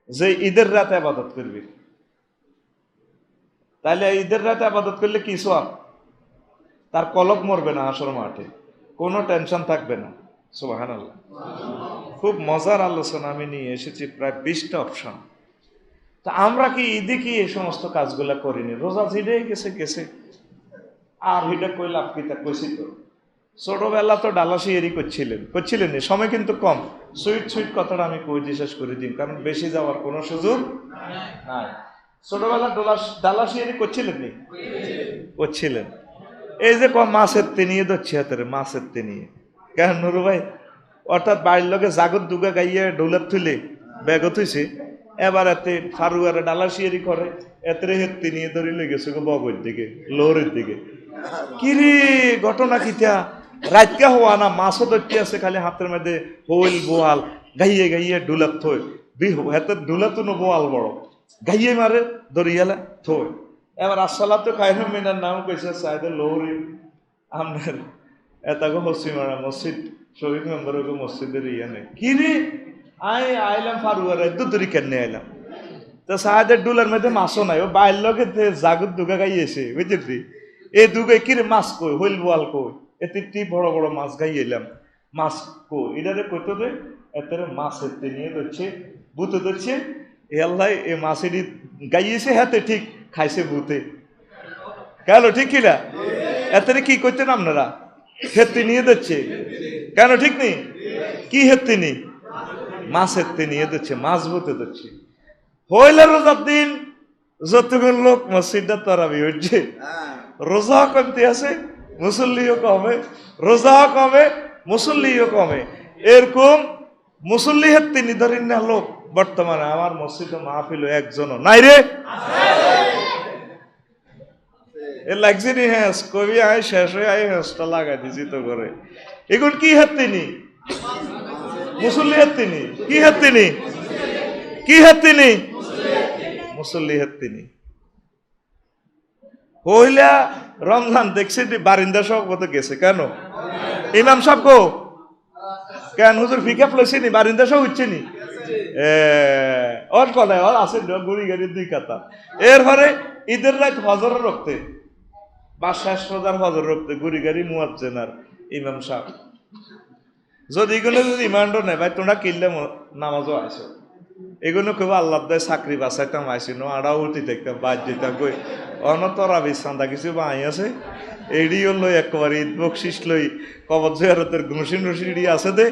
যে ঈদের রাতে আবাদত করবি, তাহলে ঈদের রাতে আবাদত করলে কি সওয়াব? তার কলব মরবে না হাসর মাঠে, কোনো টেনশন থাকবে না। সুবহানাল্লাহ। খুব মজার আলোচনা আমি নিয়ে এসেছি, প্রায় 20টা অপশন। তা আমরা কি ঈদে কি এই সমস্ত কাজগুলা করিনি? রোজা জিডে গেছে গেছে, আর হিডা কই লাভ কি? তা কইছি তো ছোটবেলা তো ডালাসি এরই করছিলেন সময় কিন্তু কম। সুইট সুইট কথাটা আমি কই দিয়ে শেষ করে দিন, কারণ বেশি যাওয়ার কোনো সুযোগ নাই। ছোটবেলা ডালাসি এরই করছিলেন। এই যে মাছের নিয়ে ধরছি হাতের, মাছের নিয়ে কেন নুরু ভাই, অর্থাৎ বাড়ির লোকে জাগত দুগা গাইয়ে ডোলার তুলে ব্যাগত হইছে, এবার এতে ফারুয়ারে ডালাসিয়ারি করে, এতে হেত্তি নিয়ে ধরে লেগেছে বগর দিকে, লোরের দিকে। কিরে ঘটনা কিতা? রাতকা হওয়া না, মাছও ধরতে আছে খালি হাতের মধ্যে, হইল বোয়াল গাইয়ে গাইয়ে ডুলাত থই, হাতের ডুলা তো বোয়াল বড় গাইয়ে মারে দরিয়ালা থই। এবার আসসালাম তো কায়রুম মিনার নাম কইছে সাইদে লৌরি আপনার এতাগো হসিমারা মসজিদ শহীদ মেম্বারের মসজিদের ইয়া নেই। কিরে আইলাম ফারুয়ারে দুদুরি কেন আইলাম, তো সাহায্যের ডুলার মধ্যে মাছও নাই, ও বাইর লোকে জাগুর দুগা গাইয়েছে বুঝলি। এই দুগে কিরে মাছ কই, হইল বোয়াল কই, এতে বড় বড় মাছ গাইলাম, মাছ কই এটারে কইতো রে, এতে মাছ এতে নিয়ে ধরছে, বুতে ধরছে, এল্লাই এ মাছ এটি গাইয়েছে হাতে, ঠিক খাইছে ভূতে। কেন ঠিক কিনা? এতে কি করতেন আপনারা? হেত্তি নিয়ে দিচ্ছে কেন? ঠিক নেই? কি হেত্তি নি? মাছ হেত্তি নিয়ে দিচ্ছে, মাছ ভূতে দিচ্ছে। হইলে রোজার দিন যতগুলো লোক মসজিদটা তারাবি হচ্ছে, রোজা কমতে আছে, মুসল্লিও কমে, রোজা কমে, মুসল্লিও কমে। এরকম মুসল্লি হেত্তি নিধরিন না লোক বর্তমানে আমার মসজিদে মাহফিল একজনও নাই রে। এ লাগছে নি হ্যাঁ কবি আয় শেষ হয়ে আয় হ্যাঁসটা লাগাই দিছি তো করে। এখন কি হাত্তিনি? মুসল্লি হাত্তিনি। কি হাত্তিনি? কি হাত্তিনি? মুসল্লি হাত্তিনি। হইলা রমজান দেখছি বারিন্দা সব কত গেছে কেন? ইমাম সাহেব কো কেন হুজুর ফিকাপ লইছে নি? বারিন্দা সব হচ্ছে নি ওর কলায় ওর আছে গুড়ি গাড়ির 2 কাতা। এরপরে ঈদের রাত হজর রক্তে বা শেষ রোজার হজর রক্তে গুড়ি গাড়ি মুয়াজ্জিনার ইমাম সাহেব যদি এগুলো যদি ইমানও নেই ভাই, তোমরা কিনলে নামাজও আসো, এগুলো কেউ আল্লাহ দেয় চাকরি বাঁচাইতাম আইসিনো আড়াও উঠি দেখতাম বাদ দিতাম কই অনতরা বিছান্দা কিছু বাই আছে এডিও লই একবার ঈদ বকশিস লই কবর জিয়ারতের ঘুষিন রশিডি আছে দে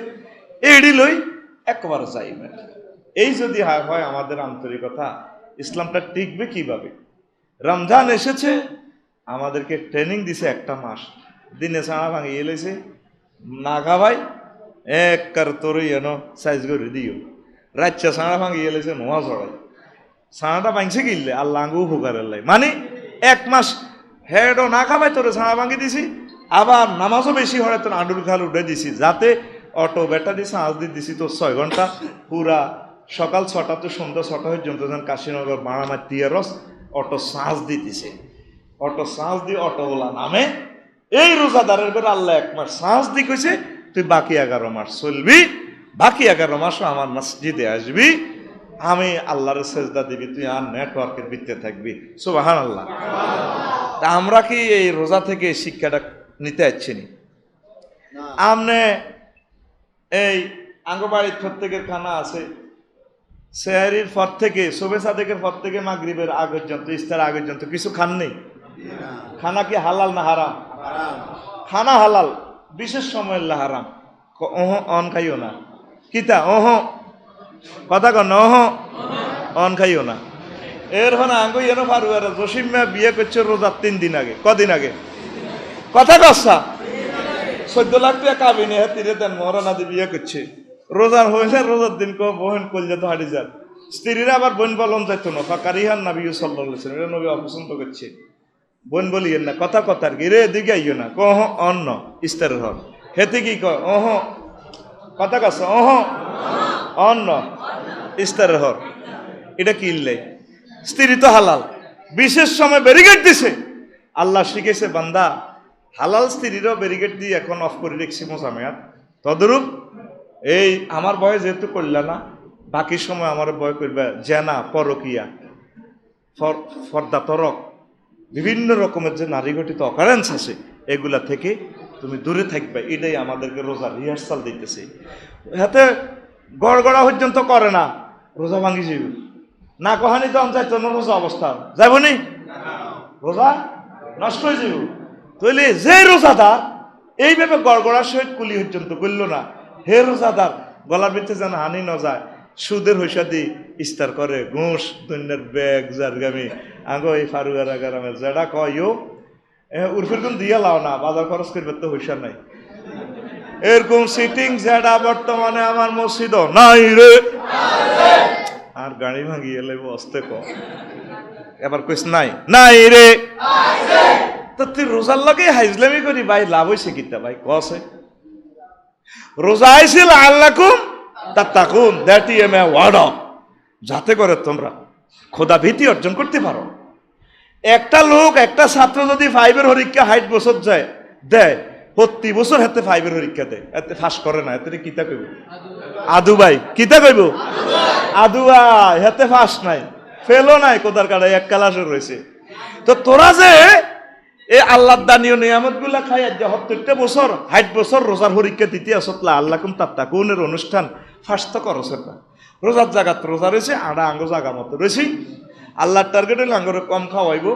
এডি লই একবার যাই না। এই যদি হয় আমাদের আন্তরিকতা, ইসলামটা টিকবে কিভাবে? রমজান এসেছে, আমাদেরকে ট্রেনিং দিছে 1 মাস, দিনে ছাড়া ভাঙিয়ে এলেছে না খা ভাই এক কার তোর এনো সাইজ করে দিও, রাচ্চা ছাড়া ভাঙিয়ে এলেছে নোয়া চড়াই, ছানাটা ভাঙছে কিনলে আল্লাহ আঙ্গু হুকারের লাই, মানে 1 মাস হেডও না খাবাই তোরে ছানা ভাঙি দিছি, আবার নামাজও বেশি হয় তোর আডুর খাল উঠে দিছি, যাতে অটো ব্যাটারি চার্জ দিয়ে দিছি তোর 6 ঘন্টা পুরা সকাল 6টা তো সন্ধ্যা 6টা পর্যন্ত কাশীনগর বাড়ামার তিয়ারস অটো চার্জ দিয়ে দিছে। অটো চার্জ দিয়ে অটোওয়ালা নামে, এই রোজাদারের বের আল্লাহ 1 মাস চার্জ দিয়ে কইছে তুই বাকি 11 মাস চলবি, বাকি 11 মাসও আমার মসজিদে আসবি, আমি আল্লাহর সেজদা দিবি, তুই আর নেটওয়ার্কের ভিত্তিতে থাকবি। সুবহানাল্লাহ। তা আমরা কি এই রোজা থেকে শিক্ষাটা নিতে যাচ্ছি নি? আমনে এই আঙ্গবাড়ির প্রত্যেকের খানা আছে, সেহরির পর থেকে শোবে সাদেকের পর থেকে মাগরিবের আগ পর্যন্ত ইফতার আগ পর্যন্ত কিছু খান নেই। খানা কি হালাল না হারাম? খানা হালাল, বিশেষ সময় হারাম। অন খাইও না, কিতা কথা কন অন খাইও না। এর হন আঙ্গু এনো ফারুয়ার জসিম মিয়া বিয়ে করছে রোজার 3 দিন আগে, কদিন আগে কথা কসা 14 লাখ টাকা কাবিনে হ্যাঁ তীরে দেন মহারানাদি বিয়ে করছে, রোজার হয়েছে রোজার দিন কো বহেন কলজা তো হাঁটি যান, স্ত্রীরা আবার বোন বলন যাইতো না, ফাঁকারিহান নবী সাল্লাল্লাহু আলাইহি ওয়াসাল্লাম এটা নবী অপছন্দ করছে, বোন বলিয়েন না, কথা কথার কি রে দিকে আইও না, কহ অন্ন ইস্তারের হন হেতে কি কয় কথা কস অন্ন ইস্তারের হর, এটা কিনলে স্ত্রী তো হালাল, বিশেষ সময় ব্যারিকেড দিছে। আল্লাহ শিখেছে বান্দা হালাল স্ত্রীরও ব্যারিকেড দিয়ে এখন অফ করে রেখছি মোসামেয়াত, তদরূপ এই আমার বয়স যেহেতু করল না, বাকি সময় আমার ভয় করবে জেনা, পরকিয়া, ফর্দা তরক, বিভিন্ন রকমের যে নারী গঠিত অকারেন্স আছে এগুলা থেকে তুমি দূরে থাকবে। এটাই আমাদেরকে রোজা রিহার্সাল দিতেছে। হাতে গড়গড়া পর্যন্ত করে না, রোজা ভাঙি যাবে না, কহানি তো অঞ্চায়ত রোজা অবস্থা যাবনি, রোজা নষ্ট হয়ে যাব। তাহলে যে রোজাদার এইভাবে গড়গড়ার সহিত কুলি পর্যন্ত করল না, হে রোজাদার গলার ভিতরে যেন হানি ন যায়, সুদের হইসা দি ইস্তার করে, ঘুষ দুনিয়ার ব্যাগ জারগামি আগে এই ফারুয়ার আগারামে যেটা কয়ও উর্ফের কোন দিয়া লাও না, বাজার খরচ করবে তো হইসা নাই। এরকম সিটিং যেটা বর্তমানে আমার মসজিদ নাই রে, আর গাড়ি ভাঙি এলে বসতে কম, এবার কইস নাই নাই রে। তো তুই রোজার লগে হাইজলামি করি ভাই লাভ হয়েছে কিতা ভাই কসে? রোজা আইছিল আল্লাকুম তাত্তাকুন, that is a word of, যাতে করে তোমরা খোদা ভীতি অর্জন করতে পারো। একটা লোক, একটা ছাত্র যদি 5-এর পরীক্ষা 60 বছর যায় দেয়, প্রতি বছর হাতে 5-এর পরীক্ষা দেয়, এতে ফাঁস করে না, এতে কিতা কইব? আদু ভাই কিতা কইব? আদু ভাই হাতে ফাঁস নাই, ফেলো নাই, কোদার কাটায় এক ক্লাসে রয়েছে। তো তোরা যে এই আল্লাহর দানীয় নিয়ামত গুলা খাই আজ 70 বছর 60 বছর রোজার পরীক্ষা দিতে আসতলা আল্লাহকুম তাত্তাকুনের অনুষ্ঠান ফার্স্ট তো করছ না। রোজার জায়গাত রোজা রয়েছে, আড়া আঙ্গ জায়গা মতো রয়েছে। আল্লাহর টার্গেট হলে আঙ্গরে কম খাওয়াইব,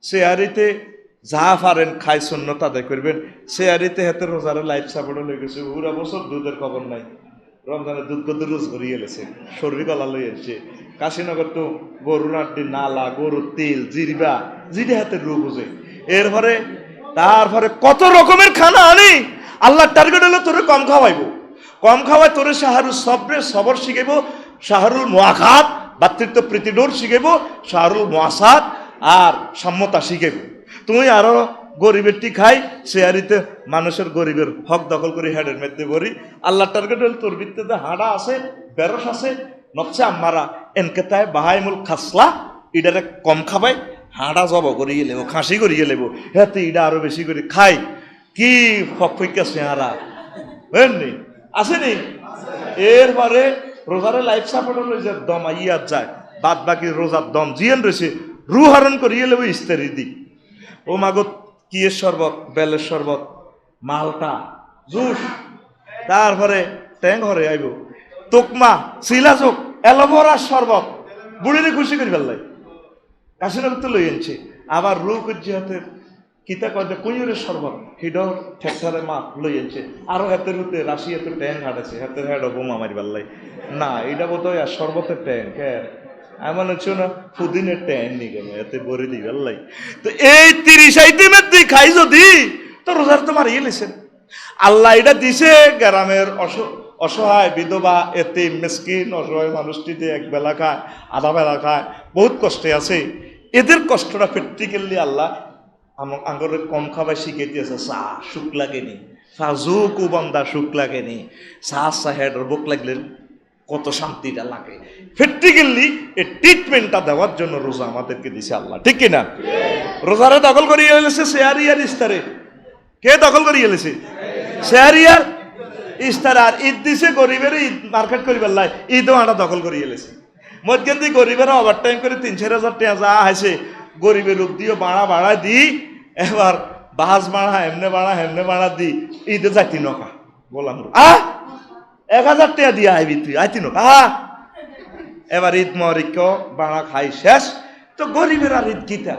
শেয়ারিতে যা পারেন খাই শূন্যতা আদায় করবেন। শেয়ারিতে হাতে রোজারে লাইফ সাপোর্টও লেগে গেছে, পুরা বছর দুধের খবর নাই, রমজানের দুধ কত রোজ ভরিয়ে গেছে, শরীর গলা লই এসছে। কাশীনগর তো গরুর আড্ডি, নালা, গরুর তেল, জিরবা, জিরে হাতে রোগ বুঝে। এরপরে তারপরে কত রকমের খানা আনি। আল্লাহর টার্গেট হলো তোরে কম খাওয়াইব, কম খাওয়াই তোরে শাহরুল সবরে সবর শিখাইব, শাহরুল মুআখাত ভাতৃত্ব প্রীতিডোর শিখাইব, শাহরুল মুআসাত আর সাম্যতা শিখাইব। তুমি আরো গরিবের টি খাই শেয়ারিতে মানুষের গরিবের হক দখল করে হেডের মধ্যে বরি। আল্লাহর টার্গেট হল তোর ভিত্তিতে হাড়া আছে, বেরস আছে, নকশা আমারা এনকেতায় বাহাইমুল খাসলা, ইডারে কম খাবাই, হাড়া জব করিয়ে লেব, খাসি করিয়ে লেব, হেতে ইডা আরো বেশি করে খাই। কি ফকফইকা চেহারা বুঝলি আসেনি? এরপরে রোজারে লাইফ সাপোর্ট রয়েছে, দম আইয়াত যায়, বাদ বাকি রোজার দম জিয়ান রয়েছে, রু হরণ করিয়ে লেব ইস্তারি দি। ও মাগত কিয়ের শরবত, বেলের শরবত, মালটা, জুস, তারপরে ট্যাং হরে আইব, তোকমা, সিলাচোক, অ্যালোভেরার শরবত, বুড়িরে খুশি করি ফেললাই। কাশীনগর তো লই আনছে। আবার রু কুজ্জি হাতের কিতা কয় কুঁয়ুরের শরবত, হিডর ঠেকঠারে মা লই আনছে। আরো হাতের রুতে রাশিয়াতে ট্যাং হাঁটাছে, হাতের হেড বোমা মারি ফেললাই। না এটা বোধ হয় আর শরবতের ট্যাং, হ্যাঁ এমন হচ্ছে না ফুদিনের ট্যাং নিয়ে গেল, এতে বরে দিই ফেললাই। তো এই 30 আইটেমের দিই খাই যদি তো রোজার তো মারিয়ে লেছেন। আল্লাহ এটা দিছে গ্রামের অসহায় বিধবা, এতিম, মিসকিন, অসহায় মানুষটিতে এক বেলা খায়, আধা বেলা খায়, বহুত কষ্টে আছে। এদের কষ্টটা প্র্যাকটিক্যালি আল্লাহ আঙ্গরে কম খাবার শিখে দিয়েছে। চা সুখ লাগেনি, সাজুকু বন্দা সুখ লাগেনি, চা হেডর বুক লাগলে কত শান্তিটা লাগে। প্র্যাকটিক্যালি এই ট্রিটমেন্টটা দেওয়ার জন্য রোজা আমাদেরকে দিছে আল্লাহ, ঠিক কিনা? রোজারে দখল করিয়ে এলেছে শেয়ারি আর ইস্তারে। কে দখল করিয়ে এলেছে? শেয়ারি আর ইস্তার। আর ঈদ দিছে গরিবের, ঈদ মার্কেট করি পেলাই, ঈদও আটা দখল করিয়ে এলেছে। মধ্যে গরিবের ওভার টাইম করে 3-4 টাকা যা আছে গরিবের রূপ দিও বাড়া দি, এবার বাস বাড়া হেমনে বাড়া দি, ঈদে যাইতি নকা বললাম 1000 টাকা দিয়ে আইবি তুই, আইতি নকা। এবার ঈদ মরিক বাড়া খাই শেষ। তো গরিবের আর ঈদ গীতা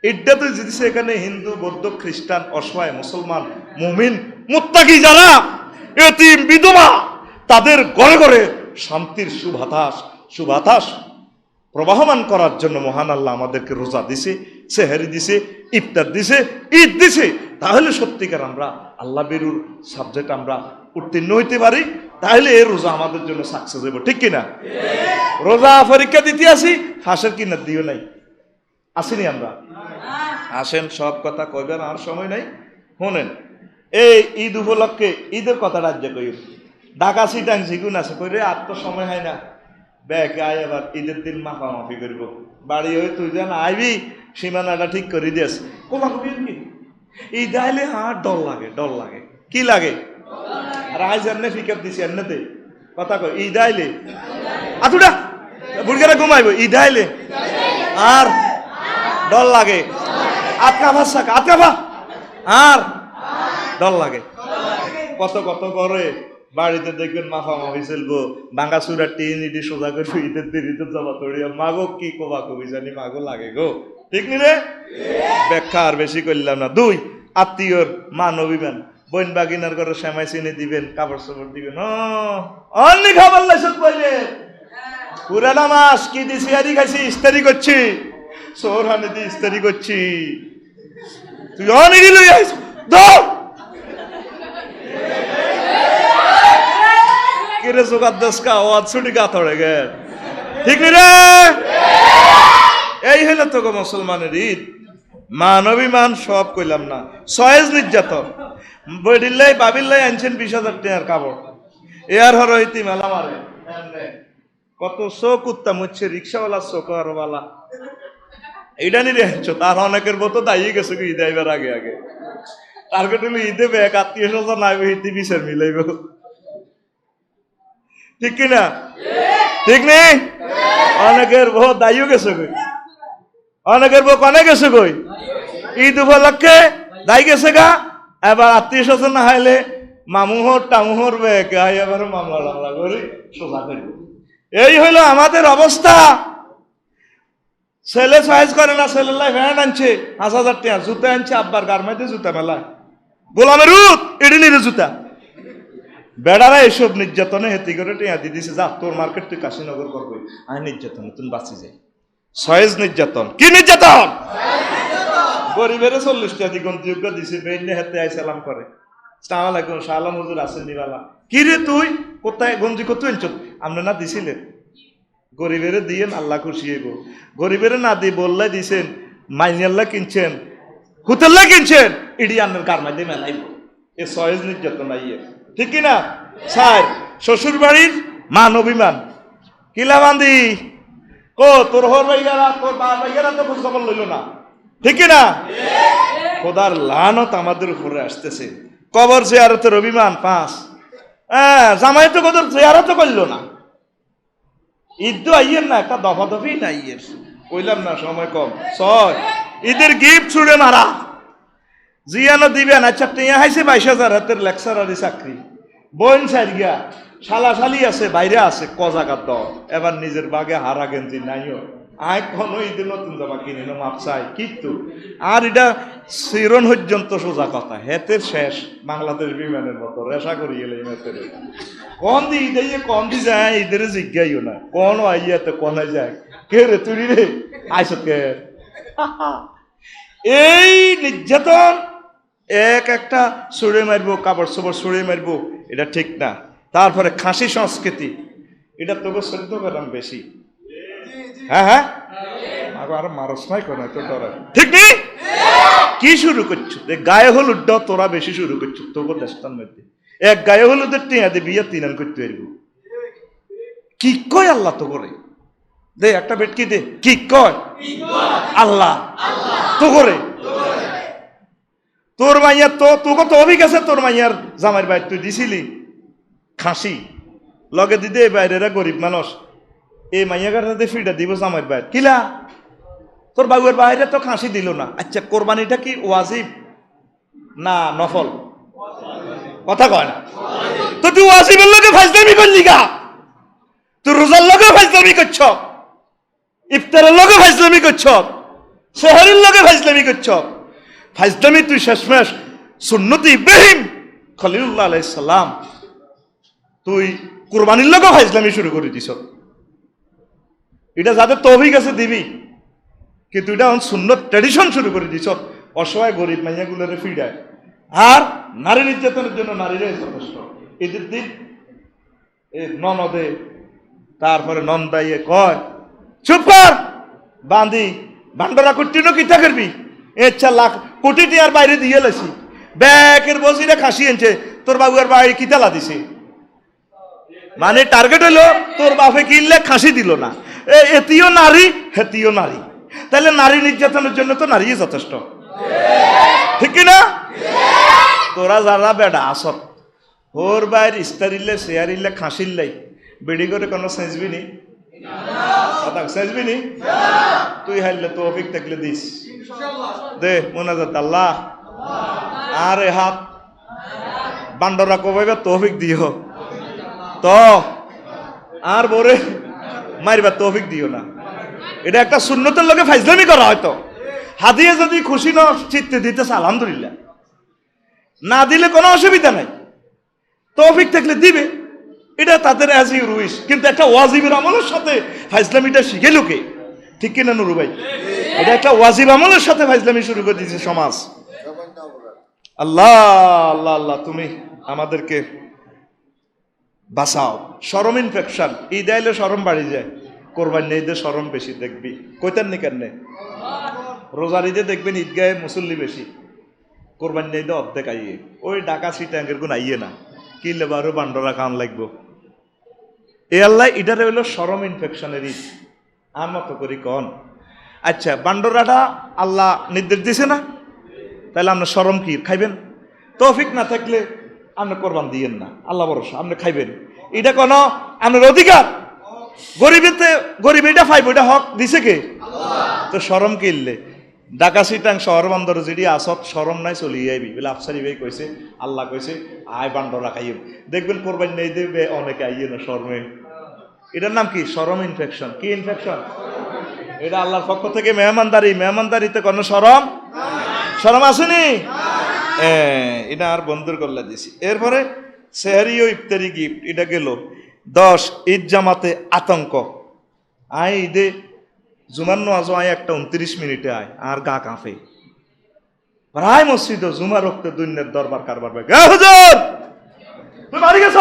ঈদটা তো যদি সেখানে হিন্দু, বৌদ্ধ, খ্রিস্টান, অসহায়, মুসলমান, মুমিন, মুত্তাকি যারা এতিম, বিধবা, তাদের ঘরে ঘরে শান্তির সুবাতাস প্রবাহমান করার জন্য মহান আল্লাহ আমাদেরকে রোজা দিছে, সেহরি দিছে, ইফতার দিছে, ঈদ দিছে। তাহলে সত্যিকার আমরা আল্লাহ বেরুর সাবজেক্ট আমরা উত্তীর্ণ হইতে পারি, তাহলে এই রোজা আমাদের জন্য সাকসেস হইব, ঠিক কিনা? রোজা পরীক্ষা দিতে আসি, ফাঁসের কিনা দিও নাই, আসিনি আমরা। আসেন, সব কথা কইবেন আর সময় নাই, শোনেন। এই ঈদ উপলক্ষে ঈদের কথা রাজ্যে কই, ঢাকা সিটাং জিগুন আছে কই রে, আর তো সময় হয় না, ব্যাগ আয় এবার ঈদের দিন মাফামাফি করব, বাড়ি হয়ে তুই যেন আইবি সীমানাটা ঠিক করে দিস। কোমা কবি কি ঈদ আইলে ডর লাগে, কি লাগে? আর আজ এমনি ফিকার দিছি এমনিতে কথা কই, ঈদ আইলে আতুটা বুড়িগারা ঘুমাইব ঈদ আইলে আর ডর লাগে আতকাফা শাক আতকাফা আর ডর লাগে কত কত করে বাড়িতে দেখবেন মাফা মাফি চলবো ভাঙা চুরা টিন ইডি সোজা করে ঈদের দেরিতে জমা তড়িয়া মাগো কি কবা কবি জানি মাগো লাগে গো ঠিক নি রে ব্যাখ্যা আর বেশি করলাম না। 2 আত্মীয়র মান অভিমান বোন বাগিনার ঘরে সেমাই চিনি দিবেন কাপড় চোপড় দিবেন অনলি খাবার লাইছত কইলে পুরানা মাস কি দিছি আরি খাইছি ইস্তারি করছি সোর হানে দি ইস্তারি করছি তুই অনেক লই আইস দাও কিরে সুগার দশকা ওয়াজ ছুটি গাথড়ে গে ঠিক নি রে এই হলো তো মুসলমানের ঈদ মান অভিমান সব কইলাম না সয়েজ নির্যাতন বডিল্লাই বাবিল্লাই আনছেন 20,000 টাকার কাপড় এয়ার হর হইতি মেলা মারে কত শোক উত্তম হচ্ছে রিক্সাওয়ালা শোকরওয়ালা এইটা নিয়ে আনছো তার অনেকের মতো দাঁড়িয়ে গেছে ঈদ আইবার আগে আগে টার্গেট হলো ঈদে ব্যাগ আত্মীয় স্বজন আইবে হিতি বিচার মিলাইব ঠিক কিনা ঠিক নেই অনেকের বউ দাঁড়িয়ে গেছে কই অনেকের বউ কনে গেছে কই ঈদ উপলক্ষে দায়ী গেছে গা এবার আত্মীয় স্বজন না হাইলে মামুহর টামুহর ব্যাগ আই এবার মামলা টামলা করি সোজা করি এই হইল আমাদের অবস্থা ছেলে সাইজ করে না ছেলের লাই ভ্যান আনছে 5,000 টাকা জুতা আনছে আব্বার গার্মেন্টে জুতা মেলা গোলামের রুত এডিনির জুতা বেড়ারা এসব নির্যাতনে হেতি করে টিয়া দি দিছে যা তোর মার্কেট তুই কাশীনগর করবি আমি নির্যাতন তুমি বাঁচি যাই সয়েজ নির্যাতন কি নির্যাতন গরিবের 40 টাকা দ্বিগুণ যোগ্য দিছে বেইনে হেতে আই সালাম করে আসসালামু আলাইকুম শালাম হুজুর আছেন নিবালা কি রে তুই কোথায় গঞ্জি কত আনছ আমরা না দিছিলেন গরিবের দিয়েন আল্লাহ খুশি হইব গরিবের না দি বললে দিছেন মাইনাল্লাহ কিনছেন হুতেল্লা কিনছেন ইডি আন্নার কারমাই দিয়ে মেলাইব এ সয়েজ নির্যাতন আইয়ে ঠিক কিনা স্যার শ্বশুর বাড়ির মান অভিমান কিলা বান্ধি ও তোর হর ভাইয়ারা তোর বা ভাইয়ারা তো খোঁজ খবর লইল না ঠিক কিনা খোদার লানত আমাদের উপরে আসতেছে কবর জিয়ারতের অভিমান 5 জামাই তো কদর জিয়ারত করলো না ঈদ তো আইয়ের না একটা দফা দফি না আইয়ের কইলাম না সময় কম 6 ঈদের গিফট ছুড়ে মারা জিয়ানো দিবেন আচ্ছা টিয়া হাইছে 22,000 হাতের লেকচারারি চাকরি বোন সারিয়া শালা শালি আছে বাইরে আছে কজাকার দর এবার নিজের বাগে হারা গেঞ্জি নাইও আয় কোনো ঈদের নতুন জামা কিনে নো মাপ চাই কিন্তু আর এটা চিরন পর্যন্ত সোজা কথা হেতের শেষ বাংলাদেশ বিমানের মতো রেশা করি গেলে হেতের কন দি ঈদে কন দি যায় ঈদের জিজ্ঞাইও না কোন আইয়াতে কনে যায় কে রে তুই রে আইসত কে এই নির্যাতন একটা ছুড়ে মারবো কাপড় চোপড় ছুড়ে মারবো এটা ঠিক না তারপরে খাসি সংস্কৃতি এটা তোকে চলিত পেলাম বেশি হ্যাঁ আর মারস নাই কোন ঠিক নেই কি শুরু করছো গায়ে হলুদ তোরা বেশি শুরু করছো তোকে দেশটার মধ্যে এক গায়ে হলুদের টিয়া দিয়ে বিয়ে 3 করতে পারবো কি কয় আল্লাহ তো করে দে একটা বেটকি দে কি কয় আল্লাহ তো করে তোর মাইয়া তো তোকে তো অভিজ্ঞ আছে তোর মাইয়ার জামাইয়ের বাইর তুই দিছিলি খাসি লগে দিদে বাইরেরা গরিব মানুষ এই মাইয়া কাটাতে ফিটা দিব জামাইয়ের বাইর কিলা তোর বাবুয়ের বাইরে তো খাসি দিল না আচ্ছা কোরবানিটা কি ওয়াজিব না নফল কথা কয় না তো তুই ওয়াজিবের লগে ফাজলামি করলি গা তুই রোজার লগে ফাজলামি করছ ইফতারের লগে ফাজলামি করছ সেহরির লগে ফাজলামি করছ ফাজলামি তুই শেষমেশ সুন্নতি ইব্রাহিম খলিলুল্লাহ আলাইহিস সালাম তুই কুরবানির লগে ফাজলামি শুরু করে দিছ এটা যাদের তৌফিক আছে দিবি কিন্তু এটা সুন্নত ট্র্যাডিশন শুরু করে দিছ অসহায় গরিব মাইয়াগুলোরে ফিডায় আর নারী নির্যাতনের জন্য নারীরাই যথেষ্ট ঈদের দিন ননদে তারপরে নন্দাইয়ে কয় চুপ কর বাঁধি ভান্ডারা করতিনো কিতা করবি ইচ্ছা লাখ কোটি টিয়ার বাইরে দিয়ে লেছি ব্যাকের বসিরা খাসি এনছে তোর বাবুর বাইরে কিতালা দিছে মানে টার্গেট হলো তোর বাপে কিনলে খাসি দিল না এতিও নারী হেতিও নারী তাহলে নারী নির্যাতনের জন্য তো নারী যথেষ্ট ঠিক না তোরা যারা বেড়া আসত ওর বাইর ইস্তারিলে শেয়ারিলে খাসিল্লাই বেড়ি করে কোনো সেঁচবি নি কথা চাইবি নি? তুই হাইলে তৌফিক থাকলে দিস দে মোনাজাত আল্লাহ আরে হাত বান্ডরা কবাইবা তৌফিক দিও তো আর বরে মারিবা তৌফিক দিও না। এটা একটা সুন্নতের লগে ফাইজলামি করা হয়তো। হাদিয়ে যদি খুশি ন চিত্তে দিতেছে আলহামদুলিল্লাহ, না দিলে কোনো অসুবিধা নাই, তৌফিক থাকলে দিবে, এটা তাদের অ্যাজ ইউ উইশ। কিন্তু একটা ওয়াজিবের আমলের সাথে ফাইজলামিটা শিখে লোকে, ঠিক কিনা নুরু ভাই? এটা একটা ওয়াজিব আমলের সাথে ফাইজলামি শুরু করে দিয়েছে সমাজ। আল্লাহ আল্লাহ আল্লাহ, তুমি আমাদেরকে বাঁচাও। শরম ইনফেকশন, ঈদ আইলে শরম বাড়ি যায়, কোরবানি ঈদে শরম বেশি দেখবি। কইতেন নি কেন? রোজার ঈদে দেখবেন ঈদগাহে মুসল্লি বেশি, কোরবানি ঈদে অর্ধেক আইয়ে। ওই ডাকা সিটাঙ্গের গুণ আইয়ে না, কি লেবারও বান্ডরা খান লাগবো। এ আল্লাহ এটারে হইলো শরম ইনফেকশনের ঈদ। আর মতো করি কন আচ্ছা, বান্ডরাটা আল্লাহ নির্দেশ দিছে না, তাহলে আপনার শরম কি খাইবেন? তৌফিক না থাকলে আপনি কোরবান দিয়েন না, আল্লাহ ভরসা আপনি খাইবেন। এটা কোনো আপনার অধিকার, গরিবেতে গরিব এটা ফাইব, এটা হক দিছে কে? তো শরম কিনলে ঢাকা সিটাং শহর বন্দর যেটি আসত শরম নাই চলিয়ে আইবি বলে আফসারি ভাই কইছে, আল্লাহ কইছে আয় বান্ডরা খাইব। দেখবেন কোরবানি নেই দেবে অনেকে আইয়ে না শরমে। এটার নাম কি? শরম ইনফেকশন। কি ইনফেকশন? এটা আল্লাহর পক্ষ থেকে মেহমানদারি। মেহমানদারিতে কোনো শরম শরম আসেনি। এটা আর বন্ধুর করলে দিছি। এরপরে সেহারি ও ইফতারি গিফট, এটা গেল 10 ঈদ জামাতে আতঙ্ক। আয় ঈদে জুমার নামাজ আয় একটা 29 মিনিটে আয় আর গা কাঁপে প্রায় মসজিদ জুমা রক্তে দুনিয়ার দরবার কারবার ভাই হুজুর তুমি বাড়ি গেছ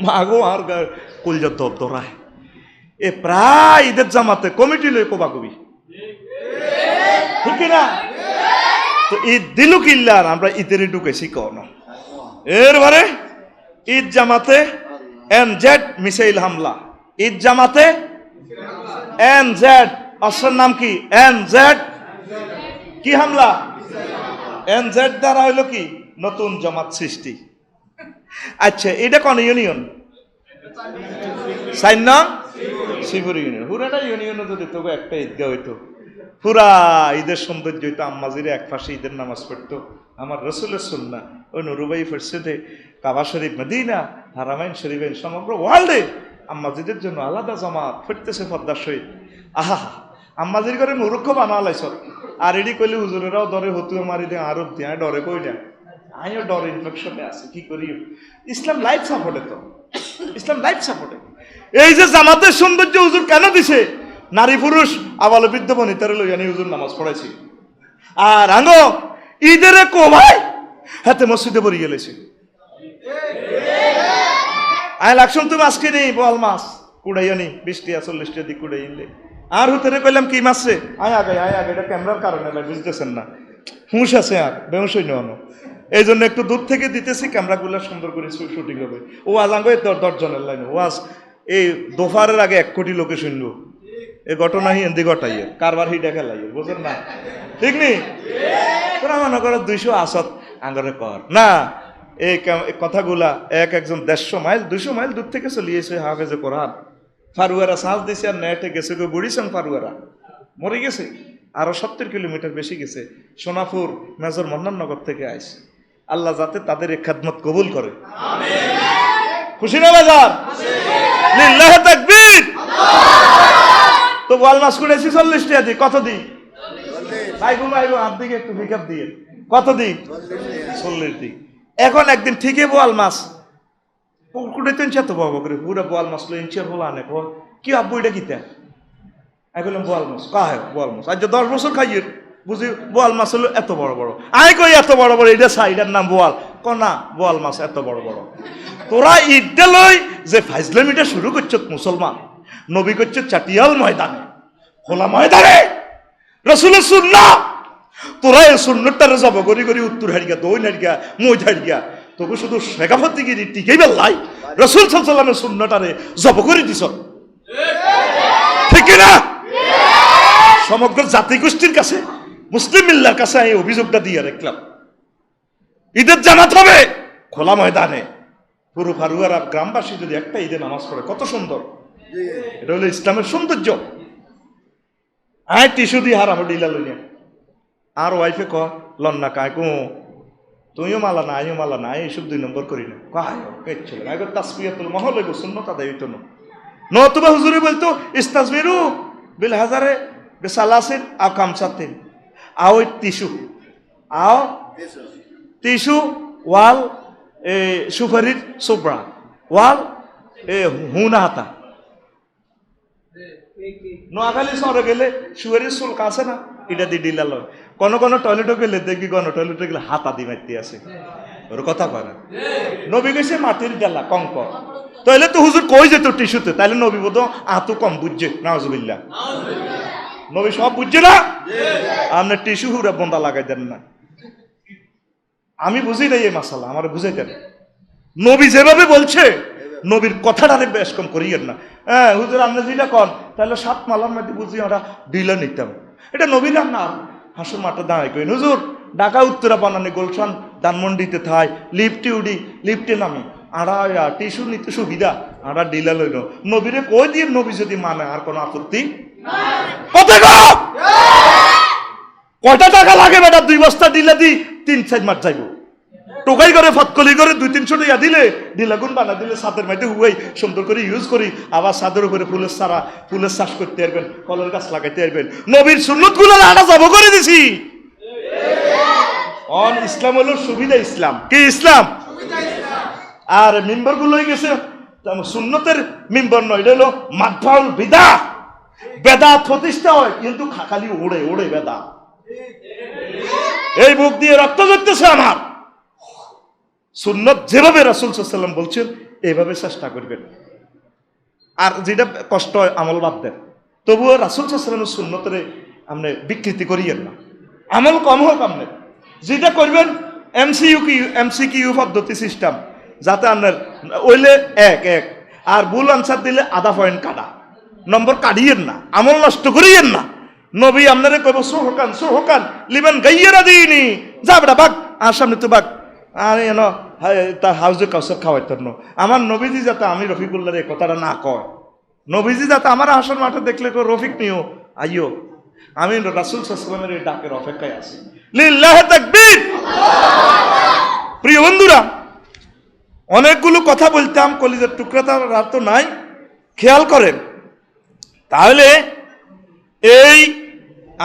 মাগো আর কলজা দব দরায়। এ প্রায় ঈদের জামাতে কমিটি লই কোবাকবি, ঠিক না? তো ঈদ দিলু কিল্লার আমরা ঈদের ঢুকেছি কোন। এরপরে ঈদ জামাতে এনজেড মিসাইল হামলা। ঈদ জামাতে এনজেড, অস্ত্রের নাম কি? এনজেড কি হামলা? এনজেড দ্বারা হইল কি? নতুন জামাত সৃষ্টি। আচ্ছা, এটা কোন ইউনিয়ন? সাইন নং শিবুর ইউনিয়ন। পুরাটা ইউনিয়নে যদি তবে একটা ঈদগাহ হইতো, পুরা ঈদের সৌন্দর্য হইতো। আম্মাজিরে এক পাশে ঈদের নামাজ পড়তো, আমার রসুলের সুন্নাহ ওই নুরুবাই ফেরসেদে কাবা শরীফ মদিনা হারামাইন শরীফাইন সমগ্র ওয়ার্ল্ডে আম্মাজিদের জন্য আলাদা জামাত ফিরতেছে পর্দার সহিত। আহা, আম্মাজির করে মূর্খ বানালাইছ। আর এডি কইলে হুজুরেরাও ডরে হতুয়া মারি দিয়ে আরব দিয়ে ডরে কই না, আমিও ডর ইনফেকশনে আছে, কি করি? ইসলাম লাইফ সাপোর্টে, তো ইসলাম লাইফ সাপোর্টে। এই যে জামাতের সৌন্দর্য হুজুর কেন দিছে? নারী পুরুষ আবাল বৃদ্ধ বনিতারে লইয়ানি হুজুর নামাজ পড়াইছি। আর আঙ্গো ঈদের কোভাই হাতে মসজিদে পড়ি গেলেছে। আয় লাকসুন তুমি আজকে নেই বল মাছ কুড়াইয়া নি 20 টা 40 টা দিক কুড়াই ইনলে। আর হুতরে কইলাম কি মাছছে? আয় আগে এটা ক্যামেরার কারণে বুঝতেছেন না, হুঁশ আছে আর বেহুশ হই না। এই জন্য একটু দূর থেকে দিতেছি, ক্যামেরাগুলো সুন্দর করে শুটিং হবে। ও আজ আঙ্গো 10 জনের লাইন ও আজ এই দোফারের আগে 1 কোটি লোকে শুনবো। এই ঘটনা হিন্দি ঘটাইয়ে কারবার হি দেখা লাগে, বুঝেন না? ঠিক নি? তোরা মনে করো 200 আসত আঙ্গরে কর না। এই কথাগুলা একজন 150 মাইল 200 মাইল দূর থেকে চলিয়েছে হাফেজে কোরআন। ফারুয়ারা সাজ দিছে আর নেটে গেছে গো বুড়িছেন, ফারুয়ারা মরে গেছে। আরো 70 কিলোমিটার বেশি গেছে। সোনাপুর মেজর মন্নাননগর থেকে আইছে। আল্লাহ যাতে তাদের এই খেদমত কবুল করে। খুশি না বাজার? লিল্লাহ তাকবীর। তো বল মাছ কুড়াইছি 40 টাকা দি। কত দি? ভাইগো হাত দিকে একটু পিকআপ দিয়ে কত দি? 40 দি। এখন একদিন ঠিকই বোয়াল মাছ কুড়াইতেন এত বড় করে পুরো বোয়াল মাছ লো ইঞ্চের হলো আনে কি আব্বু এটা কিতা? আমি বললাম বোয়াল মাছ। কাহে বোয়াল মাছ? আজ 10 বছর খাইয়ে বুঝি বোয়াল মাছ হলো এত বড় বড়। আই কই এত বড় বড় এটা সাইডের নাম বোয়াল। কনা বোয়াল মাছ এত বড় বড়। তোরা ঈদটা লই যে ফাইজলামিটা শুরু করছ মুসলমান, নবী করছে চাটিয়াল ময়দানে, খোলা ময়দানে রসুলের সুন্নাহ। তোরা এই সুন্নতটারে যাব করি করি উত্তর হারিয়া দই হারিয়া মই হারিয়া তোকে শুধু শেখাফতিগিরি টিকেই বেলাই রসুল সাল্লাল্লাহু আলাইহি ওয়াসাল্লামের সুন্নতটারে জব করে দিছ, ঠিক না? সমগ্র জাতি গোষ্ঠীর কাছে মুসলিম মিল্লার কাছে এই অভিযোগটা দিয়ে রাখলাম। ঈদের জামাত হবে খোলা ময়দানে। পুরো ফারুয়ার গ্রামবাসী যদি একটা ঈদে নামাজ পড়ে কত সুন্দর। এটা হলো ইসলামের সৌন্দর্য। আয় টিস্যু দিয়ে হারামো ডিলা লইয়া আর ওয়াইফে ক লন্না কায় কো তুইও মালা না আইও মালা না এইসব 2 নম্বর করি না কায় কেছিল না এগো তাসবিয়াতুল মহলে গো সুন্নত আদায় হইতো না নতুবা হুজুরে বলতো ইস্তাজমিরু বিল হাজারে বিসালাসিন আও কামসাতিন আও টিস্যু আও টিস্যু ওয়াল এ সুপারির সুব্রা ওয়াল এ হুনা হাতা নোয়াখালী শহরে গেলে সুপারির শুল্ক আছে না এটা দিয়ে ডিলা লয় কোন কোন টয়লেটে গেলে দেখবি কোন টয়লেটে গেলে হাতা দি মারতে আছে ওর কথা কয় না নবী গেছে মাটির ডেলা কঙ্ক তাইলে তো হুজুর কই যেত টিস্যুতে তাইলে নবী বোধ আতু কম বুঝছে নাউজুবিল্লাহ নবী সব বুঝছে না আপনি টিস্যু হুরা বন্ধা লাগাই দেন না আমি বুঝি নাই এই মাসালা আমার বুঝাইতেন নবী যেভাবে বলছে নবীর কথাটারে বেশ কম করিয়েন না হ্যাঁ হুজুর আপনি যেটা কন তাহলে 7 মালার মধ্যে বুঝি আমরা ডিলা নিতাম এটা নবী নাম না হাসুর মাঠে দাঁড়াই কইন হুজুর ঢাকা উত্তরা বানানি গুলশান ধানমন্ডিতে থাই লিফটে উডি লিফটে নামি আড়া টিস্যু নিতে সুবিধা আড়া ডিলা লইল নবীরে কই দিয়ে নবী যদি মানে আর কোনো আপত্তি কত কয়টা টাকা লাগে বেটা 2 বস্তা ডিলা দি 3-4 মাস যাইব টোকাই করে ফতকলি করে 200-300 টাকা দিলে ডিলাগুন বানা দিলে ছাদের মাইতে হুয়াই সুন্দর করে ইউজ করি আবার ছাদের উপরে ফুলের সারা ফুলের চাষ করতে পারবেন কলের গাছ লাগাইতে পারবেন নবীর সুন্নত গুলো আড়া যাব করে দিছি অন ইসলাম হলো সুবিধা ইসলাম কি ইসলাম আর মিম্বর গুলো হয়ে গেছে সুন্নতের মিম্বর নয় এটা হলো মাদফাউল বিদআত বেদাত প্রতিষ্ঠা হয় কিন্তু খালি ওড়ে ওড়ে বেদাত এই মুখ দিয়ে রক্ত ঝরতেছে আমার সুন্নত যেভাবে রাসূল সাল্লাল্লাহু আলাইহি ওয়াসাল্লাম বলছেন এইভাবে চেষ্টা করবেন আর যেটা কষ্ট হয় আমল বাদ দেন তবুও রাসূল সাল্লাল্লাহু আলাইহি ওয়াসাল্লামের সুন্নতের আপনি বিকৃতি করিয়েন না আমল কম হোক আপনি যেটা করবেন এমসিকিউ পদ্ধতি সিস্টেম যাতে আপনার ওইলে 1 আর ভুল আনসার দিলে আধা পয়েন্ট কাটা নম্বর কাটিয়েন না আমল নষ্ট করিয়েন না নবী আপনারে কইব সোহকান লিমান গাইয়ারা দিইনি যা বেটা বাগ আর সামনে তো বাগ আর এনো তার হাউজে কাউসার খাওয়াইতেন না আমার নবীজি যাতে আমি রফিকুল্লাহর এই কথাটা না কয় নবীজি যাতে আমার হাসর মাঠে দেখলে কো রফিক নিও আইও আমি রাসূল সাল্লাল্লাহু আলাইহি ওয়াসাল্লামের এই ডাকের অপেক্ষায় আছি লিল্লাহি তাকবীর প্রিয় বন্ধুরা অনেকগুলো কথা বলতাম কলিজার টুকরা তার রাত তো নাই খেয়াল করেন তাহলে এই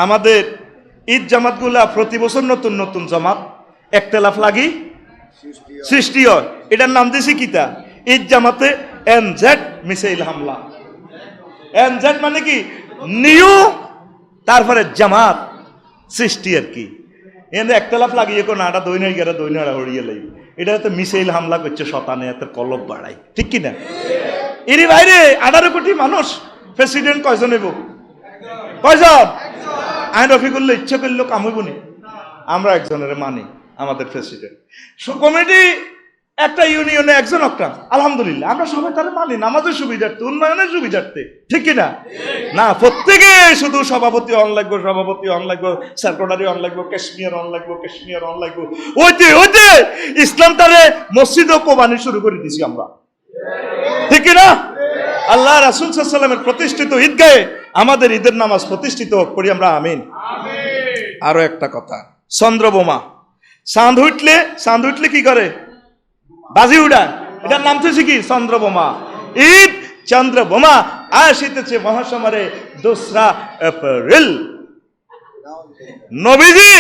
আমাদের ঈদ জামাতগুলা প্রতি বছর নতুন নতুন জামাত একতেলাফ লাগি সৃষ্টি হয় এটার নাম দিয়েছি কিতা ঈদ জামাতে এনজেড মিসাইল হামলা এনজেড মানে কি নিউ তারপরে জামাত সৃষ্টি আর কি এনে একতলাফ লাগিয়ে কোন আটা দইনাড়া হরিয়ে লাগবে এটা তো মিসাইল হামলা করছে শতানে এত কলব বাড়াই ঠিক কিনা এরই বাইরে 18 কোটি মানুষ প্রেসিডেন্ট কয়জন হইব কয়জন আইন রফিকুল্লাহ ইচ্ছে করলো কাম হইব নি আমরা একজনের মানি আমাদের প্রেসিডেন্ট কমিটি একটা ইউনিয়নে একজন একটা আলহামদুলিল্লাহ আমরা সবাই তারা মানি নামাজের সুবিধার্থে উন্নয়নের সুবিধার্থে ঠিক কিনা না প্রত্যেকে শুধু সভাপতি অন লাগবো সেক্রেটারি অন লাগবো ক্যাশমিয়ার অন লাগবো ওইতে ইসলামটারে মসজিদ ও কোবানি শুরু করে দিছি আমরা ঠিক কিনা আল্লাহ রাসূল সাল্লাল্লাহু আলাইহি ওয়াসাল্লামের প্রতিষ্ঠিত ঈদগাহে আমাদের ঈদের নামাজ প্রতিষ্ঠিত হোক করি আমরা আমিন আরো একটা কথা চন্দ্রবোমা চাঁদ উঠলে কি করে বাজি উড়ায় এটার নাম তো কি চন্দ্রবোমা ঈদ চন্দ্রবোমা আসিতেছে মহাসমরে 2 এপ্রিল নবীজি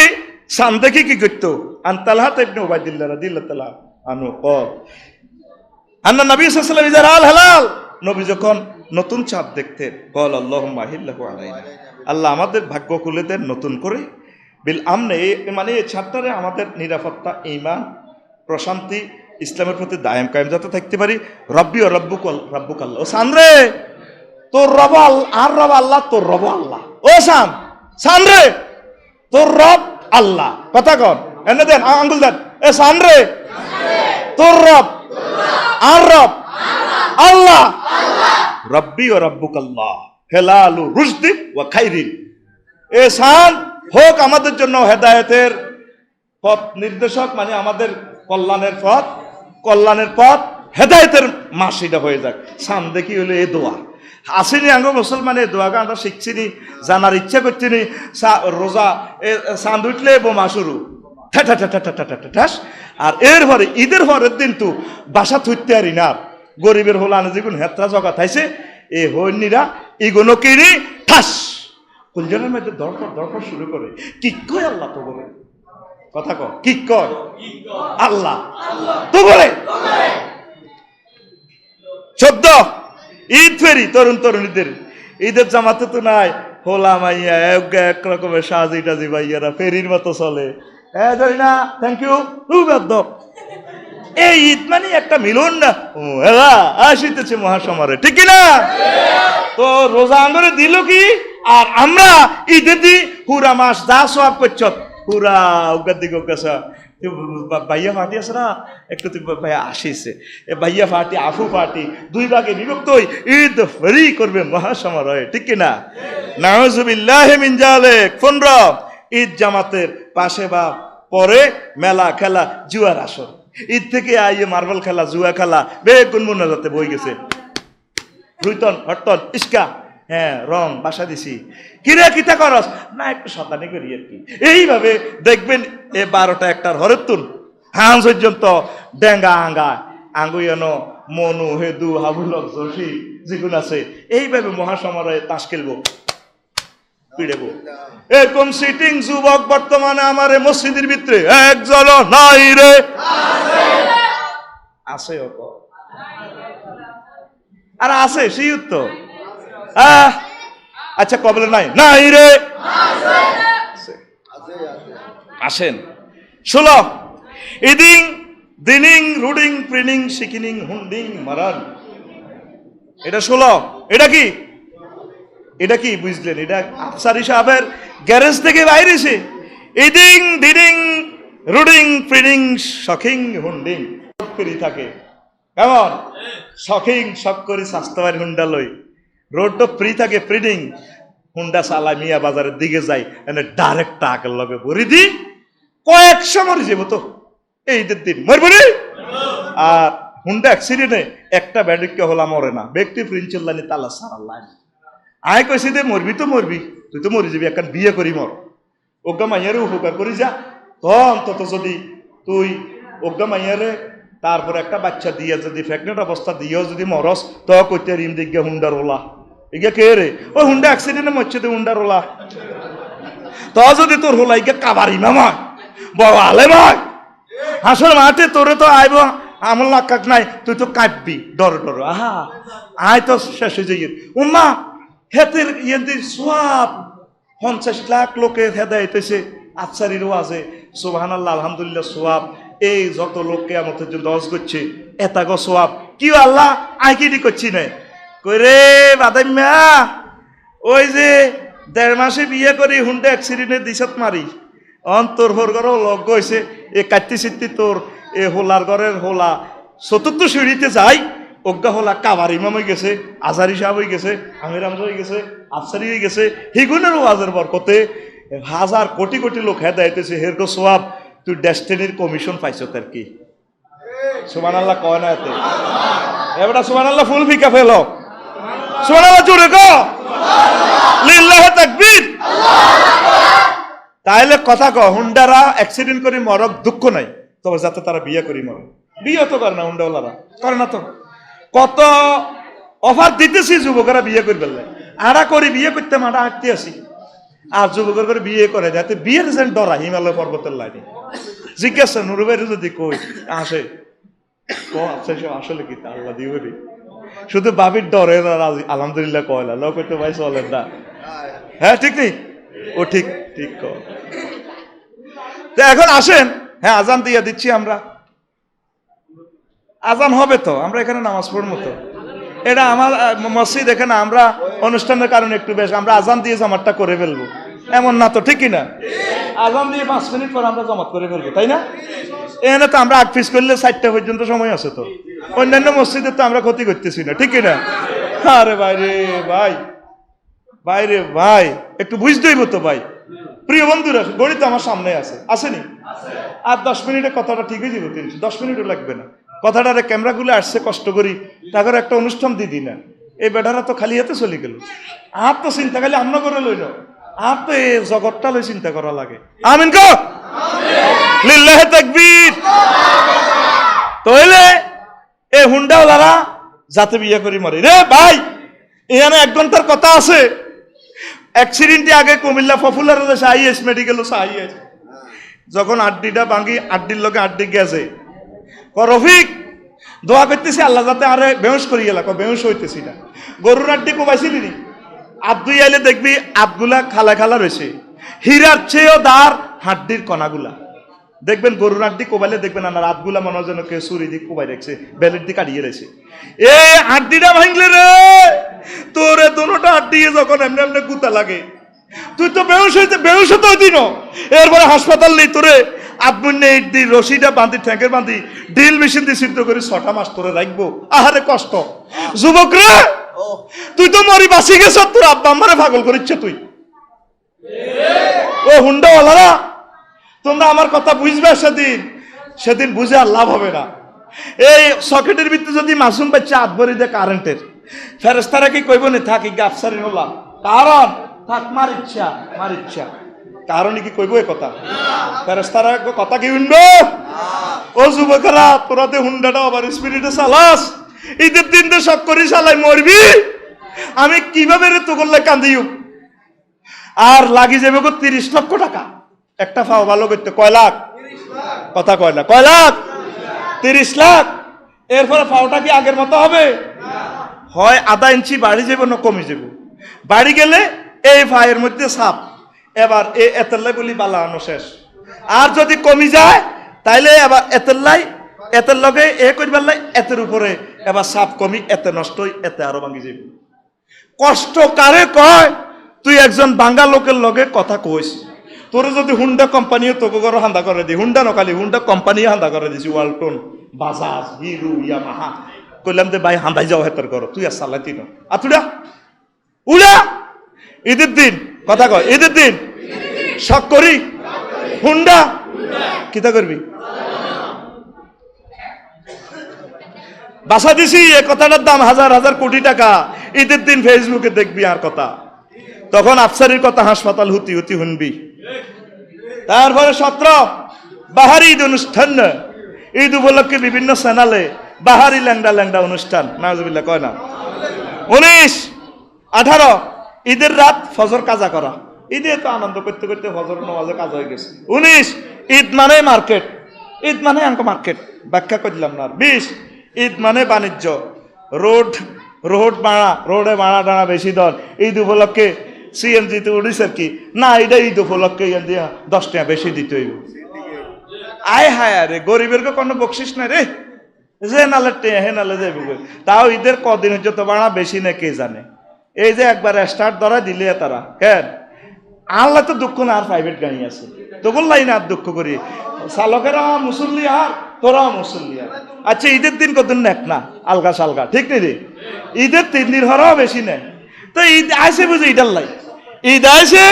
চাঁদ দেখি কি করতো আন তালহা ইবনে উবাইদুল্লাহ রাদিয়াল্লাহু তাআলা আনহু কল আন্না নবী সাল্লাল্লাহু আলাইহি ওয়াসাল্লাম হালাল নবী যখন নতুন চাঁদ দেখতেন বল আল্লাহুম্মা হিল্লাহু আলাইনা আল্লাহ আমাদের ভাগ্য খুলে দেন নতুন করে বিল আমনে মানে এই চাঁদটারে আমাদের নিরাপত্তা ঈমান প্রশান্তি ইসলামের প্রতি দায়াম কায়েম যাতে থাকতে পারি রব্বি ও রব্বুক আল্লাহ ও সানরে তোর রব আর রব আল্লাহ তোর রব আল্লাহ ও সানরে তোর রব আল্লাহ কথা কন এনে দেন আঙ্গুল দেন এ সানরে তোর রব আর রব আল্লাহ রব্বি ও রব্বুক আল্লাহ হেলালু রুশদি ওয়া খাইরিন এ সান হোক আমাদের জন্য হেদায়েতের পথ নির্দেশক মানে আমাদের কল্যাণের পথ হেদায়েতের মাসিটা হয়ে যাক সান দেখি হলো এ দোয়া আসেনি আঙ্গ মুসলমানের দোয়াগা আমরা শিখছিনি, জানার ইচ্ছা করছিনি। রোজা চাঁদ উঠলে বোমা শুরু, ঠাস। আর এরপরে ঈদের পরের দিন তো বাসা থুইতে আরি না, গরিবের হোলানে যেগুলো হেত্রা জগা থাইছে এই হইনিরা এগুলো কিনি ঠাস কুলজনের মধ্যে দরকার শুরু করে। কি কয় আল্লাহ তো বলে, কথা কয় কি কয় আল্লাহ তো বলে। 14 ঈদ ফেরি তরুণ তরুণীদের ঈদের জামাতে তো নাই, হোলা মাইয়া এক রকমের সাজি টাজি ভাইয়ারা ফেরির মতো চলে। ধরি না থ্যাংক ইউ এই ঈদ মানে একটা মিলন না, আসিতেছে মহাসমারে, ঠিক না? তো রোজা আঙ্গরে দিল কি, আর আমরা ঈদের দি পুরা মাস যা সব করছ পুরা উগার দিকে ভাইয়া ফাটি আছে না, একটু ভাইয়া আসিছে ভাইয়া ফাটি আফু ফাটি 2 ভাগে বিভক্ত হই ঈদ ফেরি করবে মহাসমারোহে, ঠিক না? নাউজুবিল্লাহি মিন জালিক। 15 ঈদ জামাতের পাশে বা পরে মেলা খেলা জুয়ার আসর। ঈদ থেকে আইয়ে মার্বেল খেলা জুয়া খেলা বেগুন মুনাজাতে বই গেছে, রুইতন হটতন ইস্কা হ্যাঁ রং বাসা দিছি, কিরে কিতা করস না একটু শতানি করি আর কি। এইভাবে দেখবেন 12টা 1টার হরের তুন হাঁ পর্যন্ত ডেঙ্গা আঙ্গা আঙ্গুয়ানো মনু হেদু হাবুলক জসি যেগুলো আছে এইভাবে মহাসমারোহে তাস খেলবো, পিড়েবো। এরকম সিটিং যুবক বর্তমানে আমার মসজিদের ভিতরে একজন নাই রে, আছে আর আছে সেই উত্তর। আচ্ছা কবলে নাই নাই রে, আসেন। 16 ইদিং দিনিং রুডিং প্রিনিং শিকিনিং হুন্ডিং মারান, এটা 16। এটা কি বুঝলেন? এটা আফসারি সাহেবের গ্যারেজ থেকে বাইরেছে। ইদিং দিনিং রুডিং প্রিনিং শখিং হুন্ডিং ফ্রি থাকে, কেমন শখিং শখ করে স্বাস্থ্যবান হুন্ডা লই, রোড তো ফ্রি থাকে প্রিনিং হুন্ডা চালাই মিয়া বাজারের দিকে যাই এনে ডাইরেক্ট টাকার লগে ভরি দি কয়েকশো মরে যাব তো এই ঈদের দিন মরবো রে। আর হুন্ডা অ্যাক্সিডেন্টে একটা ব্যাডিককে হলা মরে না, ব্যক্তি প্রিন্সিল্লানি তালা সারাল্লাহ। আয় কইছি দে মরবি তো মরবি, তুই তো মরি যাবি, একখান বিয়ে করি মর, ওগা মাইয়ারে উপকার করি যা। তো অন্তত যদি তুই ওগা মাইয়ারে তারপরে একটা বাচ্চা দিয়ে যদি প্রেগনেন্ট অবস্থা দিয়েও যদি মরস তো কইতে রিম দিকে হুন্ডার ওলা ইগে কে রে, ওই হুন্ডা অ্যাক্সিডেন্টে মরছে তো হুন্ডার ওলা। তো যদি তোর হোলা ইগে কাবারি মামায় বড় আলে ভাই হাসর মাঠে তোরে তো আইব আমল লাগ নাই, তুই তো কাঁপবি ডর ডর। আহা আয় তো শেষ হয়ে যাই উম্মা হেতের ইয়েদের সোয়াব 50 লাখ লোকের হেদায়েতেছে আফসারির ওয়াজে সুবহানাল্লাহ আলহামদুলিল্লাহ সোয়াব। এই যত লোক কিয়ামতের জন্য দজ করছে এটা গো সোয়াব কি আল্লাহ আই কি করছি না কই রে বাদাইমা, ওই যে 1.5 মাসে বিয়ে করি হুন্ডা অ্যাক্সিডেন্টে দিশত মারি অন্তর ভোর ঘর লগ হয়েছে এ কাটতি সিটতি তোর এ হোলার ঘরের হোলা 4th সিঁড়িতে যাই অজ্ঞা হোলা কাবার ইমাম হয়ে গেছে, আজারি সাহেব হয়ে গেছে, আমির আমজা হয়ে গেছে, আফসারি হয়ে গেছে, হিগুনের ওয়াজের বরকতে হাজার কোটি কোটি লোক হেদায়েতেছে হেরকো সোয়াব। তুই ডেস্টিনির কমিশন পাইছ তার কি সুবহানাল্লাহ কয় না এতে এবারে সুবহানাল্লাহ ফুল ফিকা ফেলো সুবহানাল্লাহ জোরে কো লিল্লাহি তাকবীর। তাইলে কথা কো হুন্ডারা অ্যাক্সিডেন্ট করে মরক দুঃখ নাই, তবে যাতে তারা বিয়ে করি মরে, বিয়ে তো করে না হুন্ডাওয়ালারা করে না। তো কত অফার দিতেছি যুবকেরা বিয়ে করে ফেললে, আড়া করি বিয়ে করতে মারা আটতে আসি আর যুবকের করে বিয়ে করে যাতে বিয়ের যেন ডরা হিমালয় পর্বতের লাইনে জিজ্ঞাসা নুরুবের যদি কই আসে আসলে কি তা আল্লাহ দিবরি শুধু বাবির ডরে আলহামদুলিল্লাহ কয়লা লোক তো ভাই চলেন না। হ্যাঁ ঠিক নেই ও ঠিক ঠিক কর। এখন আসেন, হ্যাঁ আজান দিয়ে দিচ্ছি আমরা, আজান হবে তো আমরা এখানে নামাজ পড়বো তো, এটা আমার মসজিদ এখানে আমরা অনুষ্ঠানের কারণে একটু বেশ আমরা আজান দিয়ে জামাতটা করে ফেলবো এমন না তো, ঠিক কিনা? আজান দিয়ে 5 মিনিট পর আমরা জামাত করে ফেলবো, তাই না? এখানে তো আমরা 8 পিস করলে 4টা পর্যন্ত সময় আছে তো, অন্যান্য মসজিদে তো আমরা ক্ষতি করতেছি না, ঠিক কিনা? আরে ভাই ভাই বাইরে ভাই একটু বুঝতে হইব তো ভাই। প্রিয় বন্ধুরা গণিত আমার সামনে আছে, আসেনি? আর 10 মিনিটে কথাটা ঠিক হয়ে যাবে, 10 মিনিটও লাগবে না। কথাটারে ক্যামেরাগুলো আসছে কষ্ট করি তারপর একটা অনুষ্ঠান দিদি না এই বেটারা তো খালি হাতে চলে গেল। আর তো চিন্তা খালি আমরা করে লইল, আর তো এই জগৎটা লই চিন্তা করা লাগে। আমিন কো লিল্লাহি তাকবীর। তাহলে এই হুন্ডাওয়ালারা যাতে বিয়ে করি মরে রে ভাই। এখানে 1 ঘন্টার কথা আছে। অ্যাক্সিডেন্টে আগে কুমিল্লা পপুলার দেশে আইএস মেডিকেল আইএস যখন আড্ডিটা ভাঙি, আড্ডির লোকে আড্ডি গেছে, রফিক দোয়া করতেছি আল্লাহ যাতে আরে বেহুশ করি গেলা, বেহুশ হইতেছি না। গরুর আড্ডি কোবাইছিলি নি, আব্দুই আইলে দেখবি আবগুলা খালা খালা রয়েছে, হীরার চেয়েও দার হাড্ডির কণাগুলা দেখবেন। গরুর আড্ডি কোবাইলে দেখবেন আর রাতগুলা মনে হয় যেন কেউ চুরি দিক কোবাই রাখছে, বেলের দিকে কাটিয়ে রয়েছে। এ আড্ডিটা ভাঙলে রে তোরে দোনোটা আড্ডি যখন এমনি এমনি গুতা লাগে, তুই তো বেহুশ হইতে, বেহুশ তো হইতি না। এরপরে হাসপাতাল নেই তোরে আদমুন্নে ইট দি রশিটা বাঁধি, ঠ্যাঙ্কের বাঁধি, ড্রিল মেশিন দিয়ে সিদ্ধ করে 6টা মাস তোরে রাখবো। আহারে কষ্ট। যুবক রে তুই তো মরি বাঁচি গেছ, তোর আব্বা আমারে পাগল করিচ্ছে তুই। ও হুন্ডাওয়ালারা তোমরা আমার কথা বুঝবে, সেদিন বুঝে আর লাভ হবে না। এই সকেটের ভিতরে যদি মাসুম বাচ্চা হাত ভরি দেয় কারেন্টের, ফেরেস্তারা কি কইব না থাকি গাফসারি হলাম, কারণ থাক মার ইচ্ছা, মার ইচ্ছা, কারণ কি কইব এ কথা? ফেরেস্তারা কথা কি শুনবো? ও যুবকেরা তোরা তো হুন্ডাটা আবার স্পিরিটে চালাস, ঈদের দিন তো শখ করি চালাই মরবি, আমি কিভাবে রে তো করলে কান্দিও। আর লাগি যাবে 30 লক্ষ টাকা একটা ফাও ভালো করতে। কয় লাখ? কথা কয় না, কয় লাখ? 30 লাখ। এরপরে ফাওটা কি আগের মতো হবে? হয় আধা ইঞ্চি বাড়ি যাব না কমে যাব। বাড়ি গেলে এই ফায়ের মধ্যে সাপ, এবার এই এতেল্লাই বলি বালানো শেষ। আর যদি কমে যায় তাইলে এবার এতের লগে এ করবার লাই, এতের উপরে এবার সাপ কমি, এতে নষ্ট, এতে আরো ভাঙি যাব। কষ্ট কারে কয়? তুই একজন বাঙ্গা লোকের লগে কথা কইস, তোরে যদি হুন্ডা কোম্পানিও তোকে ঘর হান্দা করে দি, হুন্ডা নকালি হুন্ডা কোম্পানি হান্দা করে দিছি, ওয়ালটন, বাজাজ, হিরো, ইয়ামাহা, কইলাম যে ভাই হান্দাই যাও হেতর করো, তুই আর চালাইতি না আতুডা উড়া। ঈদের দিন কথা কয়, ঈদের দিন শখ করি হুন্ডা কিতা করবি? বাসা দিছি এ কথাটার দাম 1000 কোটি টাকা। ঈদের দিন ফেসবুকে দেখবি আর কথা, তখন আফসারির কথা হাসপাতাল হুতি হুতি শুনবি। তারপরে 17 বাহারি ঈদ অনুষ্ঠান, ঈদ উপলক্ষে বিভিন্ন চ্যানেলে বাহারি ল্যাংডা ল্যাংডা অনুষ্ঠান, নাউজুবিল্লাহ কয় না। 19 18 ঈদের রাত ফজর কাজা করা, ঈদে তো আনন্দ করতে করতে ফজর নামাজে কাজা হয়ে গেছে। 19 ঈদ মানে মার্কেট, ঈদ মানে আঙ্ক মার্কেট, ব্যাখ্যা করলাম না। 20 ঈদ মানে বাণিজ্য, রোড ভাড়া, রোডে ভাড়া টাড়া বেশি দর, ঈদ উপলক্ষে সিএনজি তে উঠিস আর কি না, এটা ঈদ উপলক্ষে 10 টাকা বেশি দিতে হইব। আয় হায় আরে গরিবের কোনো বকশিস নাই রে, যে নালে টেয়া হে নালে যাইব। তাও ঈদের কদিন হচ্ছে তো ভাড়া বেশি না কে জানে। এই যে একবার স্টার্ট ধরা দিলে তারা কেন, আল্লাহ তো দুঃখ না, আর প্রাইভেট গাড়ি আছে তো বললাই না, আর দুঃখ করি চালকেরা মুসল্লি আর তোরাও মুসল্লি আর। আচ্ছা ঈদের দিন কতদিন নেক না আলগা সালগা, ঠিক নেই রে? ঈদের 3 দিন হরাও বেশি নেই তো ঈদ আসে বুঝে ঈদার লাই, ঈদ আসে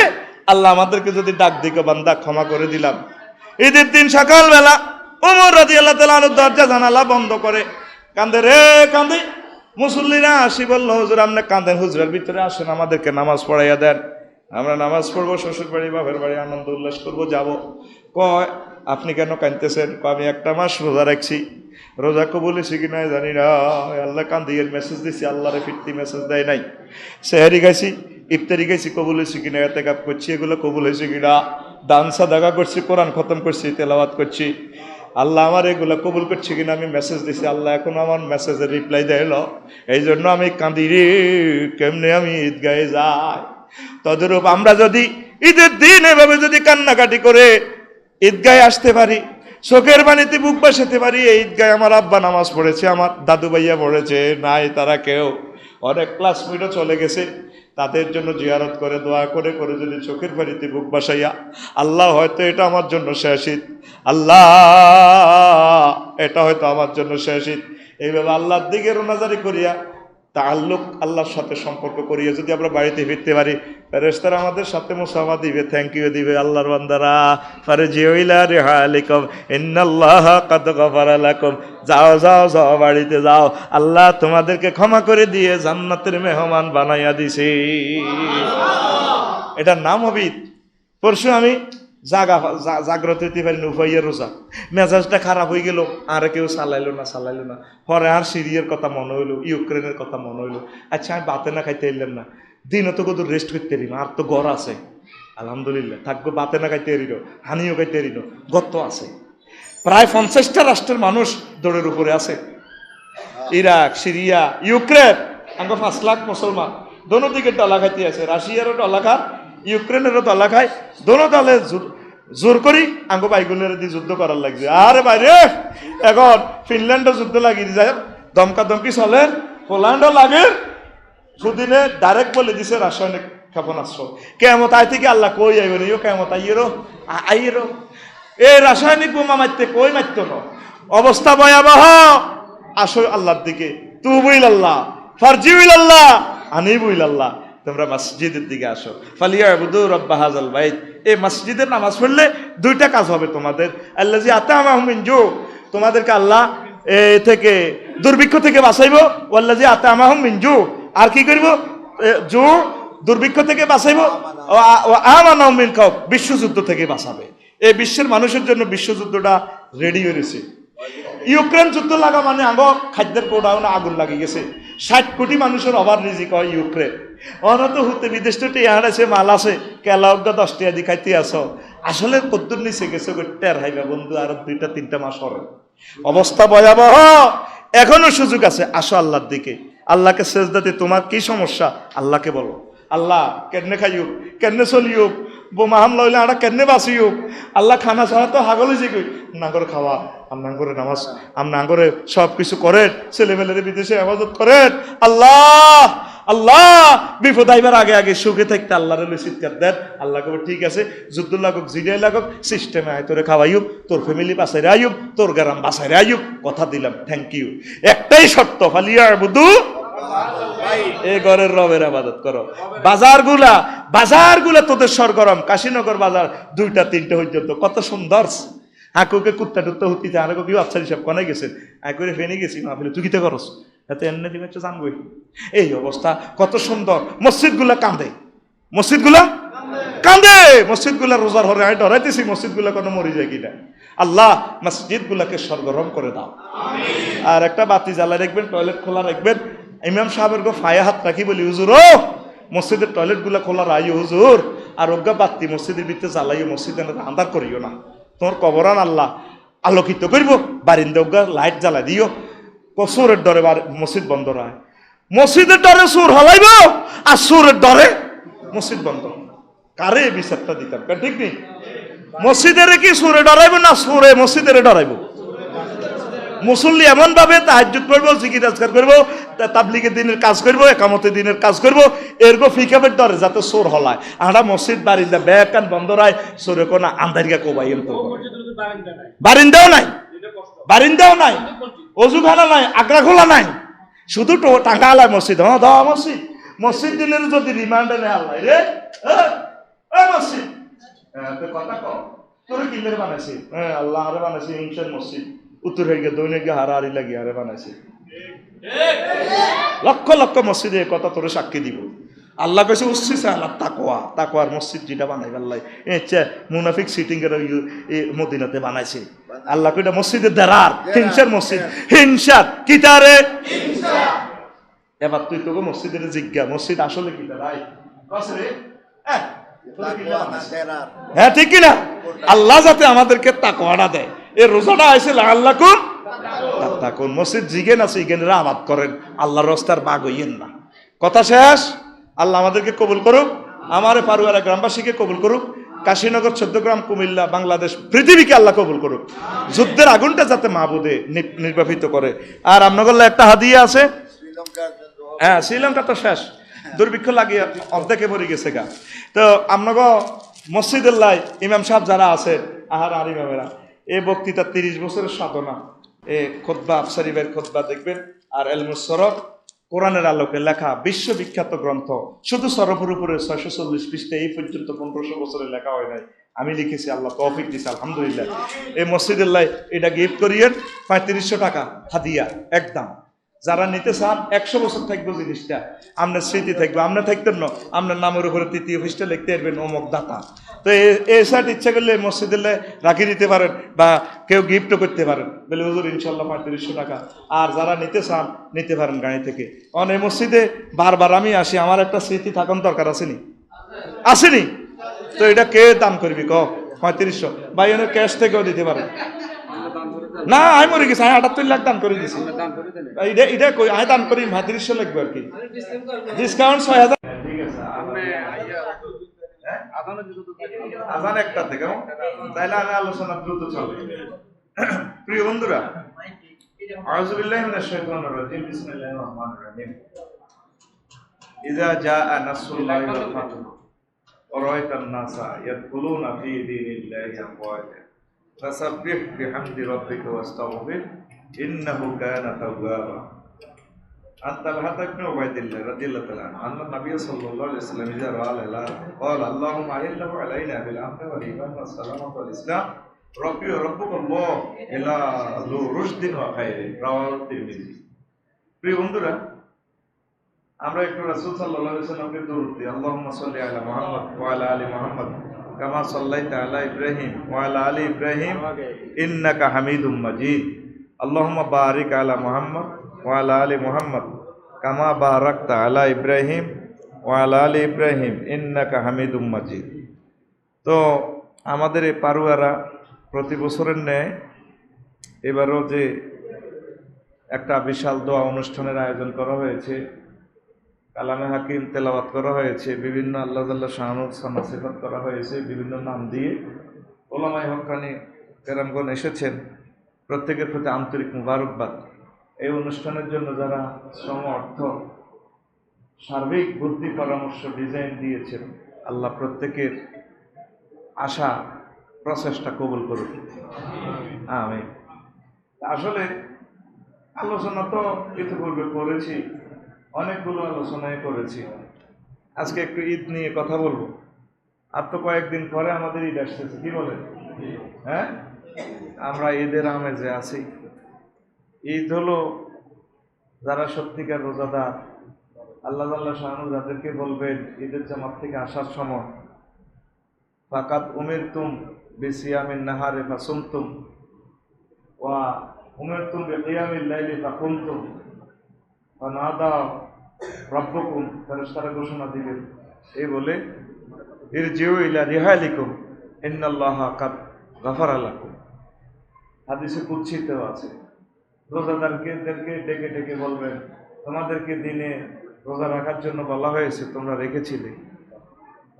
আল্লাহ আমাদেরকে যদি ডাক দিকে বান্দা ক্ষমা করে দিলাম। ঈদের দিন সকালবেলা ওমর রাদিয়াল্লাহু তাআলা আনহু দরজা জানালা বন্ধ করে কান্দে রে কান্দে। মুসল্লিরা আসি বলল হুজুর আপনি কাঁদেন, হুজুরের ভিতরে আসেন আমাদেরকে নামাজ পড়াইয়া দেন, আমরা নামাজ পড়বো, শ্বশুর বাড়ি বাপের বাড়ি আনন্দ উল্লাস করবো যাব। কয় আপনি কেন কাঁদতেছেন? আমি 1 মাস রোজা রাখছি, রোজা কবুল হয়েছে কি নাই জানি না, আল্লাহ কান্দিয়ে মেসেজ দিছি, আল্লাহরে ফিরতি মেসেজ দেয় নাই। সেহারি গাইছি, ইফতারি গাইছি, কবুল হয়েছে কিনা, এতেকাপ করছি, এগুলো কবুল হয়েছে কিনা, দান সাদাকা করছি, কোরআন খতম করছি, তেলাওয়াত করছি, আল্লাহ আমার এগুলো কবুল করছে কিনা আমি মেসেজ দিছি, আল্লাহ এখন আমার মেসেজের রিপ্লাই দেয়লো, এই জন্য আমি কাঁদি রে, কেমনে আমি ঈদগাহে যাই। তদরূপ আমরা যদি ঈদের দিন এভাবে যদি কান্নাকাটি করে ঈদগাহে আসতে পারি, চোখের পানিতে বুক বাসাতে পারি, এই ঈদগাহে আমার আব্বা নামাজ পড়েছে, আমার দাদু ভাইয়া পড়েছে, নাই তারা কেউ অনেক ক্লাসমেটও চলে গেছে, তাদের জন্য জিয়ারত করে দোয়া করে করে যদি চোখের পানিতে বুক বাসাইয়া আল্লাহ হয়তো এটা আমার জন্য শেষ ঈদ, আল্লাহ এটা হয়তো আমার জন্য শেষ ঈদ, এইভাবে আল্লাহর দিকে রোনাজারি করিয়া তাআল্লুক আল্লাহর সাথে সম্পর্ক করিয়ে যদি আমরা বাড়িতে ফিরতে পারি, ফেরেশতারা আমাদের সাথে মুসাফা দিবে, থ্যাংক ইউ দিবে। আল্লাহর বান্দারা ফারজিউ ইলা রিহালিকুম ইন্নাল্লাহা কাদ গাফারা লাকুম, যাও যাও যাও বাড়িতে যাও, আল্লাহ তোমাদেরকে ক্ষমা করে দিয়ে জান্নাতের মেহমান বানাইয়া দিছে। এটার নাম হবে। পরশু আমি জাগ্রত হইতে পারিনি, উপাইয়ের রোজা, মেজাজটা খারাপ হয়ে গেল, আর কেউ চালাইলো না। পরে আর সিরিয়ার কথা মনে হইলো, ইউক্রেনের কথা মনে হইলো। আচ্ছা আমি বাতে না খাইতে এলাম না, দিনও তো কত রেস্ট করতে এরিনো, আর তো গড় আছে আলহামদুলিল্লাহ, থাকবো বাতে না খাইতে এরিনো, হানিও খাইতে এরিনো, গত আছে। প্রায় 50টা রাষ্ট্রের মানুষ দৌড়ের উপরে আছে, ইরাক, সিরিয়া, ইউক্রেন, আঙ্গ 5 লাখ মুসলমান দোনো দিকে ডলা খাইতে আছে। রাশিয়ারও ডলা খায়, ইউক্রেনেরও ডলা খায়, দোনো দলে জোর করি আঙ্গ বাইগুনের দিয়ে যুদ্ধ করার লাগছে। আরে বাইরে এখন ফিনল্যান্ডও যুদ্ধ লাগিয়ে যায়, দমকা দমকি চলে, পোল্যান্ডও লাগে। সুদিনে ডাইরেক্ট বলে দিছে রাসায়নিক ক্ষেপণাস্ত্র, কেমত আই থেকে আল্লাহ কই আইব নিও, কেমত আইয়েরও এই রাসায়নিক বোমা মারতে কই মারত না, অবস্থা ভয়াবহ। আসো আল্লাহর দিকে, তুবুইল আল্লাহ ফারজিউল আল্লাহ আনিবুল আল্লাহ, তোমরা মসজিদের দিকে আসো। ফালিয়াবুদু রাব্ব হাযাল বাইত, এই মসজিদের নামাজ পড়লে 2টা কাজ হবে তোমাদের। আল্লাযী আতামাহুম মিন জু, তোমাদেরকে আল্লাহ থেকে দুর্ভিক্ষ থেকে বাঁচাইবো। ওয়াল্লাযী আতামাহুম মিন জু, আর কি করব, জু দুর্ভিক্ষ থেকে বাঁচাইবো। ওয়া আমানাহুম মিন খাউফ, বিশ্বযুদ্ধ থেকে বাঁচাবে। এই বিশ্বের মানুষের জন্য বিশ্বযুদ্ধটা রেডি হয়েছে। ইউক্রেন যুদ্ধ লাগা মানে আগ খাদ্যের গোডাউনে আগুন লাগিয়ে গেছে, 60 কোটি মানুষের অভাব রিজিক হয় ইউক্রেন। অনত হতে বিদেশ তো টিয়ার আছে, মাল আছে, কেলাউগা 10 টাকা দিয়ে খাইতে আসো, আসলে কদ্দুর নিচে গেছে টের হাইবা বন্ধু, আর 2-3 মাস পরে অবস্থা ভয়াবহ। এখনো সুযোগ আছে, আসো আল্লাহর দিকে, আল্লাহকে সেজদাতে। তোমার কি সমস্যা আল্লাহকে বলো, আল্লাহ কেমনে খাইও, কেমনে চলিও, বোমা হামলা হইলে আমরা কেমনে বাঁচিও, আল্লাহ খানা ছাড়া তো হাগল হয়েছে কই, না করে খাওয়া, আপনার করে নামাজ, আপনার করে সব কিছু করেন, ছেলেমেয়েদের বিদেশে হেফাজত করেন। আল্লাহ আল্লাহ বিপদ আইবার আগে আগে সুখে থাকতে আল্লাহর চিৎকার দেন। আল্লাহ কবে ঠিক আছে, যুদ্ধ লাগুক, জিরিয়াই লাগুক, সিস্টেমে আয় তোরে খাওয়াইব, তোর ফ্যামিলি বাঁচাইরে আইব, তোর গ্রাম বাঁচাইরে আইব, কথা দিলাম, থ্যাংক ইউ। একটাই শর্ত, ফালিয়াবুদু, এই ঘরের রবের ইবাদত করো। বাজারগুলা তোদের সরগরম, কাশীনগর বাজার 2টা-3টা পর্যন্ত কত সুন্দর। হাকুকে কুত্তা টুত্তা হুতি যায়, আর কেউ আফসারি সব কনে গেছেন, এক করে ফেনে গেছি না ফেলে, তুই কিতে করস, এতে এমনি দিবে জানবই। এই অবস্থা, কত সুন্দর। মসজিদগুলা কান্দে, মসজিদগুলা রোজার হরে আমি ডরাইতেছি, মসজিদগুলা কোনো মরি যায় কিনা। আল্লাহ মসজিদগুলাকে সরগরম করে দাও। আর একটা বাতি জ্বালা রাখবেন, টয়লেট খোলা রাখবেন। ইমাম সাহেবের গো ফায়ে হাত রাখি বলি, হুজুর ও মসজিদের টয়লেট গুলা খোলা রাইও হুজুর, আর অজ্ঞা বাতি মসজিদের ভিতরে জ্বালাইও, মসজিদের আন্ধার করিও না, তোমার কবরান আল্লাহ আলোকিত করব। বারিন্দা অজ্ঞা লাইট জ্বালাই দিও, সুরের ডরে মসজিদ বন্ধ রায়, মসজিদের ডরে সুর হলাইব, আর সুরের ডরে মসজিদ বন্ধ। কারে বিচারটা দিতাম, ঠিক নেই? মসজিদের কি সুরে ডরাইব না সুরে মসজিদের ডরাইব? মুসল্লি এমন ভাবে তাহাজ্জুদ করবো, জিকির আজকার করবো, তাবলিগের দিনের কাজ করবো, একামতের দিনের কাজ করবো, এরকম ফিকাবের ডরে যাতে সোর হলায়। আমরা মসজিদ বারিন্দা ব্যাগ কান বন্ধ রায়, সোরে কোনা আন্দারিয়া কোবাই, বারিন্দাও নাই, অজুখানা নাই, আগ্রা খোলা নাই, শুধু টাকা আলায় মসজিদ। হ্যাঁ দাও মসজিদ দিনের যদি রিমান্ডে নেয় আল্লাহ রে মসজিদ, কথা কম তোরে কিলের বানাইছি, হ্যাঁ আল্লাহ আরে বানাইছি হিংসার মসজিদ, উত্তর হয়ে গিয়ে দৈনিক হারাহারি লাগিয়ে আরে বানাইছে। লক্ষ লক্ষ মসজিদে কথা তোরে সাক্ষী দিব। আল্লাহ কাছে উচ্ছিস আল্লাহ তাকোয়ার মসজিদ যেটা বানাইবে আল্লাহ মুনাফিক সিটিং এর মদিনাতে বানাইছে। আল্লাহ কইটা মসজিদের দেরার হিংসার মসজিদ, হিংসার কিতারে। এবার তুই তোকে মসজিদের জিজ্ঞা, মসজিদ আসলে কিতা রাই হ্যাঁ ঠিক কিনা? আল্লাহ যাতে আমাদেরকে তাকওয়াটা দেয়। এই রোজাটা আইছে আল্লাহ কোন তাকুন, মসজিদ জিগেন আছে ইগেনরা আবাদ করেন, আল্লাহর রাস্তার বাগ হইয়েন না। কথা শেষ। আল্লাহ আমাদেরকে কবুল করুক, আমারে পারুয়ারা গ্রামবাসীকে কবুল করুক, কাশীনগর, 14 গ্রাম, কুমিল্লা, বাংলাদেশ, পৃথিবীকে আল্লাহ কবুল করুক। যুদ্ধের আগুনটা যাতে মাহবুদে নির্বাপিত করে। আর আপনাদের একটা হাদিয়া আছে, হ্যাঁ শ্রীলঙ্কা তো শেষ, দুর্ভিক্ষ লাগিয়ে অর্ধেকে ভরে গেছে গা। তো আপনাকে মসজিদের লাই ইমাম সাহেব যারা আছে, আর ইমামেরা, এই বক্তৃতা 30 বছরের সাধনা, এ খুতবা আফসারি ভাইয়ের খুতবা দেখবেন, আর এলমুস সরফ কোরআনের আলোকে লেখা বিশ্ববিখ্যাত গ্রন্থ, শুধু সরফের উপরে 640 পৃষ্ঠা, এই পর্যন্ত 1500 বছরে লেখা হয় নাই, আমি লিখেছি, আল্লাহ তৌফিক দিছে আলহামদুলিল্লাহ। এই মসজিদুল্লাহ এটা গিফট করিয়েন, 3500 টাকা হাদিয়া একদম। যারা নিতে চান 100 বছর থাকবে জিনিসটা, আপনার স্মৃতি থাকবে, আপনার থাকতেন না, আপনার নামের উপরে 3য় পৃষ্ঠা লিখতে পারবেন অমুক দাতা। তো এই সাইড ইচ্ছা করলে মসজিদুল্লাহ রাখি দিতে পারেন বা কেউ গিফটও করতে পারেন, বলে হুজুর ইনশাল্লাহ 3500 টাকা। আর যারা নিতে চান নিতে পারেন গাড়ি থেকে। কারণ এই মসজিদে বারবার আমি আসি, আমার একটা স্মৃতি থাকার দরকার আসেনি, আসেনি? তো এটা কে দান করবি ক? 3500 বা এনে ক্যাশ থেকেও দিতে পারেন। না আমি মরে গেছি, আমি 78 লাখ দান করে দিছি। এটা কই আমি দান করি 3500 লাগবে আর কি, ডিসকাউন্ট 6000। ঠিক আছে, আজান একটা থেকে, তাইলে আমি আলোচনা দ্রুত চলে। প্রিয় বন্ধুরা, আউযু বিল্লাহি মিনাশ শাইতানির রাজিম, বিসমিল্লাহির রহমানির রহিম। ইযা জাআ নাসরুল্লাহি ওয়াল ফাতহু ওয়া রাআইতান নাসা ইয়াদখুলুনা ফী দীনিল্লাহি আফওয়াজা ফাসাব্বিহ বিহামদি রাব্বিকা ওয়াস্তাগফির ইন্নাহু কানা তাওয়াবা। عن طلحة بن عبيد الله رضي الله تعالى عنه أن النبي صلى الله عليه وسلم إذا رأى الهلال قال اللهم أهله علينا بالأمن والإيمان والسلامة والإسلام ربي وربك الله إلى ذو رشد وخير رواه الترمذي। প্রিয় বন্ধুরা, আমরা একটু রাসূল সাল্লাল্লাহু আলাইহি ওয়াসাল্লামকে দরুদ দিই। আল্লাহুম্মা সাল্লি আলা মুহাম্মদ ওয়া আলা আলি মুহাম্মদ কামা সাল্লাইতা আলা ইব্রাহিম ওয়া আলা আলি ইব্রাহিম ইন্নাকা হামিদুম মাজিদ। আল্লাহুম্মা বারিক আলা মুহাম্মদ ওয়া আলা আলি মুহাম্মদ কামা বারাকতা আলা ইব্রাহিম ওয়া আলা আলি ইব্রাহিম ইন্নাকা হামিদুম মাজিদ। তো আমাদের এই পারুয়ারা প্রতি বছরের ন্যায় এবারও যে একটা বিশাল দোয়া অনুষ্ঠানের আয়োজন করা হয়েছে, কালামে হাকিম তেলাওয়াত করা হয়েছে, বিভিন্ন আল্লাহ তাআলা শানুর সানা সিফাত করা হয়েছে, বিভিন্ন নাম দিয়ে ওলামায়ে হক্কানি কেরামগণ এসেছেন, প্রত্যেকের প্রতি আন্তরিক মুবারকবাদ। এই অনুষ্ঠানের জন্য যারা শ্রম, অর্থ, সার্বিক বুদ্ধি, পরামর্শ, ডিজাইন দিয়েছেন, আল্লাহ প্রত্যেকের আশা প্রচেষ্টা কবুল করুন, আমিন। আসলে আলোচনা তো ইতিপূর্বে করেছি, অনেকগুলো আলোচনায় করেছি। আজকে একটু ঈদ নিয়ে কথা বলবো। আর তো কয়েকদিন পরে আমাদের ঈদ আসতেছে, কি বলেন? হ্যাঁ, আমরা ঈদের আমেজে আছি। ঈদ হলো যারা সত্যিকার রোজাদার, আল্লাহ তাআলা শানু যাদেরকে বলবেন ঈদের জামাত থেকে আসার সময় ফাকাত উমিরতুম বিসিয়ামিন নাহারে ফাসুমতুম ওয়া উমিরতুম বিকিয়ামিল লাইলি ফাকুমতুম ফানাদা রাব্বুকুম, ফেরেশতারা ঘোষণা দিবেন এই বলে ইরজিউ ইলা রিহালিকুম ইন্নাল্লাহা কাদ গাফারা লাকুম। হাদিসে কুদসিতেও আছে, রোজাদারকে ডেকে ডেকে বলবেন তোমাদেরকে দিনে রোজা রাখার জন্য বলা হয়েছে, তোমরা রেখেছিলে।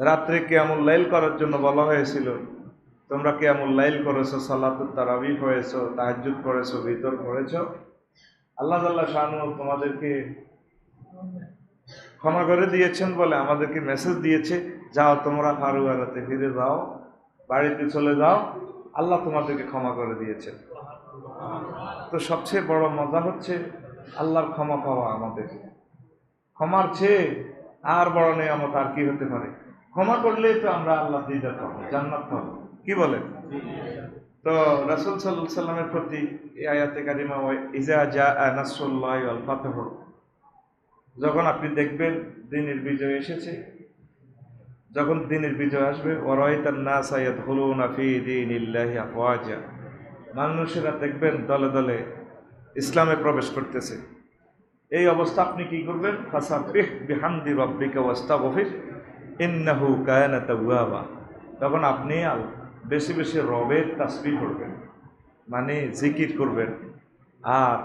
রাত্রে কিয়ামুল লাইল করার জন্য বলা হয়েছিল, তোমরা কিয়ামুল লাইল করেছো, সালাতুত তারাবিহ হয়েছো, তাহাজ্জুদ করেছো, ভিতর করেছো। আল্লাহ তাআলা শানু তোমাদেরকে ক্ষমা করে দিয়েছেন বলে আমাদেরকে মেসেজ দিয়েছে, যাও তোমরা ফারুয়ারাতে ফিরে যাও, বাড়িতে চলে যাও, আল্লাহ তোমাদেরকে ক্ষমা করে দিয়েছেন। তো সবচেয়ে বড় মজা হচ্ছে আল্লাহর ক্ষমা পাওয়া। আমাদের ক্ষমার চেয়ে আর বড় নিয়ামত আর কি হতে পারে? ক্ষমা করলেই তো আমরা আল্লাহ দিদার পাবো, জান্নাত পাবো, কি বলেন? তো রাসূল সাল্লাল্লাহু আলাইহি ওয়াসাল্লামের প্রতি এই আয়াতে কারিমা ইজা জাআ নাসরুল্লাহি ওয়াল ফাতহ, যখন আপনি দেখবেন দ্বীনের বিজয় এসেছে, যখন দ্বীনের বিজয় আসবে, ওয়া রাআইতান নাসা ইয়াদখুলুনা ফী দীনিল্লাহি আফওয়াজা, মানুষেরা দেখবেন দলে দলে ইসলামে প্রবেশ করতেছে। এই অবস্থা আপনি কি করবেন? ফাসাব্বিহ বিহামদি রাব্বিকা ওয়াস্তাগফির ইন্নাহু কানা তাওয়াবা। তখন আপনি বেশি বেশি রবের তাসবিহ করবেন, মানে জিকির করবেন, আর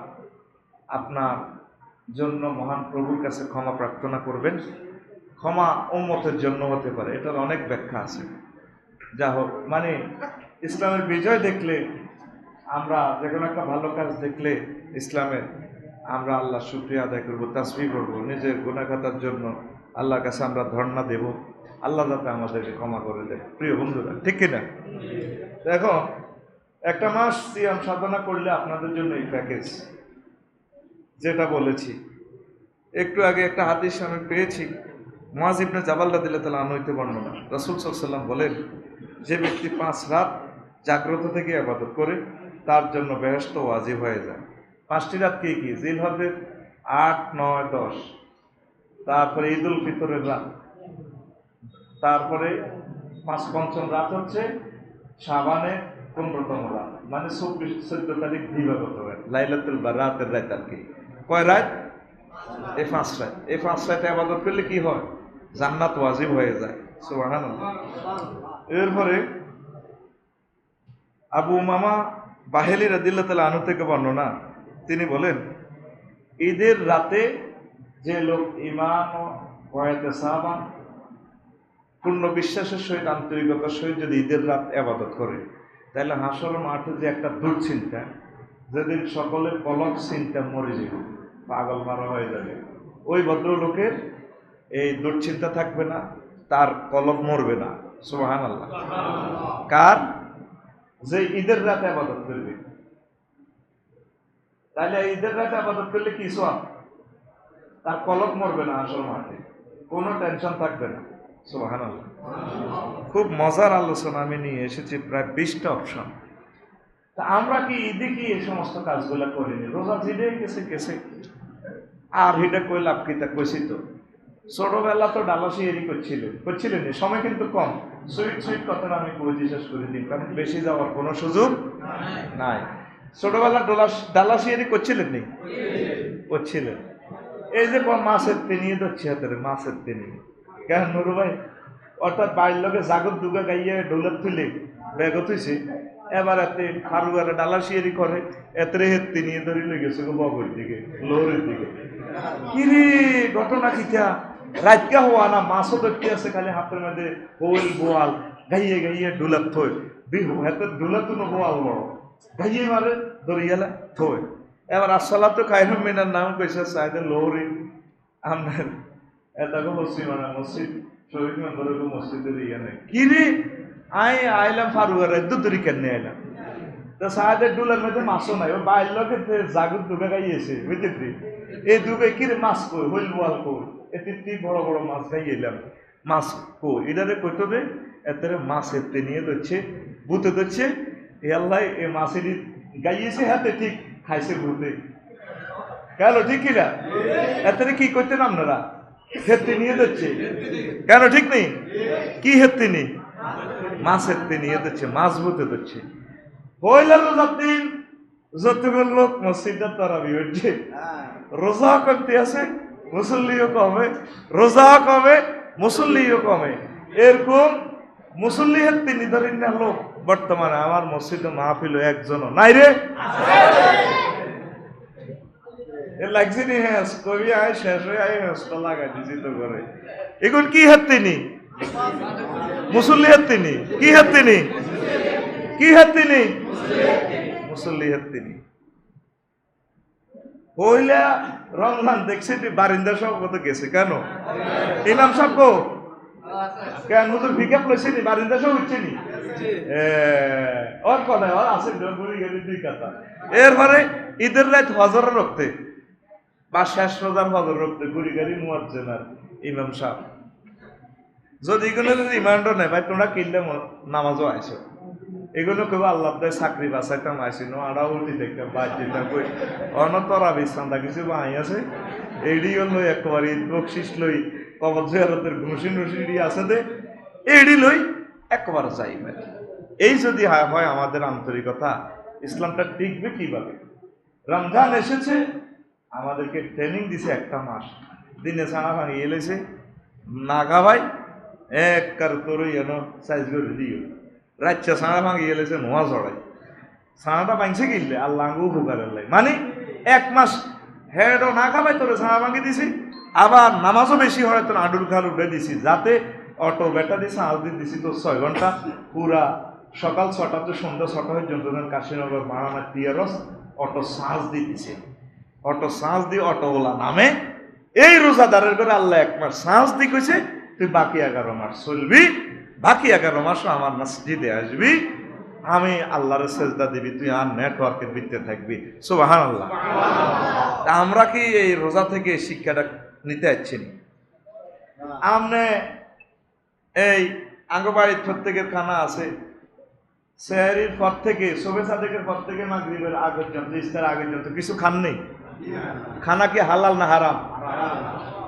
আপনার জন্য মহান প্রভুর কাছে ক্ষমা প্রার্থনা করবেন। ক্ষমা উম্মতের জন্য হতে পারে, এটার অনেক ব্যাখ্যা আছে। যা হোক, মানে ইসলামের বিজয় দেখলে, আমরা যে কোনো একটা ভালো কাজ দেখলে ইসলামের, আমরা আল্লাহ শুকরিয়া আদায় করবো, তাসবিহ করবো, নিজের গুনাহগাতার জন্য আল্লাহর কাছে আমরা ধর্ণা দেব, আল্লাহ যাতে আমাদেরকে ক্ষমা করে দেয়। প্রিয় বন্ধুরা, ঠিক কিনা? দেখো, একটা মাস সিয়াম সাধনা করলে আপনাদের জন্য এই প্যাকেজ যেটা বলেছি, একটু আগে একটা হাদিস আমি পেয়েছি, মুআজ ইবনে জাবাল রাদিয়াল্লাহু তাআলা আনহু হতে বর্ণনা, রাসূল সাল্লাল্লাহু আলাইহি ওয়াসাল্লাম বলেন, যে ব্যক্তি 5 রাত জাগ্রত থেকে ইবাদত করে তার জন্য বেহেশত ওয়াজিব হয়ে যায়। 5টি রাত কি কি? জিলহজের 8, 9, 10, তারপরে ঈদুল ফিতরের রাত, তারপরে 5ম রাত হচ্ছে শাবানের 15তম রাত, মানে 14 তারিখ দিবাগত রাত, লাইলাতুল বারাতের রাত আর কি। কয় রাত? এই 5 রাত। এই 5 রাতে ইবাদত করলে কি হয়? জান্নাত ওয়াজিব হয়ে যায়। সুবহানাল্লাহ। এরপরে আবু উমামা বাহিলি রাদিয়াল্লাহু তাআলা আনহু থেকে বর্ণনা, তিনি বলেন, ঈদের রাতে যে লোক ঈমান ও ওয়াইতে সাহাবান পূর্ণ বিশ্বাসের সহিত আন্তরিকতার সহিত যদি ঈদের রাত ইবাদত করে, তাহলে হাসর মাঠে যে একটা দুশ্চিন্তা, যেদিন সকলের কলক চিন্তা মরে যাবে, পাগল মারা হয়ে যাবে, ওই ভদ্রলোকের এই দুশ্চিন্তা থাকবে না, তার কলক মরবে না। সুবহানাল্লাহ। কার? যে ঈদের রাতে ইবাদত করবে। তাহলে ঈদের রাতে ইবাদত করলে কি সওয়াব? তার কলক মরবে না, আসল মাঠে কোনো টেনশন থাকবে না। সুবহানাল্লাহ। খুব মজার আলোচনা আমি নিয়ে এসেছি, প্রায় 20টা অপশন। তা আমরা কি ঈদে কি এই সমস্ত কাজগুলো করিনি? রোজা জিরে গেছে আর হিটা কই লাভ কি? তা কইছি তো, ছোটবেলা তো ডালাসি এরি করছিলেন, সময় কিন্তু কম। সুইট কথাটা আমি কইতে শেষ করে দিই, কারণ বেশি যাওয়ার কোনো সুযোগ নাই। ছোটবেলা ডালাসি এরি করছিলেন নি? করছিলেন। এই যে মাছের তেনিয়ে ধরছি হাতের, মাছের তেনিয়ে কেন নুরু ভাই, অর্থাৎ বাড়ির লোকে জাগত দুগা গাইয়ে ডোলার তুলে ব্যাগত হয়েছে, এবার এতে খারুয়ারা ডালাসিয়ারি করে, এতে হেত্তি নিয়ে ধরে লেগেছে বগর দিকে, লোহরের দিকে। কিরে ঘটনা কিটা? রাতকা হওয়া না, মাছও দেখতে আছে খালি হাতের মধ্যে, হোল বোয়াল গাইয়ে ডোলার থই, বিহু হাতে ডোলা তুনো বোয়াল বড় গাইয়ে মারে ধরিয়ালা থই। এবার আসসালাম তো খাইরুম মিনার নাম কইছে সাইদে লোহরি, আপনার এটা মসজিদ শহীদ মেম্বরের মসজিদের ইয়ে নেই। কিরে আইলাম ফারুয়ার দুধুরি কেন আইলাম, তো সাহায্যের ডুলার মধ্যে মাছও নাই, ও বাইর লোকে জাগুর দুগে গাইয়েছে, বুঝলি? এই দুগে কিরে মাছ কই, হইল বোয়াল কই, এতে বড় বড় মাছ গাইলাম, মাছ কই এটারে কইতে হবে, এতে মাছ এতে নিয়ে ধরছে, ভূতে ধরছে, আল্লাহ এ মাছেরই গাইয়েছে হাতে, ঠিক খাইছে ভূতে। কেন ঠিক কিনা? এতে কি করতেন আপনারা? হেত্তি নিয়ে যাচ্ছে কেন? ঠিক নেই? কি হেত্তি নেই? মাছ হেত্তি নিয়ে যাচ্ছে, মাছ ভূতে ধরছে। হইলেন রোজার দিন যতগুলো লোক মসজিদের তারাবি হচ্ছে, রোজা করতে আছে, মুসল্লিও কমে, রোজা কমে, মুসল্লিও কমে। এরকম মুসল্লি হেত্তি নিধরেন না লোক বর্তমানে আমার মসজিদে মাহফিল একজনও নাই রে। লাগছে নি হ্যাঁ কবি আয় শেষ হয়ে আয় হ্যাঁসটা লাগাই দিছি তো করে। এখন কি হাত্তিনি? মুসল্লি হাত্তিনি। কি হাত্তিনি? কি হাত্তিনি? মুসল্লি হাত্তিনি। হইলা রমজান দেখছি বারিন্দা সব কত গেছে কেন? ইমাম সাহেব কেন হুজুর ভিক্ষা লইছে নি? বারিন্দা সব হচ্ছে নি? ওর কথা ওর আছে বুড়ি গেলি 2 কথা। এরপরে ঈদের রাত হজর রক্তে বা শেষ রোজার হজর রক্তে গুড়ি গাড়ি মুয়াজ্জিন আর ইমাম সাহেব যদি এগুলো রিমান্ডও নেই, ভাই তোমরা কিনলে নামাজও আইসো, এগুলো কেউ আল্লাহ দেয় চাকরি বাঁচাইতাম আইসিনো আড়াও উঠি দেখতাম বাদ দিতাম কই অনতরা বিশ্রান্তা কিছু বাই আছে এডিও লই একেবারে বকশিস লই কবর জিয়ারতের ঘুষি নুসিডি আছে দে এডি লই একবার যাই। এই যদি হয় আমাদের আন্তরিকতা, ইসলামটা টিকবে কিভাবে? রমজান এসেছে, আমাদেরকে ট্রেনিং দিছে 1 মাস, দিনে ছানা ভাঙি এলেছে নাগা ভাই এক কার তোরই এনো সাইজ করে দিও, রাচ্চা ছানা ভাঙি এলেছে নোয়া চড়াই, ছানাটা ভাঙছে কিনলে আল্লাহ আঙ্গু হুকারের লাই, মানে 1 মাস হেডও না খাবাই তোরে ছানা ভাঙি দিছি, আবার নামাজও বেশি হয় তোর আডুর খাল উঠে দিছি, যাতে অটো বেটা দিছে আজ দিছি তো 6 ঘন্টা পুরা সকাল 6টা তো সন্ধ্যা 6টা পর্যন্ত কাশীনগর মারানা টিয়ারস অটো সাজ দিতেছে, অটো সাজ দিয়ে অটোওয়ালা নামে। এই রোজাদারের করে আল্লাহ 1 মাস সাজ দি কইছে তুই বাকি 11 মাস চলবি, বাকি 11 মাসও আমার মসজিদে আসবি, আমি আল্লাহর সেজদা দিবি, তুই আর নেটওয়ার্কের ভিতরে থাকবি। সুবহানাল্লাহ। তা আমরা কি এই রোজা থেকে শিক্ষাটা নিতে যাচ্ছি না? আমনে এই আঙ্গবাড়ির প্রত্যেকের খানা আছে, সেহরির পর থেকে শোবে সাদেকের পর থেকে মাগরিবের আগ পর্যন্ত, ইফতার আগে পর্যন্ত কিছু খান নেই। খানা কি হালাল না হারাম?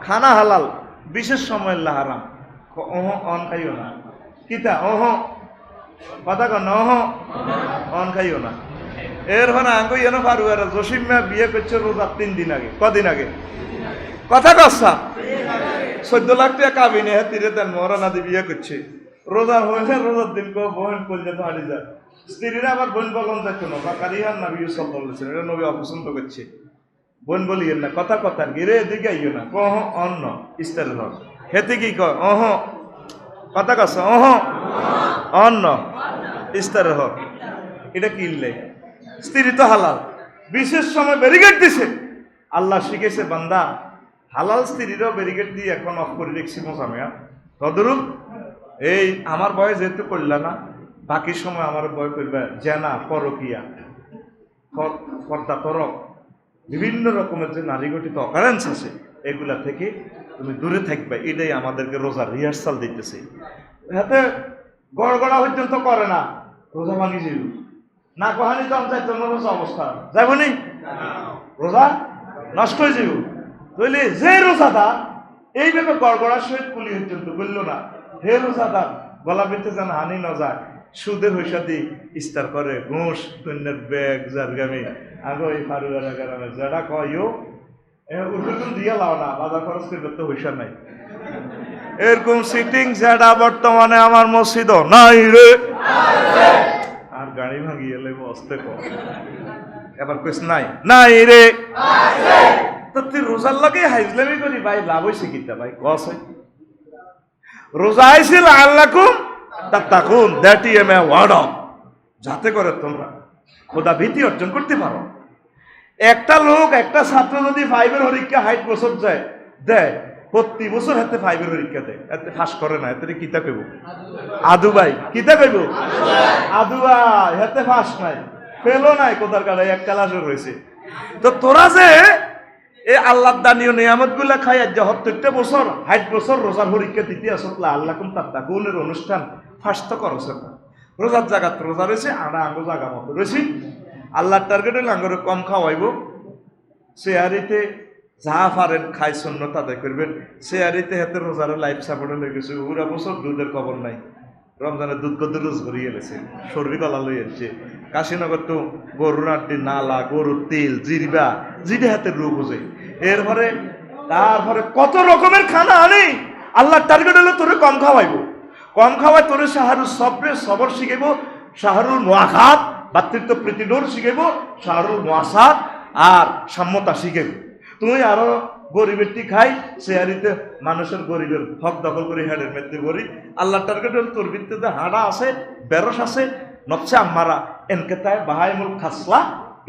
খানা হালাল, বিশেষ সময়ের লা হারাম। অন খাইও না, কিতা কথা কন, অন খাইও না। এর মানে আঙ্গ ইয়েন ফারুয়ারা জসিম মিয়া বিয়ে করছে রোজা 3 দিন আগে। কদিন আগে? কথা কসা 14 লাখ টাকা কাবিনে তিরে দেন মহারানা দি বিয়ে করছে। রোজার হয়েছে, রোজার দিন বোন করলে তো হারিয়ে যায়। স্ত্রীরা আবার বোন বলন যাচ্ছে না, কারিহান নবী সাল্লাল্লাহু আলাইহি ওয়াসাল্লাম এটা নবী অপছন্দ করছে। বোন বলিয়েন না, কথা কথা গিরে এদিকে আইও না, কহ অন্য ইস্তারের হক হেতে কি কয় কথা কস অন্য ইস্তারের হক, এটা কিনলে স্ত্রী তো হালাল। বিশেষ সময় ব্যারিকেড দিছে, আল্লাহ শিখেছে বান্দা হালাল স্ত্রীরাও ব্যারিকেড দিয়ে এখন অফ করে রেখছি মোসামিয়া। তদরূপ এই আমার বয়স যেহেতু করল না, বাকি সময় আমার বয় করবে জেনা, পরকিয়া, পর্দা তরক, বিভিন্ন রকমের যে নারী গঠিত অকারেন্স আছে, এগুলা থেকে তুমি দূরে থাকবে। এটাই আমাদেরকে রোজার রিহার্সাল দিতেছে। হাতে গড়গড়া পর্যন্ত করে না, রোজা ভাঙি যাইব না, কহানি তো রোজা অবস্থা যাবনি, রোজা নষ্ট হয়ে যাইব। তাইলে যে রোজাদা এইভাবে গড়গড়ার সহিত কুলি পর্যন্ত বলল না, হে রোজাদার গলা বেঁধে যেন হানি না যায়, সুদের পয়সা দিয়ে ইস্তার করে, ঘুষ তন্যের ব্যাগ জারগামি আগে এই ফারুয়ারা গ্রামে যারা কয়ও উঠুন দিয়ে লাও না, বাজার খরচ করবে তো পয়সা নাই। এরকম সিটিং যেটা বর্তমানে আমার মসজিদ নাই রে, আর গাড়ি ভাঙিয়ে লেবো অস্তে কম, এবার কইস নাই নাই রে। তো তুই রোজার লাগে হাইজলামি করি ভাই, লাভ হয়েছে কিতা ভাই কসে? রোজা আইছিল আল্লাকুম তাত্তাকুন, that is a word of, যাতে করে তোমরা খোদা ভীতি অর্জন করতে পারো। একটা লোক, একটা ছাত্র যদি 5-এর পরীক্ষা 60 বছর যায় দেয়, প্রতি বছর হাতে 5-এর পরীক্ষা দেয়, এতে ফাঁস করে না, এতে কিতা কইব? আদু ভাই কিতা কইব? আদু ভাই হাতে ফাঁস নাই, ফেলো নাই, কোদার কাটাই এক ক্লাসও রয়েছে। তো তোরা যে এই আল্লাহ দানীয় নিয়ামত গুলা খাই আজ 70 বছর 60 বছর রোজার পরীক্ষা দিতে আসলে আল্লাহ কুম তাত্তাকুনের অনুষ্ঠান ফার্স্ট তো করছ না। রোজার জায়গাত রোজা রয়েছে, আড়া আঙ্গ জায়গা মতো রয়েছে। আল্লাহর টার্গেট হলে আঙ্গরে কম খাওয়াইব, শেয়ারিতে যা পারেন খাই শূন্য তাদের করবেন। শেয়ারিতে হাতে রোজারে লাইফ সাপোর্টে লেগেছে, পুরা বছর দুধের খবর নাই, রমজানের দুধ কত রোজ ঘুরিয়ে এলেছে, সর্বি গলা লই এলছে। কাশীনগর তো গরুর আড্ডি, নালা, গরুর তেল, জিরবা, জিডে হাতের রূপ বোঝে। এরপরে তারপরে কত রকমের খানা আনি। আল্লাহর টার্গেট হলো তোরে কম খাওয়াইব, কম খাওয়াই তোরে শাহরুর সবরে সবর শিখাইব, শাহরুর মুআখাত ভাতৃত্ব প্রীতিডোর শিখাইব, শাহরুর মুআসাত আর সাম্যতা শিখাইব। তুমি আরো গরিবেরটি খাই, শেয়ারিতে মানুষের গরিবের হক দখল করে হেডের মেতে গরিব। আল্লাহ টার্গেট হল তোর ভিত্তিতে হাড়া আছে, বেরস আছে, নচ্ছে আম্মারা এনকেতায় বাহাই মূল খাসলা,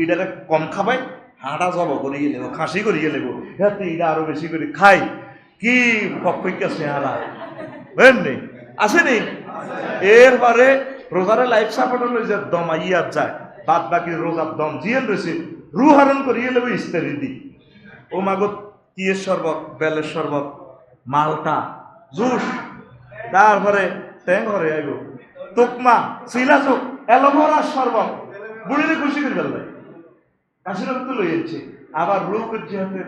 ইটারে কম খাবাই, হাড়া জব করিয়ে নেব, খাসি করিয়ে নেব, হাতে ইটা আরো বেশি করে খাই। কি পক্ষে চেহারা বুঝলেন আসেনি? এরপরে রোজারে লাইফ সাপোর্ট হলো যে দম আইয়ার যায়, বাদ বাকি রোজার দম জিয়েন রয়েছে, রু হারণ করিয়ে নেব ইস্তারি দি। ও মাগত কিয়ের শরবত, বেলের শরবত, মালটা, জুস, তারপরে ট্যাং ঘরে আইব, তোকমা, সিলাচক, অ্যালোভেরার শরবত, বুড়িরে খুশি করে ফেলবে। কাশির তো লই যাচ্ছে, আবার রু করছে হাতে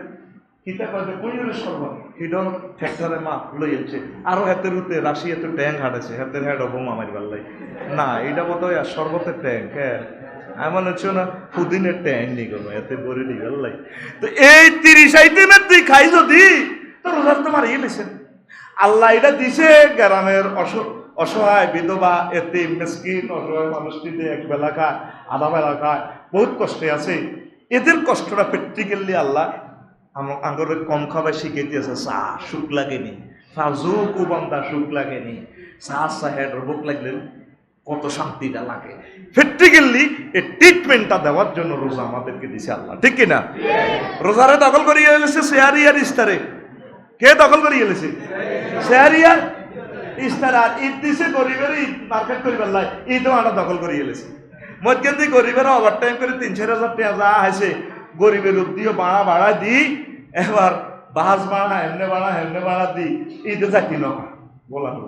কিতা করবে কুইরের শরবত, হিডন ফ্যাক্টরে মা লই যাচ্ছে, আরো হাতে রুতে রাশিয়াতে ট্যাং হাঁটেছে, হাতের হ্যাড বোমা মারিবার লাই। না এটা বোধ হয় আর শরবতের ট্যাং, হ্যাঁ এমন হচ্ছে না পুদিনের ট্যাং নি কোনো এতে বলে দিবার লাই। তো এই 30 আইটেমের তুই খাই যদি তো রোজার তো মারিয়ে নিছেন। আল্লাহ এটা দিছে গ্রামের অসহায় বিধবা, এতিম, মিসকিন, অসহায় মানুষটিতে এক বেলা খায়, আধা বেলা খায়, বহুত কষ্টে আছে। এদের কষ্টটা প্র্যাকটিক্যালি আল্লাহ আঙ্গর কম খাবার শিখে দিয়েছে। চা সুখ লাগেনি, ফাজুক বান্দা সুখ লাগেনি, চা হেড রোগ লাগলেন কত শান্তিটা লাগে। প্র্যাকটিক্যালি এই ট্রিটমেন্টটা দেওয়ার জন্য রোজা আমাদেরকে দিছে আল্লাহ, ঠিক কিনা? রোজারে দখল করিয়ে এলেছে শেয়ারি আর ইস্তারে। কে দখল করিয়ে এলেছে? শেয়ারি আর ইস্তার। আর ঈদ দিছে গরিবের, ঈদ মার্কেট করিবার লাই, ঈদও আমরা দখল করিয়ে এলেছে। মধ্যে গরিবের ওভার টাইম করে 3-4 হাজার টাকা যা আছে গরিবের উদ্দিও বাড়া দি এবার বাস বাড়া এমনে বাড়া দি ঈদে যাইতি না বলানো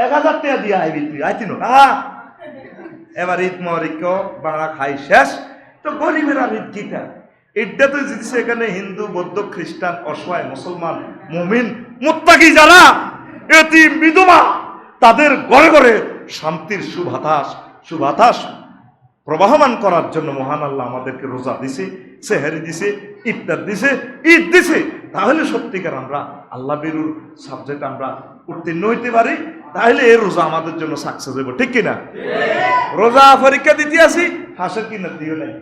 1000 টাকা দিয়ে আইবি তুই আইতি না এবার ঈদ মরিক বাড়া খাই শেষ তো গরিবের আর ঈদ কিটা ঈদটা তো জিনিস এখানে হিন্দু বৌদ্ধ খ্রিস্টান অসহায় মুসলমান মুমিন মুত্তাকি যারা এতিম বিধবা তাদের ঘরে ঘরে শান্তির সুবাতাস প্রবাহমান করার জন্য মহান আল্লাহ আমাদেরকে রোজা দিছে, সেহরি দিছে, ইফতার দিছে, ঈদ দিছে। তাহলে সত্যিকার আমরা আল্লাহ বিরুর সাবজেক্ট আমরা উত্তীর্ণ হইতে পারি, তাহলে এই রোজা আমাদের জন্য সাকসেস হইব। ঠিক কিনা? রোজা পরীক্ষা দিতে আসি, হাসের কিনা দিও নাই,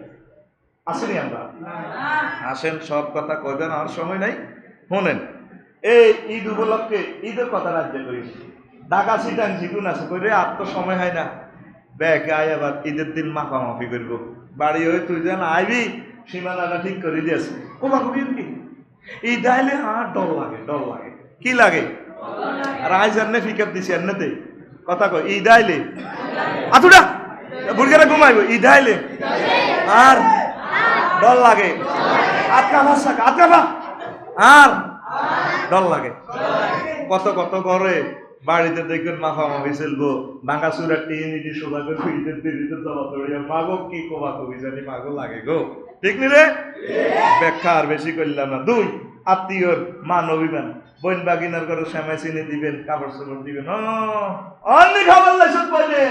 আসেনি আমরা আসেন, সব কথা কইবেন আর সময় নাই। শোনেন, এই ঈদ উপলক্ষে ঈদের কথা রাজ্য করি, ঢাকা সিটাং জিগুন আছে কই রে, আর তো সময় হয় না, ব্যাগ আয় আবার ঈদের দিন মাফামাফি করবো, বাড়ি হয়ে তুই যেন আইবি সীমানাটা ঠিক করে দিয়েছে কোমা কবি কি ঈদ আইলে ডর লাগে কি লাগে? আর আজ এনে ফিকাপ দিছি এমনিতে কথা কয় ঈদ আইলে আতুটা বুড়িয়ারা ঘুমাইব, ঈদ আইলে আর ডর লাগে, আতকাবা আর ডর লাগে। কত করে বাড়িতে দেখবেন মাফামাফি চলবো, ভাঙা চুরা টিয়ে সোজা করে ঈদের দেরিতে জমা তড়িয়া মাগো কি কোবা কবি জানি মাগো লাগে গো। ঠিক নি রে? ব্যাখ্যা আর বেশি করলাম না। 2 আত্মীয়র মান অভিমান, বোন বাগিনার করে শ্যামাই চিনি দিবেন, কাপড় চোপড় দিবেন, অনেক খাবার লাইছত বলে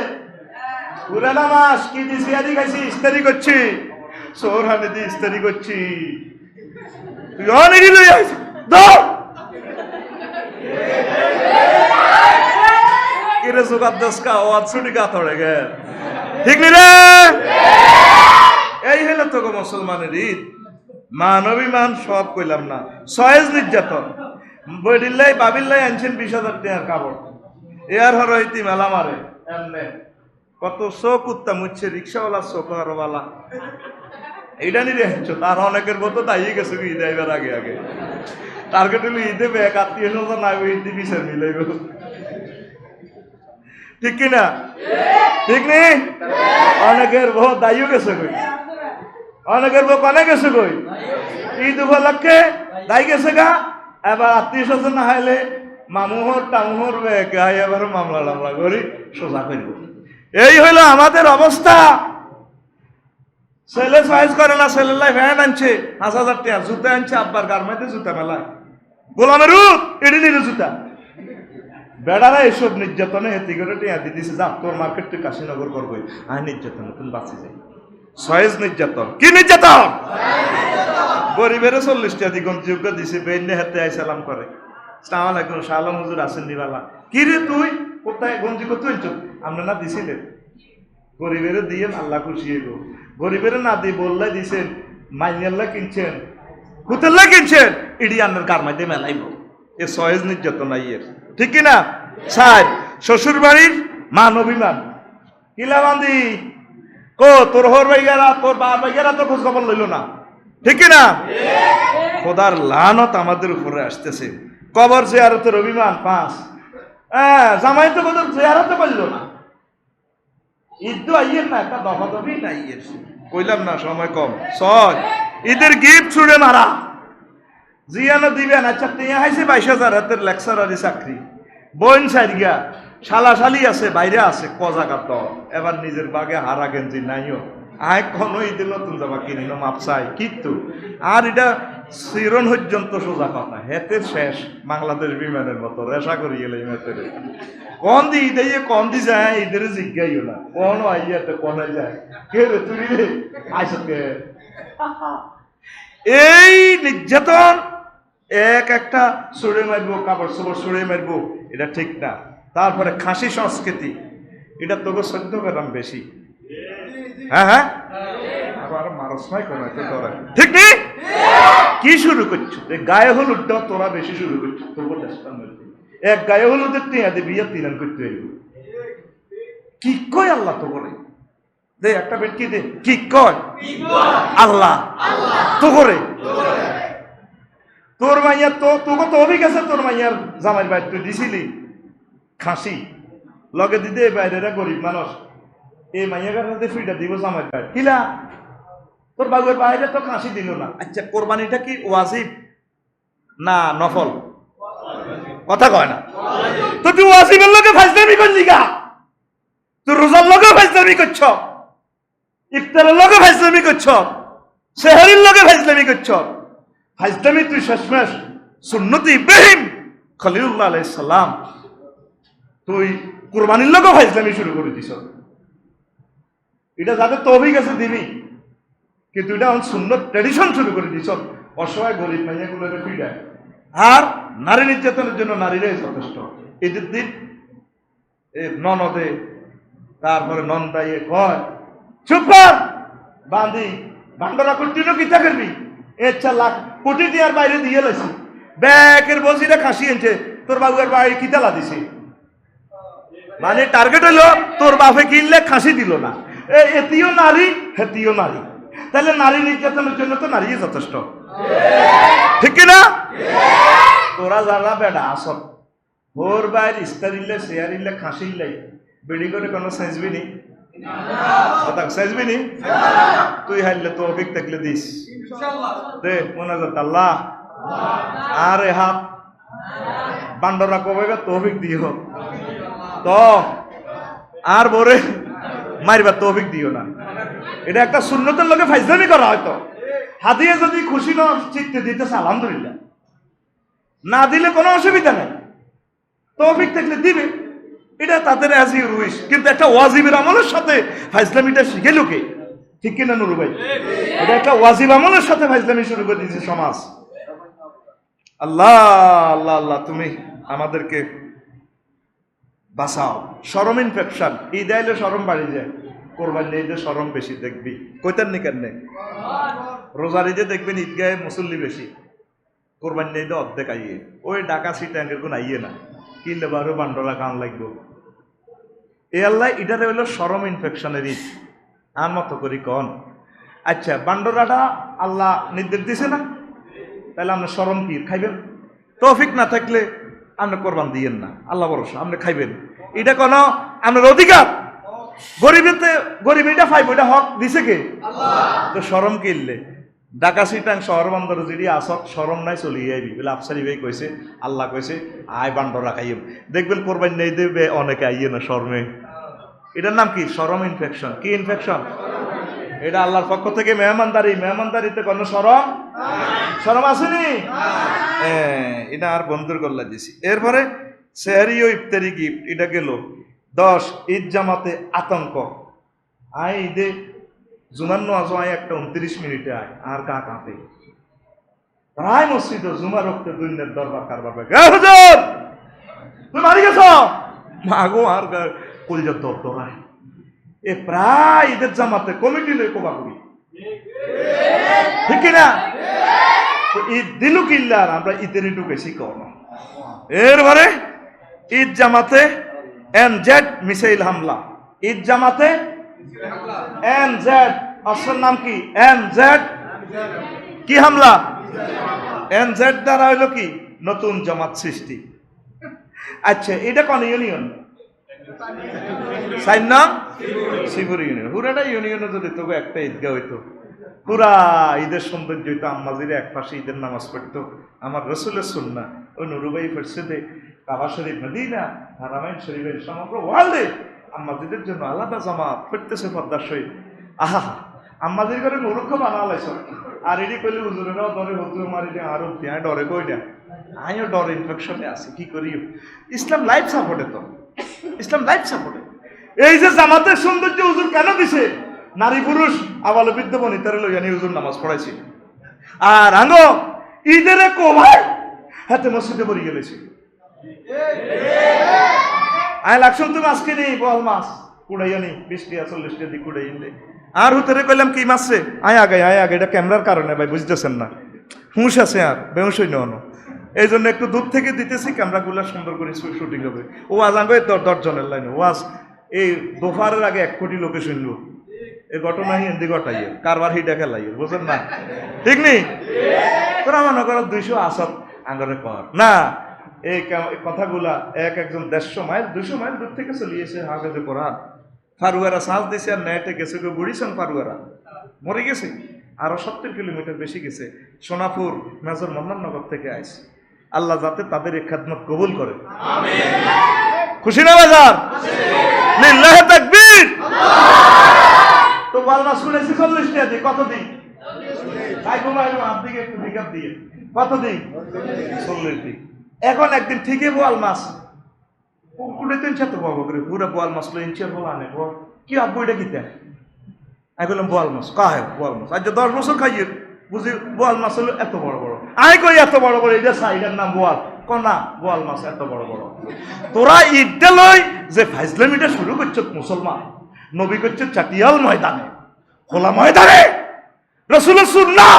পুরানা মাস কি দিছি আদি খাইছি, ইস্তারি করছি সোর হানে দিয়ে ইস্তারি করছি, তুই অনেক লই আইস দাও কিরে সুগার দশকা ও আছুটি গা থড়ে গে। ঠিক নি রে? এই হলো তো মুসলমানের ঈদ। মান অভিমান সব কইলাম না, সয়েজ নির্যাতন বইডিল্লাই বাবিল্লাই আনছেন 20,000 টাকার কাপড়, এর হর হইতি মেলা মারে এমনে কত শোক উত্তম হচ্ছে, রিক্সাওয়ালা শোকরওয়ালা এইটা নিয়ে আনছো, তার অনেকের মতো দাঁড়িয়ে গেছে ঈদ আইবার আগে টার্গেট হলো ঈদে ব্যাগ আত্মীয় স্বজন নাই ঈদ বিচার মিলাইব। ঠিক কিনা? ঠিক নেই? অনেকের বউ দায়ীও গেছে কই, অনেকের বউ কনে গেছে কই, ঈদ উপলক্ষে দায়ী গেছে গা। এবার আত্মীয় স্বজন না হাইলে মামুহর টামুহর গাই এবার মামলা করি সোজা করব। এই হইলো আমাদের অবস্থা। ছেলে চয়েস করে না, ছেলের ভ্যান আনছে 5,000 টাকা, জুতা আনছে আব্বার গার্মেন্টে জুতা মেলায়, গোলামের এটি নিলে জুতা। বেড়ারা এসব নির্যাতনে হেতি করে টিয়া দিতেছে, যা তোর মার্কেট তুই কাশীনগর করবই, আর নির্যাতন তুমি বাঁচি যাই। সয়েজ নির্যাতন কি নির্যাতন? গরিবের 40 টাকা দি গঞ্জিযোগ্য দিছে, বেইনে হাতে আই সালাম করে, আসসালামু আলাইকুম শালম হুজুর আছেন নিবালা, কি রে তুই কোথায় গঞ্জি করতে হইছো? আমরা না দিছিলেন, গরিবের দিয়ে আল্লাহ খুশি হইব। গরিবের না দিয়ে বললে দিছেন, মাইনাল্লা কিনছেন, কুতেল্লা কিনছেন, ইডি আন্নার কারমাইতে মেলাইব। এ সয়েজ নির্যাতন আইয়ের। ঠিক কিনা? স্যার শ্বশুর বাড়ির মান অভিমান কিলা বান্ধি কো তোর হর ভাইয়ারা তোর বা ভাইয়ারা তো খোঁজ খবর লইল না। ঠিক কিনা? খোদার লানত আমাদের উপরে আসতেছে। কবর জিয়ারতের অভিমান 5, জামাই তো বদল জিয়ারতে পারল না, ঈদ তো আইয়ের না, একটা দফাদফি না আইয়ের, কইলাম না সময় কম। 6 ঈদের গিফট ছুড়ে মারা, জিয়ানো দিবেন। আচ্ছা টিয়া হাইছে 22,000 হাতের লেকচারারি চাকরি, বোন সাইরিয়া শালা শালি আছে বাইরে আছে কজাকার দল, এবার নিজের বাগে হারা গেঞ্জি নাইও, আয় কোনো ঈদের নতুন জামা কিনিল মাপসাই কিন্তু। আর এটা চিরন পর্যন্ত সোজা কথা, হেতে শেষ বাংলাদেশ বিমানের মতো রেশা করি গেলে মেতেরে কন দি ঈদে কন দি যায়, ঈদের জিজ্ঞাইও না কোন আইয়াতে কোনে যায়, কে রে তুই রে আইসকে। এই নির্যাতন একটা ছুড়ে মারবো, কাপড় চোপড় ছুড়ে মারবো, এটা ঠিক না। তারপরে খাসি সংস্কৃতি, এটা তোকে 14 গ্রাম বেশি। হ্যাঁ আবার মারস নাই কোনো ঠিক নেই। কি শুরু করছো? গায়ে হলুদটা তোরা বেশি শুরু করছো, তবু দেশটার মধ্যে এক গায়ে হলুদের টিয়া দিয়ে বিয়ে 3 করতে হইব। কি কয় আল্লাহ তো বলে দে একটা বেট কি দে, কি কয় আল্লাহ তো করে। তোর মাইয়ার তো তোকে তো অভিজ্ঞতা, তোর মাইয়ার জামাই বাইর তুই দিছিলি খাসি লগে দিতে, বাইরেরা গরিব মানুষ, এই মাইয়া কারণে ফ্রিটা দিব জামাই বাইর কিলা তোর বাবুর বাইরে তো কাশি দিল না। আচ্ছা, কোরবানিটা কি ওয়াজিব না নফল? কথা কয় না। তো তুই ওয়াজিবের লোকে ফাজলামি করলি গা, তুই রোজার লোকে ফাজলামি করছ, ইফতারের লোকে ফাজলামি করছ, সেহরির লোকে ফাজলামি করছ। ফাজলামি তুই শেষমেশ সুন্নতে ইব্রাহিম খলিলুল্লাহ আলাইহিস সালাম, তুই কুরবানির লোকে ফাজলামি শুরু করে দিছ। এটা যাদের তৌফিক আছে দিবি, কিন্তু এটা সুন্নত ট্র্যাডিশন শুরু করে দিছ। অসহায় গরিব মাইয়াগুলোকে ফিরায়। আর নারী নির্যাতনের জন্য নারীরাই যথেষ্ট। ঈদের দিন ননদে, তারপরে নন্দাইয়ে কয় চুপ কর বাঁধি ভান্ডারা করতিনো কিতা করবি, এচ্ছা লাখ কোটি দিয়ার বাইরে দিয়ে লাইছি, ব্যাগের বসিটা খাসি এনছে, তোর বাবুর বাইরে কিতালা দিছি। মানে টার্গেট হলো তোর বাপে কিনলে খাসি দিল না, এতিও নারী হেতিও নারী। তাহলে নারী নির্যাতনের জন্য তো নারী যথেষ্ট, ঠিক কিনা? তোরা যারা বেড়া আসল ভোর বাইর ইস্তারিলে শেয়ারিলে খাসিলে বেড়ি করে কোনো সেজবি নি, সেজবি নি। তুই হারলে তো অভিক থাকলে দিস দে মনে কর আল্লাহ আর হাত বান্ডরা কবে তৌফিক দিও, তো আর বরে মারিবার তৌফিক দিও না। এটা একটা সুন্নতের লোকে ফাইজলামি করা হয়তো। হাদিয়ে যদি খুশি ন চিত্তে দিতেছে আলহামদুলিল্লাহ, না দিলে কোনো অসুবিধা নেই, তৌফিক থাকলে দিবে, এটা তাদের অ্যাজ ইউ উইশ। কিন্তু একটা ওয়াজিবের আমলের সাথে ফাইজলামিটা শিখে লোকে, ঠিক কিনা নুরু ভাই? এটা একটা ওয়াজিব আমলের সাথে ফাইজলামি শুরু করে দিয়েছে সমাজ। আল্লাহ আল্লাহ আল্লাহ, তুমি আমাদেরকে বাঁচাও। শরম ইনফেকশন, ঈদ আইলে শরম বাড়ি যায়, কোরবানি ঈদে শরম বেশি দেখবি। কইতেন নি কেন? রোজার ঈদে দেখবেন ঈদগাহে মুসল্লি বেশি, কোরবানি ঈদে অর্ধেক আইয়ে। ওই ডাকা সিটাঙ্গের কোন আইয়ে না, কিনলে বারো বান্ডলা কান লাগবে। এ আল্লাহ এটারে হইলো শরম ইনফেকশনের ঈদ। আর মতো করি কন। আচ্ছা, বান্ডরাটা আল্লাহ নির্দেশ দিছে না, তাহলে আমরা শরম কি খাইবেন? তৌফিক না থাকলে আপনি কোরবান দিয়েন না, আল্লাহ ভরসা আপনি খাইবেন। এটা কোনো আপনার অধিকার। গরিব এটা ফাইব, এটা হক দিছে কে? তো শরম কিনলে ঢাকা সিটাং শহর বন্দর যদি আসক শরম নাই চলিয়ে আইবি বলে আফসারি ভাই কইছে, আল্লাহ কইছে আয় বান্ডরা খাইম। দেখবেন কোরবানি নেই দেবে অনেকে আইয়ে না শরমে। এটার নাম কি? শরম ইনফেকশন। কি ইনফেকশন? এটা আল্লাহর পক্ষ থেকে মেহমানদারি। মেহমানদারিতে কোনো শরম শরম আসেনি। এটা আর বন্ধুর গল্লা দিছি। এরপরে সেহরি ও ইফতারি গিফট, এটা গেল 10। ঈদ জামাতে আতঙ্ক, আয় ঈদে জুমার নামাজ আয় একটা 29 মিনিটে আয়, আর কা কাঁপে প্রায় মসজিদ জুমা রক্তে দুনিয়ার দরবার কারবার হুজুর তুমি মারি গেছ মাগো, আর কলিজার দরদরায়। এ প্রায় ঈদের জামাতে কমিটি লই কোবা করি, ঠিক কিনা? ঈদ দিলু কিল্লার আমরা ঈদের একটু বেশি কম। এরপরে ঈদ জামাতে এনজেড মিসাইল হামলা। ঈদ জামাতে এনজেড, অস্ত্রের নাম কি? এনজেড কি হামলা? এনজেড দ্বারা হইল কি? নতুন জামাত সৃষ্টি। আচ্ছা, এটা কোন ইউনিয়ন? শিবুর ইউনিয়ন। পুরাটা ইউনিয়নে যদি তবু একটা ঈদগাহ হইতো, পুরা ঈদের সৌন্দর্য হইতো। আম্মাজিরা এক পাশে ঈদের নামাজ পড়তো, আমার রসুলের সুন্নাহ ওই নুরুবাই ফেরসেদে কাবা শরীফ মদিনা হারামাইন শরীফের সমগ্র ওয়ার্ল্ডে আম্মাজিদের জন্য আলাদা জামাত পড়তেছে পর্দার সহিত। আহা, আম্মাজির ঘরে মূর্খ বানা লাইছ। আর এটি কইলে হুজুরেরাও ডরে, হুজুর মারি দে আরো দিয়ে ডরে কই না, আমিও ডরে ইনফেকশনে আছি, কি করি? ইসলাম লাইফ সাপোর্টে, তো ইসলাম লাইফ সাপোর্টে। এই যে জামাতের সৌন্দর্য হুজুর কেন দিছে? নারী পুরুষ আবাল বৃদ্ধ বনিতারে লইয়া নিয়ে হুজুর নামাজ পড়াইছি। আর আনো ঈদের কোভাই হাতে মসজিদে পড়ে গেলেছি। আয় লাগছন তুমি আজকে নেই বল মাছ কুড়াইয়া নি 20 টাকা 40 টাকা দিয়ে কুড়াই এনে। আর হুতরে কইলাম কি মাছ রে? আয় আগে এটা ক্যামেরার কারণে ভাই বুঝতেছেন না, হুঁশ আছে আর বেহুশ হই না। এই জন্য একটু দূর থেকে দিতেছি, ক্যামেরাগুলো সুন্দর করে শুটিং হবে। ও আজ আগে 10 জনের লাইনে ওয়াজ এই দোফারের আগে 1 কোটি লোকে শুনলো। এই ঘটনা হিন্দি ঘটাইয়ে কারবার হিটা খেলাইয়ে, বুঝলেন না? ঠিক নেই? তোরা মনে করো 200 আসত আঙ্গরে কর না। এই কথাগুলা একজন 150 মাইল 200 মাইল দূর থেকে চলিয়েছে হাফেজে কোরআন। ফারুয়ারা সাজ দিছে আর নেটে গেছে, বুড়িছেন ফারুয়ারা মরে গেছে। আরো 70 কিলোমিটার বেশি গেছে, সোনাপুর মেজর মোহাম্মদনগর থেকে আইছে। আল্লাহ যাতে তাদের এই খেদমত কবুল করে। খুশি না বাজার? লিল্লাহি তাকবীর। তো ওয়াল মাছ শুনেছি 40 টাকা দিয়ে, কত দিন? আপনি একটু পিক আপ দিয়ে কত দিন? 40 দিন। এখন একদিন ঠিকই বোয়াল মাছ পুকুরে তিন চারটে পাবো করে পুরো বোয়াল মাছ লো ইঞ্চের বলা আনে কি আব্বু এটা কিতা? আমি বললাম বোয়াল মাছ কাহে বোয়াল মাছ আজ 10 বছর খাইয়ে বুঝি বোয়াল মাছ হলো এত বড় বড়। আমি কই এত বড় বড় এটা সাইডের নাম বোয়াল, না বোয়াল মাছ এত বড় বড়। তোরা ঈদটা লই যে ফাইজলামিটা শুরু করছো মুসলমান, নবী করছে চাটিয়াল ময়দানে, খোলা ময়দানে রাসূলের সুন্নাহ।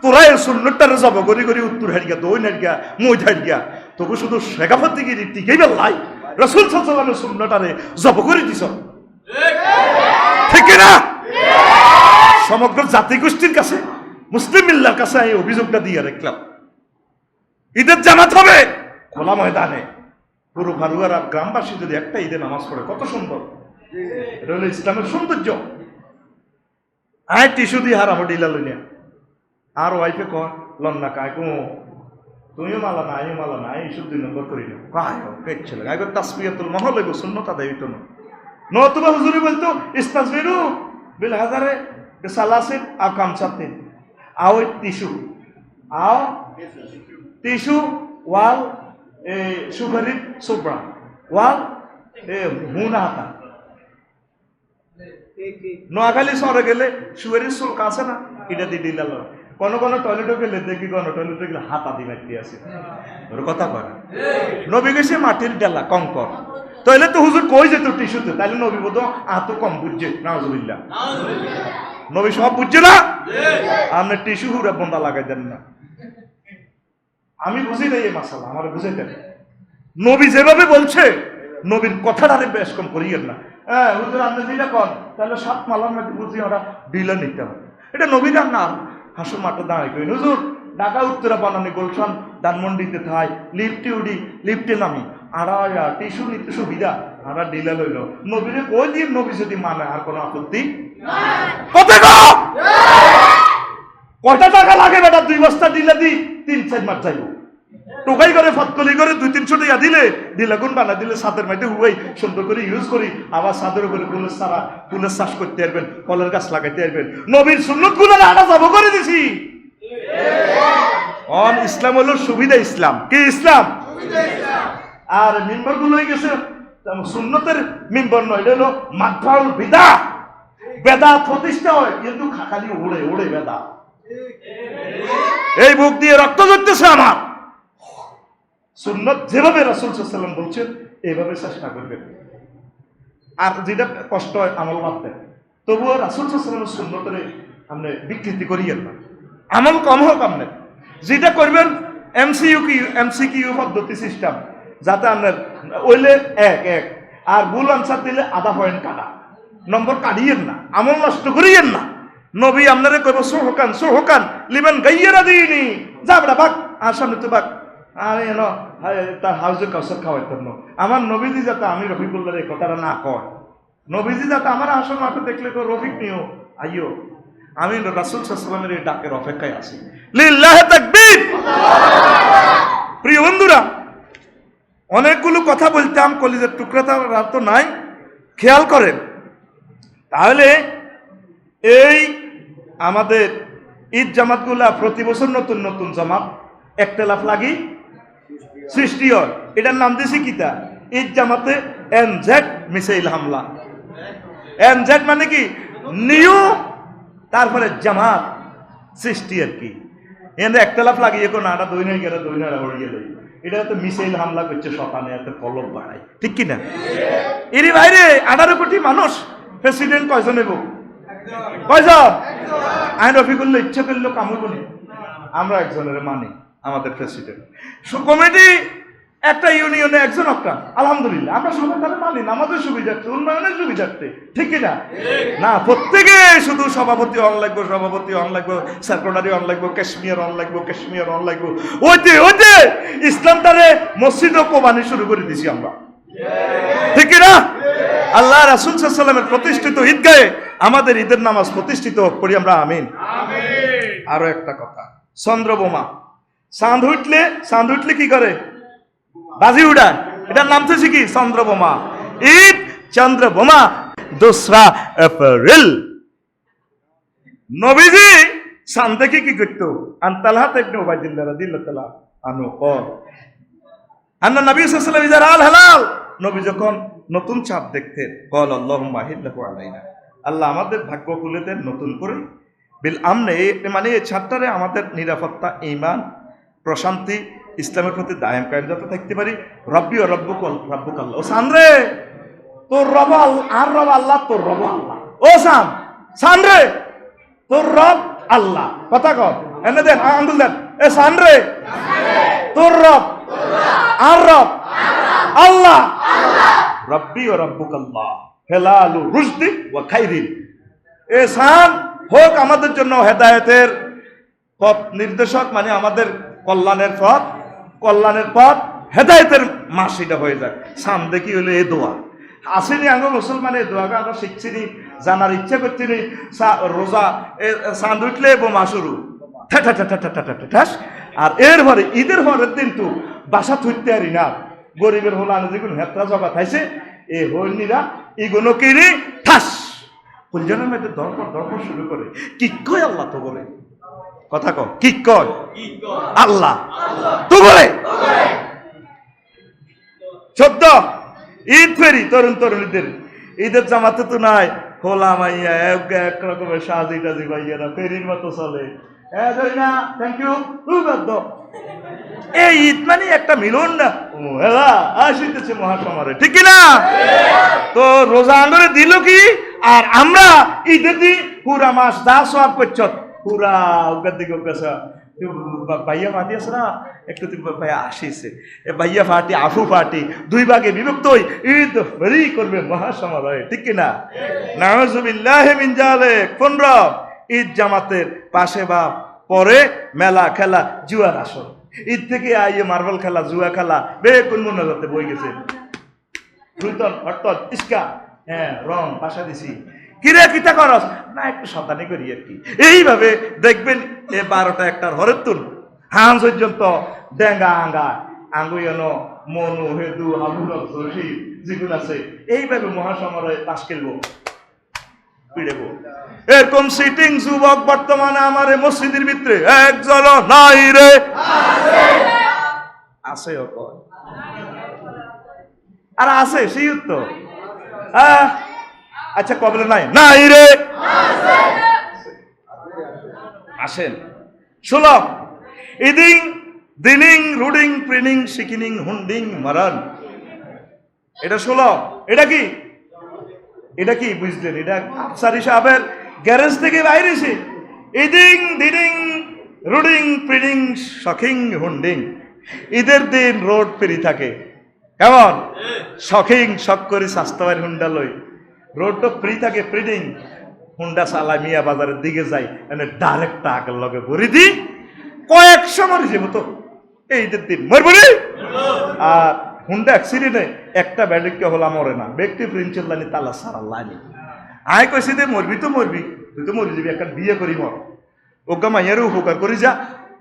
তোরা এই সুন্নতটারে জব করি করি উত্তর হারিয়া দই নারিয়া মই হারিয়া তবু শুধু শেখাফতিগিরি টিকেই বেলাই রাসূল সাল্লাল্লাহু আলাইহি ওয়াসাল্লামের সুন্নতটারে জব করে দিছ, ঠিক না? সমগ্র জাতি গোষ্ঠীর কাছে, মুসলিম মিল্লার কাছে এই অভিযোগটা দিয়ে রাখলাম। ঈদের জামাত হবে খোলা ময়দানে, পুরো ভারুয়ার আর গ্রামবাসী যদি একটা ঈদে নামাজ পড়ে কত সুন্দর। এটা হলো ইসলামের সৌন্দর্য। আয় টিস্যু দিয়ে হারাবো ডিলা লইয়া আর ওয়াইফে কর লন্না কায় কো তুমিও মালা না আমিও মালা না এইসব 2 নম্বর করি না কায় কেচ্ছে লাগে আগে তাসবিয়াতুল মহল লাগো সুন্নত আদায় হইতো না। নতুবা হুজুরি বলতো ইস্তাসবিরু বিল হাজারে সালাসিন আও কামসাতিন আও টিস্যু ওয়াল সুপারি সুব্রা ওয়াল মুনা হাতা। নোয়াখালী শহরে গেলে সুপারির শুল্ক আছে না, এটা দিয়ে দিল। কোন টয়লেটও গেলে দেখি কোন টয়লেটে গেলে হাতা দিয়ে মাইতে আছে, ওর কথা কয়। নবী গেছে মাটির ডালা কঙ্কর, তাইলে তো হুজুর কই যেত টিস্যুতে, তাইলে নবী বোধ এত কম বুঝছে। নাউজুবিল্লাহ, নবী সব বুঝছে না। আপনি টিস্যু হুরা বন্ধা লাগাই দেন না। আমি বুঝি না এই মাসালা, আমার বুঝাইতেন। নবী যেভাবে বলছে নবীর কথাটারে বেশ কম করিয়েন না। হ্যাঁ হুজুর আপনি দিলে কন, তাহলে 7 মালার মধ্যে বুঝি ওরা ডিলা নিতে হবে। এটা নবীর না হাসু মাঠে দাঁড়াই করি হুজুর ঢাকা উত্তরা বানানি গুলশান ধানমন্ডিতে থাই লিফটে উঠি লিফটে নামি আর টিস্যু নিতে সুবিধা আর ডিলা লইল। নবীরে কই দিয়ে নবী যদি মানে আর কোনো আপত্তি কয়টা টাকা লাগে বেটা? 2 বস্তা ডিলা দি 3-4 মাস যাইব। টোকাই করে ফতকলি করে 200-300 টাকা দিলে ডিলাগুন বানা দিলে ছাদের মাইতে হুয়াই সুন্দর করে ইউজ করি, আবার ছাদের উপরে ফুলের চাষ করতে পারবেন, ফলের গাছ লাগাইতে পারবেন। নবীর সুন্নত গুলো আটা যাব করে দিছি। ইসলাম হলো সুবিধা ইসলাম। কি ইসলাম? আর মিম্বর গুলো হয়ে গেছে সুন্নতের মিম্বর নয়, এটা হলো মাদফাউল বিদআহ। বেদাত প্রতিষ্ঠা হয় কিন্তু খালি উড়ে উড়ে বেদাত। এই বুক দিয়ে রক্ত ঝরতেছে আমার। সুন্নত যেভাবে রাসূল সাল্লাল্লাহু আলাইহি ওয়াসাল্লাম বলছেন এইভাবে চেষ্টা করবেন। আর যেটা কষ্ট হয় আমল মানতে, তবুও রাসূল সাল্লাল্লাহু আলাইহি ওয়াসাল্লামের সুন্নতরে আপনি বিকৃতি করিয়েন না। আমল কম হোক আপনি যেটা করবেন এমসিকিউ পদ্ধতি সিস্টেম, যাতে আপনার ওইলে 1 আর ভুল আনসার দিলে আধা পয়েন্ট কাটা, নম্বর কাটিয়েন না, আমল নষ্ট করিয়েন না। নবী আপনারে কইব সোহকান লিমান গাইয়ারা দিইনি, যা বড় বাক আর সামনে তো বাক আর এনো তার হাউজে কাউসার খাওয়াইতেন না। আমার নবীজি যাতে আমি রফিকুল্লাহর এই কথাটা না কয়, নবীজি যাতে আমার আসল মাঠে দেখলে তো রফিক নিও আইও, আমি রাসূল সাল্লাল্লাহু আলাইহি ওয়াসাল্লামের এই ডাকের অপেক্ষায় আছি। লিল্লাহি তাকবীর। প্রিয় বন্ধুরা, অনেকগুলো কথা বলতাম, কলিজার টুকরাটা তো নাই, খেয়াল করেন। তাহলে এই আমাদের ঈদ জামাতগুলা প্রতি বছর নতুন নতুন জামাত একতলাফ লাগি সৃষ্টি হয়। এটার নাম দিয়েছি কিতা? ঈদ জামাতে এনজেড মিসাইল হামলা। এনজেড মানে কি? নিউ, তারপরে জামাত সৃষ্টি আর কি। এনে একতলাফ লাগিয়ে কোনো আটা দই নাই গেলে দই নাড়া বড়িয়ে দেয়। এটা তো মিসাইল হামলা করছে সকালে, এত কলম বাড়ায়, ঠিক কিনা? এরই বাইরে 18 কোটি মানুষ, প্রেসিডেন্ট কয়জন নেব? কয়জন? আইন রফিকুল্লাহ ইচ্ছে করলো কামড় বলি, আমরা একজনের মানি আমাদের প্রেসিডেন্ট। কমিটি একটা ইউনিয়নে একজন একটা, আলহামদুলিল্লাহ আমরা সবাই তাহলে মানি, আমাদের সুবিধার্থে, উন্নয়নের সুবিধার্থে, ঠিক কিনা? না, প্রত্যেকে শুধু সভাপতি অন লাগবো, সেক্রেটারি অন লাগবো, কাশ্মীর অন লাগবো। ওইতে ইসলামটারে মসজিদ ও কোবানি শুরু করে দিছি আমরা, ঠিক কিনা? আল্লাহ রাসূল সাল্লাল্লাহু আলাইহি ওয়াসাল্লামের প্রতিষ্ঠিত ঈদগাহে আমাদের ঈদের নামাজ প্রতিষ্ঠিত হোক, পড়ি আমরা আমিন। আরো একটা কথা, চন্দ্রবোমা, চাঁদ উঠলে কি করে? বাজি উড়ায়। এটার নাম তো কি? চন্দ্রবোমা। ঈদ চন্দ্রবোমা 2 এপ্রিল। নবীজি চাঁদ দেখে কি করতো? আনতালহা ইবনে উবাইদিল্লাহ রাদিয়াল্লাহু তাআলা আনহু কল আন্না নবী সাল্লাল্লাহু আলাইহি ওয়াসাল্লাম হালাল, নবী যখন নতুন চাঁদ দেখতেন, কল আল্লাহুম্মা হিল্লাহু আলাইনা, আল্লাহ আমাদের ভাগ্য খুলে দেন নতুন করে, বিল আমনে, মানে এই চাঁদটারে আমাদের নিরাপত্তা, ঈমান, প্রশান্তি, ইসলামের প্রতি দায়াম কায়েম যাতে থাকতে পারি। রব্বি ও রব্বুক আল্লাহ। ও চাঁদ রে, তোর রব আর রব আল্লাহ, তোর রব আল্লাহ। ও চাঁদ রে, তোর রব আল্লাহ। কথা কর, এনে দেন আঙ্গুল দেন। এ চাঁদ রে, তোর রব আর রব আল্লাহ। রব্বি ও রব্বুক আল্লাহ হেলালু রুশদি ওয়া খাইরিন। এ চাঁদ হোক আমাদের জন্য হেদায়েতের পথ নির্দেশক, মানে আমাদের কল্যাণের পথ, হেদায়েতের মাস এটা হয়ে যায়। চাঁদ দেখি হলো এ দোয়া। আসেনি আঙ্গ মুসলমানের এই দোয়াকে আমরা শিখছিনি, জানার ইচ্ছা করছিনি। রোজা চাঁদ উঠলে বোমা শুরু, ঠাস। আর এরপরে ঈদের পরের দিন তো বাসা থুইতে আরি না, গরিবের হলো আনে যেগুলো হেত্রা জগা থাইছে, এ হইনিরা এগুলো কিনি ঠাস ফুলজনের মধ্যে দরপর শুরু করে। কি কয় আল্লাহ তো বলে? কথা কও, কি কয় আল্লাহ তো বলে? 14 ঈদ ফেরি তরুণীদের, ঈদের জামাতে তো নাই খোলা মাইয়া এক রকমের সাজি টাজি ভাইয়ারা ফেরির মতো চলে। Thank you. এই ঈদ মানে একটা মিলন না, আসিতেছে মহাসমারে, ঠিক না? তো রোজা আঙ্গরে দিল কি, আর আমরা ঈদের দিন পুরা মাস দা সব করছ, পুরা উগার দিকে ভাইয়া ফাটি আছে না, একটু ভাইয়া আসিছে, ভাইয়া ফাটি আফু ফাটি 2 ভাগে বিভক্ত হই ঈদ ফেরি করবে মহাসমারোহে, ঠিক কিনা? নাউজুবিল্লাহি মিন যালিক। 15 ঈদ জামাতের পাশে বা পরে মেলা খেলা, জুয়ার আসর। ঈদ থেকে আইয়ে মার্বেল খেলা, জুয়া খেলা বেকুন মনে বই গেছে। রুইতন হটতন ইস্কা, হ্যাঁ রং পাশা দিছি, কিরে কিতা করস না, একটু শতানি করি আর কি। এইভাবে দেখবেন এ 12টা 1টার হরের তুন হান পর্যন্ত ডেঙ্গা আঙ্গা আঙ্গুইন মনু হেদু হাবুল যেগুলো আছে, এইভাবে মহাসমারোহে তাস খেলবো, পিড়েবো। এরকম সিটিং যুবক বর্তমানে আমার মসজিদের ভিতরে একজন নাই রে, আছে আর আছে সেই উত্তর। আচ্ছা কবলে নাই রে, আসেন। 16 ইদিং দিনিং রুডিং প্রিনিং সিকিনিং হুন্ডিং মারান। এটা 16। এটা কি বুঝলেন? এটা আফসারি সাহেবের গ্যারেজ থেকে বাইরেছে। ইদিং দিনিং রুডিং প্রিনিং শখিং হুন্ডিং। ঈদের দিন রোড ফেরি থাকে কেমন শখিং, শখ করে স্বাস্থ্যবান হুন্ডা লই, রোড তো ফ্রি থাকে, প্রিডিং হুন্ডা চালা মিয়া বাজারের দিকে যাই, মানে ডাইরেক্ট টাকার লগে ভরি দি কয়েকশো মরে যাবো তো এই ঈদের দিন মরবি। আর হুন্ডা অ্যাক্সিডেন্টে একটা ব্যাডিককে হলা মরে না, ব্যক্তি প্রিন্সিল লানি তালা সারা লানি। আয় কইছি দে মরবি তো মরবি, তুই তো মরি যাবি, একটা বিয়ে করি মর, ওগা মাইয়ারে উপকার করি যা।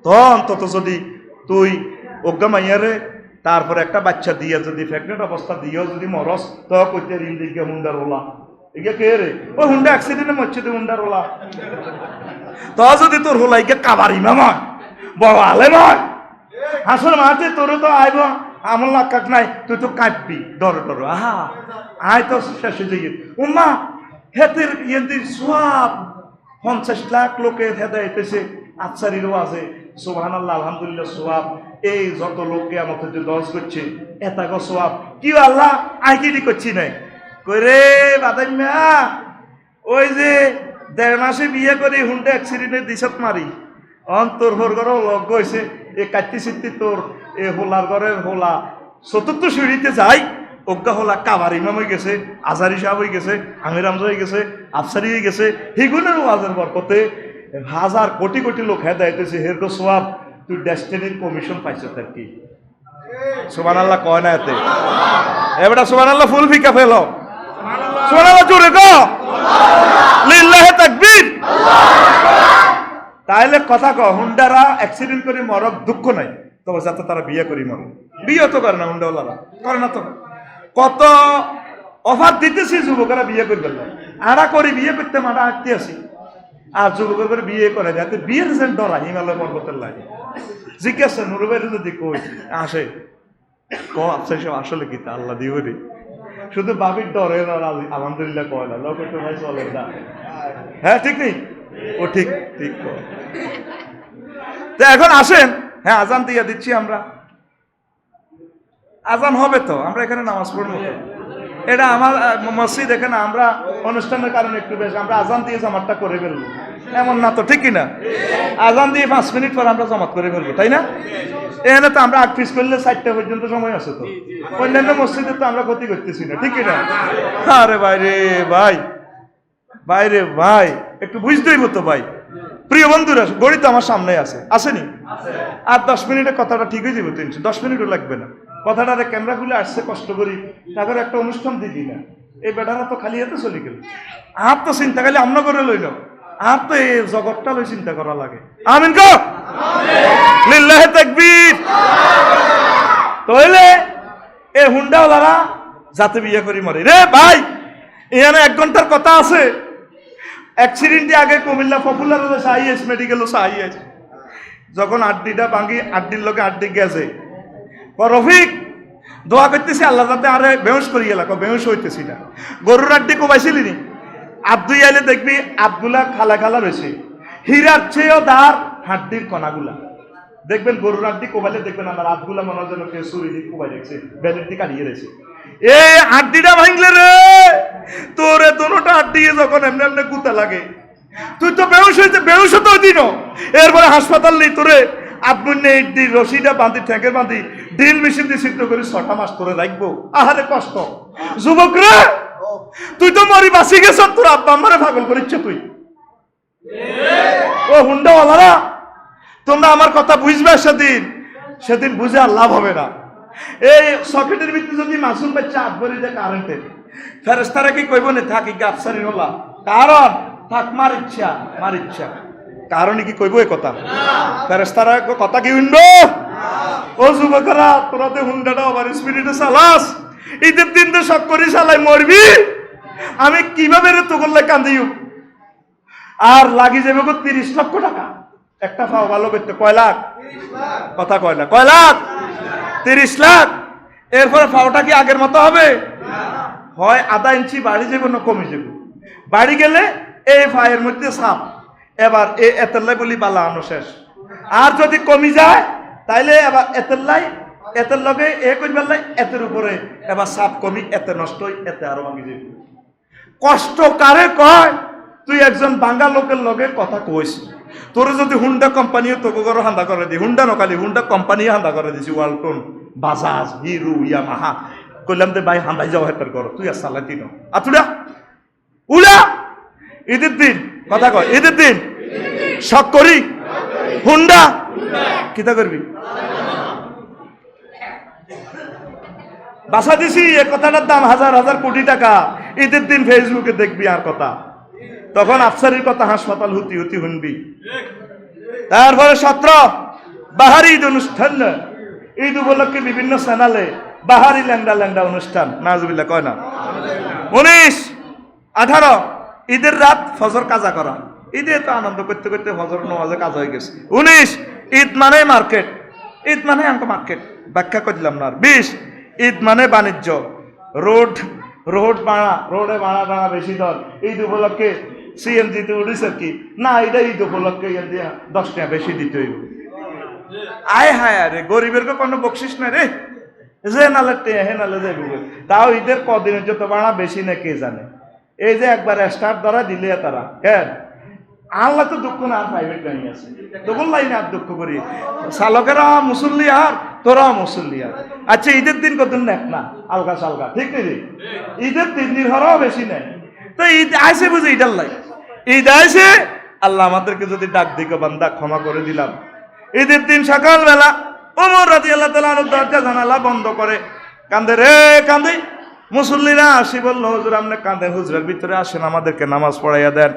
তো অন্তত যদি তুই ওগা মাইয়ারে তারপরে একটা বাচ্চা দিয়ে যদি প্রেগনেন্ট অবস্থা দিয়েও যদি মরস, তো কইতে ঋণ দিকে হুন্ডার ওলা এগে কে রে, ও হুন্ডা অ্যাক্সিডেন্টে মরছে তুই হুন্ডার ওলা। তো যদি তোর হোলা ইকে কাবারি মামা বড় আলেম হয় হাসর মাঠে, তোর তো আইব আমল লাগ নাই, তুই তো কাঁপবি ডর ডর। আহা আয় তো শেষ হয়ে যাই উম্মা হেতের ইয়েন্দির সোয়াব 50 লাখ লোকের হেদায়েতেছে, আচ্ছারিরও আছে সুবহানাল্লাহ আলহামদুলিল্লাহ সোয়াব। এই যত লোককে আমাদের যে দশ করছে এত সোয়াব কি আল্লাহ আইকিটি করছি নাই করে বাদাইমা। ওই যে 1.5 মাসে বিয়ে করে হুন্ডা অ্যাক্সিডেন্টে দিশত মারি অন্তর হোর ঘর লগ হয়েছে, এ কাটতি সিটতি তোর এ হোলার ঘরের হোলা 4th সিঁড়িতে যাই, অজ্ঞা হোলা কাবার ইমাম হয়ে গেছে, আজারি সাহেব হয়ে গেছে, আমির আমজা হয়ে গেছে, আফসারি হয়ে গেছে, হিগুনের ওয়াজের বরকতে হাজার কোটি কোটি লোক হেদায়েতেছে। হেরকো সোয়াব তুই ডেস্টিনির কমিশন পাইছ তার কি? সুবহানাল্লাহ কয় না এতে? এবারে সুবহানাল্লাহ ফুল ফিকা ফেলো, সুবহানাল্লাহ জোরে গো, লিল্লাহি তাকবীর। তাইলে কথা কহ হুন্ডারা অ্যাক্সিডেন্ট করে মরক দুঃখ নাই, তবে যাতে তারা বিয়ে করি মরে। বিয়ে তো করে না হুন্ডাওয়ালারা, করে না তো। কত অফার দিতেছি যুবকেরা বিয়ে করে গেল, আরা করি বিয়ে করতে মারা আঁকতে আসি, আর যুবকের করে বিয়ে করে যাতে বিয়ের যে ডরা হিমালয় পর্বতের লাগে। জিজ্ঞাসা নুরুবাইরে যদি কই আসে আসলে কি তা আল্লাহ দিও রে, শুধু বাবির ডরে আলহামদুলিল্লাহ কয় না, লোক একটু ভাই চলে না। হ্যাঁ ঠিক নেই, ও ঠিক ঠিক। তো এখন আসেন, হ্যাঁ আজান দিয়ে দিচ্ছি আমরা, আজান হবে তো আমরা এখানে নামাজ পড়বো তো। এটা আমার মসজিদ, এখানে আমরা অনুষ্ঠানের কারণে একটু বেশ আমরা আজান দিয়ে জামাতটা করে ফেলবো, এমন না তো ঠিক কিনা? আজান দিয়ে 5 মিনিট পর আমরা জামাত করে ফেলবো, তাই না? এখানে তো আমরা 8 পিস করলে 4টা পর্যন্ত সময় আছে তো, অন্যান্য মসজিদে তো আমরা ক্ষতি করতেছি না, ঠিক কিনা? আরে ভাই ভাই বাইরে ভাই একটু বুঝতেই হতো ভাই। প্রিয় বন্ধুরা, গড়ি তো আমার সামনে আছে, আসেনি? আর 10 মিনিটের কথাটা ঠিক হয়ে যাবে, 10 মিনিটও লাগবে না। কথাটা ক্যামেরা খুলে আসছে কষ্ট করি, তারপরে একটা অনুষ্ঠান দিই না, এই বেটারা তো খালি হাতে চলে গেল। আর তো চিন্তা খালি আমরা করে লইল, আর তো এই জগৎটা লই চিন্তা করা লাগে। আমিন কো লিল্লাহি তাকবীর। তাহলে এই হুন্ডাওয়ালারা যাতে বিয়ে করি মরে রে ভাই। এখানে 1 ঘন্টার কথা আছে। অ্যাক্সিডেন্টে আগে কুমিল্লা পপুলার হয়েছে আইএস মেডিকেল আইএস, যখন আড্ডিটা ভাঙি আড্ডির লোকে আড্ডি গেছে, রফিক দোয়া করতেছি আল্লাহ যাতে আরে বেহুশ করি গেল, বেহুশ হইতেছি না। গরুর আড্ডি কোবাইছিলি নি? আব্দুই আইলে দেখবি আবগুলা খালা খালা রয়েছে, হীরার চেয়েও দার হাড্ডির কণাগুলা। দেখবেন গরুর আড্ডি কোবাইলে দেখবেন আমার আবগুলা মনে হয় যেন কেউ চুরি দিয়ে কোবাই রেখেছে, ব্যালের দিকে কাটিয়ে রয়েছে। এই আড্ডিটা ভাঙলে রে তোরে দুটোটা আড্ডি যখন এমনি এমনি গুতা লাগে, তুই তো বেহুশ হয়েছে, বেহুশ তো দিন। এরপরে হাসপাতাল নেই তোরে আব্বুর নেই রশিটা বাঁধি ঠ্যাঙ্কের বাঁধি ড্রিল মেশিন দিয়ে সিদ্ধ করে 6টা মাস তোরে রাখবো। আহারে কষ্ট। যুবক রে তুই তো মরি বাঁচি গেছ, তোর আব্বা আমারে পাগল করিচ্ছ তুই। ও হুন্ডাওয়ালারা তোমরা আমার কথা বুঝবে, সেদিন বুঝে আর লাভ হবে না। এই সকেটের ভিতরে যদি মাসুম বাচ্চা আব্বরি যে কারেন্টের ফেরেস্তারা কি কইব না থাকি গাফসারি হলা, কারণ থাক মার ইচ্ছা কারণে কি কইব এই কথা? ফেরেস্তারা কথা কি শুনবো? ও যুবকরা তোরা তো হুন্ডাটা ওভার স্পিডে চালাস, ঈদের দিন তো শখ করি চালাই মরবি। আমি কিভাবে রে তো করলে কান্দিও, আর লাগি যাবে 30 লক্ষ টাকা। একটা ফাও ভালো করতে কয় লাখ? কথা কয় না, কয় লাখ? 30 লাখ। এরপরে ফাওটা কি আগের মতো হবে? হয় আধা ইঞ্চি বাড়ি যাবে না কমে যাবে। বাড়ি গেলে এই ফায়ের মধ্যে সাপ, এবার এ এতেরলাই বলি বালা আনো শেষ। আর যদি কমি যায় তাইলে এবার এতের লগে এ করবার লাই এতের উপরে এবার সাপ কমি, এতে নষ্ট হই, এতে আরো ভাঙি যাবে। কষ্ট কারে কয়? তুই একজন বাঙ্গা লোকের লগে কথা কইস, তোর যদি হুন্ডা কোম্পানিও তোকে ঘর হান্দা করে দি, হুন্ডা নকালি হুন্ডা কোম্পানি হান্দা করে দিছি, ওয়ালটন, বাজাজ, হিরো, ইয়ামাহা, কইলাম দে ভাই হান্দাই যাও হেতার করো, তুই আর চালাতি না আতুড়া উড়া। ঈদের দিন কথা কয়, ঈদের দিন শখ করি হুন্ডা কিতা করবি? বাসা দিছি এ কথাটার দাম 1000 কোটি টাকা। ঈদের দিন ফেসবুকে দেখবি আর কথা, তখন আফসারির কথা হাসপাতাল হুতি শুনবি। তারপরে 17 বাহারি ঈদ অনুষ্ঠান, ঈদ উপলক্ষে বিভিন্ন চ্যানেলে বাহারি ল্যাংডা অনুষ্ঠান, নাজুবিল্লাহ কয় না। 19, 18 ঈদের রাত ফজর কাজা করা, ঈদে তো আনন্দ করতে করতে ফজর নামাজে কাজ হয়ে গেছে। 19 ঈদ মানে মার্কেট, ঈদ মানে আঙ্ক মার্কেট, ব্যাখ্যা করলাম না। 20 ঈদ মানে বাণিজ্য, রোডে ভাড়া বেশি দর, ঈদ উপলক্ষে সিএনজি তে উঠিস কি না, এটা ঈদ উপলক্ষে 10 টাকা বেশি দিতে হইব। আয় হায় আরে গরিবের কোনো বকশিস নাই রে, যে নালে হে নালে যাইব। তাও ঈদের কদিনের যত ভাড়া বেশি না কে জানে। এই যে একবার স্টার্ট ধরা দিলে তারা কেন আল্লাহ তো দুঃখ না, আর প্রাইভেট গাড়ি আছে তখন লাইনে আর দুঃখ করি, চালকেরা মুসল্লি আর তোরা মুসল্লি আর। আচ্ছা ঈদের দিন কত নেক না আলগা সালগা, ঠিক নেই? ঈদের 3 দিন হরাও বেশি নেই। তো ঈদ আইসে বুঝে ঈদের লাই, ঈদ আইসে আল্লাহ আমাদেরকে যদি ডাক দিকে বান্দা ক্ষমা করে দিলাম। ঈদের দিন সকালবেলা ওমর রাদিয়াল্লাহু তাআলা দরজা জানালা বন্ধ করে কান্দে রে কান্দে। মুসল্লিরা আসি বলল হুজুর আপনি কাঁদেন, হুজুরের ভিতরে আসেন আমাদেরকে নামাজ পড়াইয়া দেন।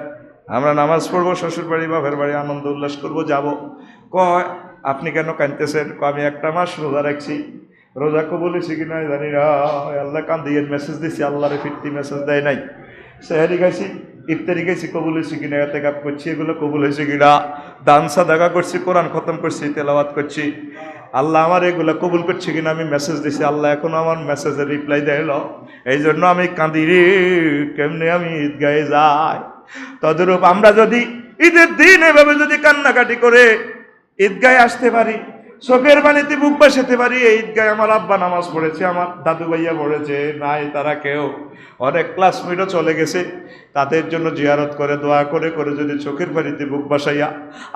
আমরা নামাজ পড়বো, শ্বশুর বাড়ি বাপের বাড়ি আনন্দ উল্লাস করবো, যাব। কয় আপনি কেন কাঁদতেছেন? আমি একটা মাস রোজা রাখছি, রোজা কবুল হয়েছে কিনা জানি না, আল্লাহ কান্দিয়ে মেসেজ দিছি, আল্লাহরে ফিরতি মেসেজ দেয় নাই। সেহারি খাইছি, ইফতারি খাইছি, কবুল হয়েছে কিনা, এতে কাপ করছি, এগুলো কবুল হয়েছে কিনা, দান সাদাকা করছি, কোরআন খতম করছি, তেলাওয়াত করছি, আল্লাহ আমার এগুলো কবুল করছে কিনা আমি মেসেজ দিছি, আল্লাহ এখনো আমার মেসেজের রিপ্লাই দেয়। এই জন্য আমি কাঁদি রে, কেমনে আমি ঈদগাহে যাই। তদরূপ আমরা যদি ঈদের দিন এভাবে যদি কান্নাকাটি করে ঈদগাহে আসতে পারি, চোখের পানিতে বুক বাসাতে পারি, এই ঈদগাহে আমার আব্বা নামাজ পড়েছে, আমার দাদু ভাইয়া পড়েছে, নাই তারা কেউ, অনেক ক্লাসমেটও চলে গেছে, তাদের জন্য জিয়ারত করে দোয়া করে করে যদি চোখের পানিতে বুক বাসাইয়া,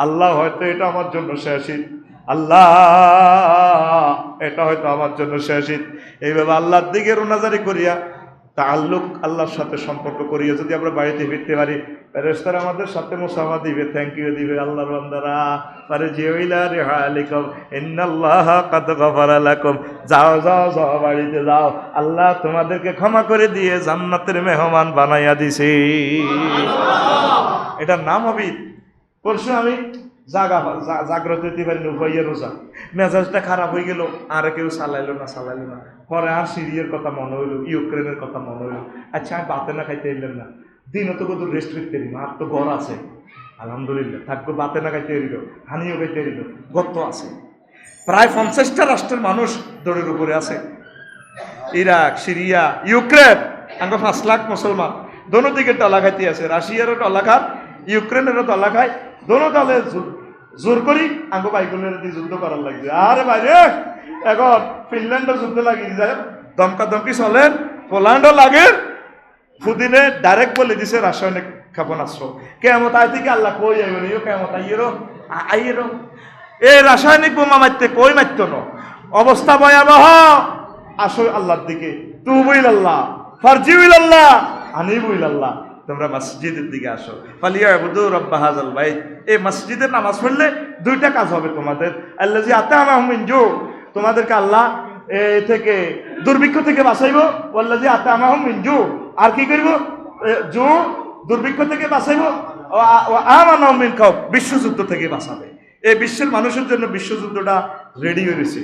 আল্লাহ হয়তো এটা আমার জন্য শেষ ঈদ, আল্লাহ এটা হয়তো আমার জন্য শেষ ঈদ, এইভাবে আল্লাহর দিকে রোনাজারি করিয়া তাআল্লুক আল্লাহর সাথে সম্পর্ক করিয়া যদি আমরা বাড়িতে ফিরতে পারি, ফেরেশতারা আমাদের সাথে মুসাফা দিবে, থ্যাংক ইউ দিবে। আল্লাহর বান্দারা ফারজিউ ইলা রিহালিকুম ইন্নাল্লাহা কাদ গাফারা লাকুম, যাও যাও যাও বাড়িতে যাও, আল্লাহ তোমাদেরকে ক্ষমা করে দিয়ে জান্নাতের মেহমান বানাইয়া দিছে। এটার নাম হবে ঈদ। পরশু আমি জাগ্রত হতে পারি উপাইয়া রোজা, মেজাজটা খারাপ হয়ে গেল, আর কেউ চালাইলো না, পরে আর সিরিয়ার কথা মনে হইলো, ইউক্রেনের কথা মনে হইলো, আচ্ছা আমি বাতে না খাইতে এলাম না, দিনও তো কত রেস্ট করতে এরিল, আর তো ঘর আছে আলহামদুলিল্লাহ, থাকবো বাতে না খাইতে এরিল, হানিও খাইতে এরিল, গত আছে। প্রায় 50টা রাষ্ট্রের মানুষ দৌড়ের উপরে আছে, ইরাক, সিরিয়া, ইউক্রেন, আঙ্গ 5 লাখ মুসলমান, দোনো দিকে টলা খাইতে আছে, রাশিয়ারও টলা খায়, ইউক্রেনেরও টলা খায়, দোনো দলে জোর করি আঙ্গ বাইগুলোর দিয়ে যুদ্ধ করার লাগছে। আরে বাইরে এখন ফিনল্যান্ডও যুদ্ধ লাগিয়ে যায়, দমকা দমকি চলে, পোল্যান্ডও লাগে, পুতিনে ডাইরেক্ট বলে দিছে রাসায়নিক ক্ষেপণাস্ত্র, কেমত আই থেকে আল্লাহ কই আইব, কেমত আইয়েরো এই রাসায়নিক বোমা মারতে কই মারত ন, অবস্থা ভয়াবহ। আসো আল্লাহর দিকে, তুবুইল আল্লাহ, ফারজিউল আল্লাহ, আনিবুল আল্লাহ, তোমরা মসজিদের দিকে আসো। ফালিয়াবুদু রাব্বা হাযাল বাইত, এই মসজিদের নামাজ পড়লে 2টা কাজ হবে তোমাদের। আল্লাযী আতামাহুম মিন জু, তোমাদেরকে আল্লাহ থেকে দুর্ভিক্ষ থেকে বাঁচাইবো, ওয়াল্লাযী আতামাহুম মিন জু, আর কি করব, জু দুর্ভিক্ষ থেকে বাঁচাইবো, ও আমানাহুম মিন খাউফ, বিশ্বযুদ্ধ থেকে বাঁচাবে। এই বিশ্বের মানুষের জন্য বিশ্বযুদ্ধটা রেডি হয়েছে।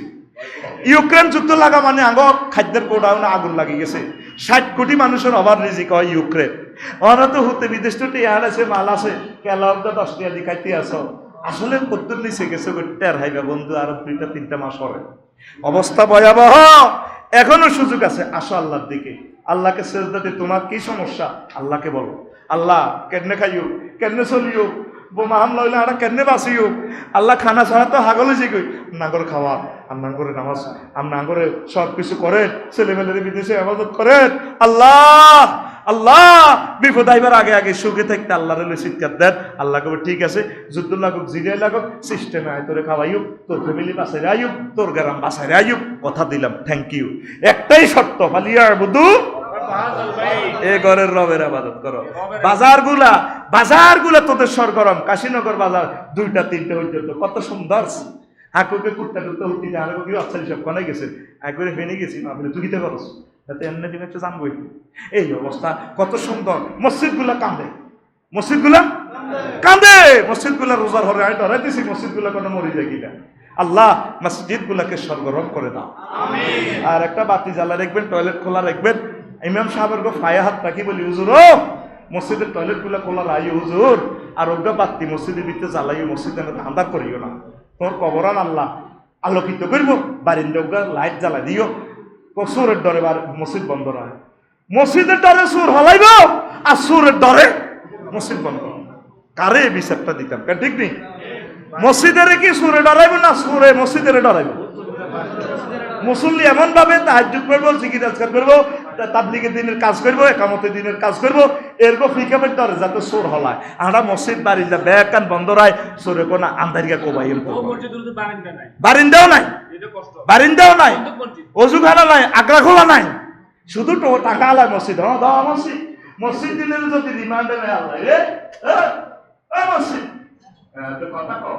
ইউক্রেন যুদ্ধ লাগা মানে আগ খাদ্যের গোডাউনে আগুন লাগি গেছে, 60 কোটি মানুষের অভাব রিজিক হয় ইউক্রেন। ওরা তো হতে বিদেশ তো টিয়ার আছে, মাল আছে, কেলা 10 টিয়া দি খাইতে আসো, আসলে কদ্দুর নিচে গেছে, টের হাইবা বন্ধু, আর 2-3 মাস পরে অবস্থা ভয়াবহ। এখনো সুযোগ আছে, আসো আল্লাহর দিকে, আল্লাহকে সেজদাতে। তোমার কি সমস্যা আল্লাহকে বলো, আল্লাহ কেমনে খাইও, কেমনে চলিও, বোমা হামলা হইলে আর কেমনে বাঁচিও, আল্লাহ খানা ছাড়া তো হাগলে যে কই নাগর খাওয়া, আপনার করে নামাজ, আপনার করে সব কিছু করেন, ছেলেমেয়েদের বিদেশে আবাদত করেন, আল্লাহ আল্লাহ। বিপদ আইবার আগে আগে সুখে থাকতে আল্লাহর চিৎকার দেন, আল্লাহ কবে ঠিক আছে, যুদ্ধ লাগুক, জিরিয়াই লাগুক, সিস্টেমে আয়, তোরে খাওয়াইও, তোর ফ্যামিলি বাসায় আইও, তোর গ্রাম বাসায় আইও, কথা দিলাম, থ্যাংক ইউ। একটাই শর্ত, ফালিয়াবুদু, এ ঘরের রবের আবাদত করো। বাজারগুলা তোদের সরগরম, কাশীনগর বাজার 2টা-3টে হইতে তো কত সুন্দর, হাকুকে কুত্তা টুত্তা উঠতে যায়, কি আচ্ছা সব কনে গেছে, একবারে ফেনে গেছি, আপনি তুই দিতে পারস, তাতে এমনি দিন একটা জানবই। এই অবস্থা, কত সুন্দর মসজিদগুলা কান্দে, মসজিদগুলা রোজার হরে আয় ডরাইতেছি, মসজিদগুলা কোনো মরি যায় কিনা। আল্লাহ মসজিদগুলাকে সরগরম করে দাও। আর একটা বাতি জ্বালা রাখবেন, টয়লেট খোলা রাখবেন। ইমাম সাহেবের গো ফায়া হাত রাখি বলি, হুজুর ও মসজিদের টয়লেট গুলা খোলা রাই হুজুর, আর ওগা বাতি মসজিদের ভিতরে জ্বালাইও, মসজিদে আন্ধার করিও না, তোর কবরান আল্লাহ আলোকিত করবো, বারিন্দা ওগা লাইট জ্বালাই দিও, সুরের ডরে মসজিদ বন্ধ রায়, মসজিদের ডরে সুর হলাইব, আর সুরের ডরে মসজিদ বন্ধ। কারে বিচারটা দিতাম, ঠিক নেই? মসজিদের কি সুরে ডরাইব না সুরে মসজিদের ডরাইব? মুসল্লি এমন ভাবে তাহাজ্জুদ করবো, জিকির আজকার করবো, তাবলীগের দিনের কাজ করবো, একামতের দিনের কাজ করবো, এরকম ফিকামের ডরে যাতে সোর হলায়। আমরা মসজিদ বাড়ি যা ব্যাকান বন্ধ রায়, সোরে কোন আন্ধারিয়া কোবাই, বারিন্দাও নাই, অজুখানা নাই, আগ্রা খোলা নাই, শুধু টাকা আলায় মসজিদ। মসজিদ দিনের যদি রিমান্ডে নেয় আল্লাহ রে মসজিদ, কথা কও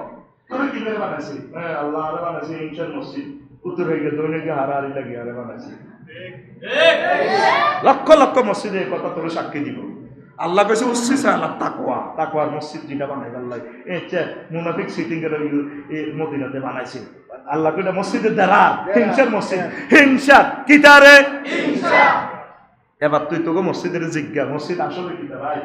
তোর কি করে বানাইছি, আল্লাহ আরে বানাইছি ইনশাল মসজিদ, উত্তর হয়ে গেছে দৈনিকে হারাহারি লাগে, আরে বানাইছি। লক্ষ লক্ষ মসজিদে কথা তোর সাক্ষী দিব। আল্লাহ কইছে উসসিসা আলা তাকওয়া, তাকওয়ার মসজিদ যেটা বানাইবার লাগে মুনাফিক সিটিং এর মদিনাতে বানাইছে। আল্লাহ কইটা মসজিদের দ্বারা হিংসার মসজিদ, হিংসা কিতারে হিংসা। এবার তুই তোকে মসজিদের জিজ্ঞা মসজিদ আসলে কিতা ভাই?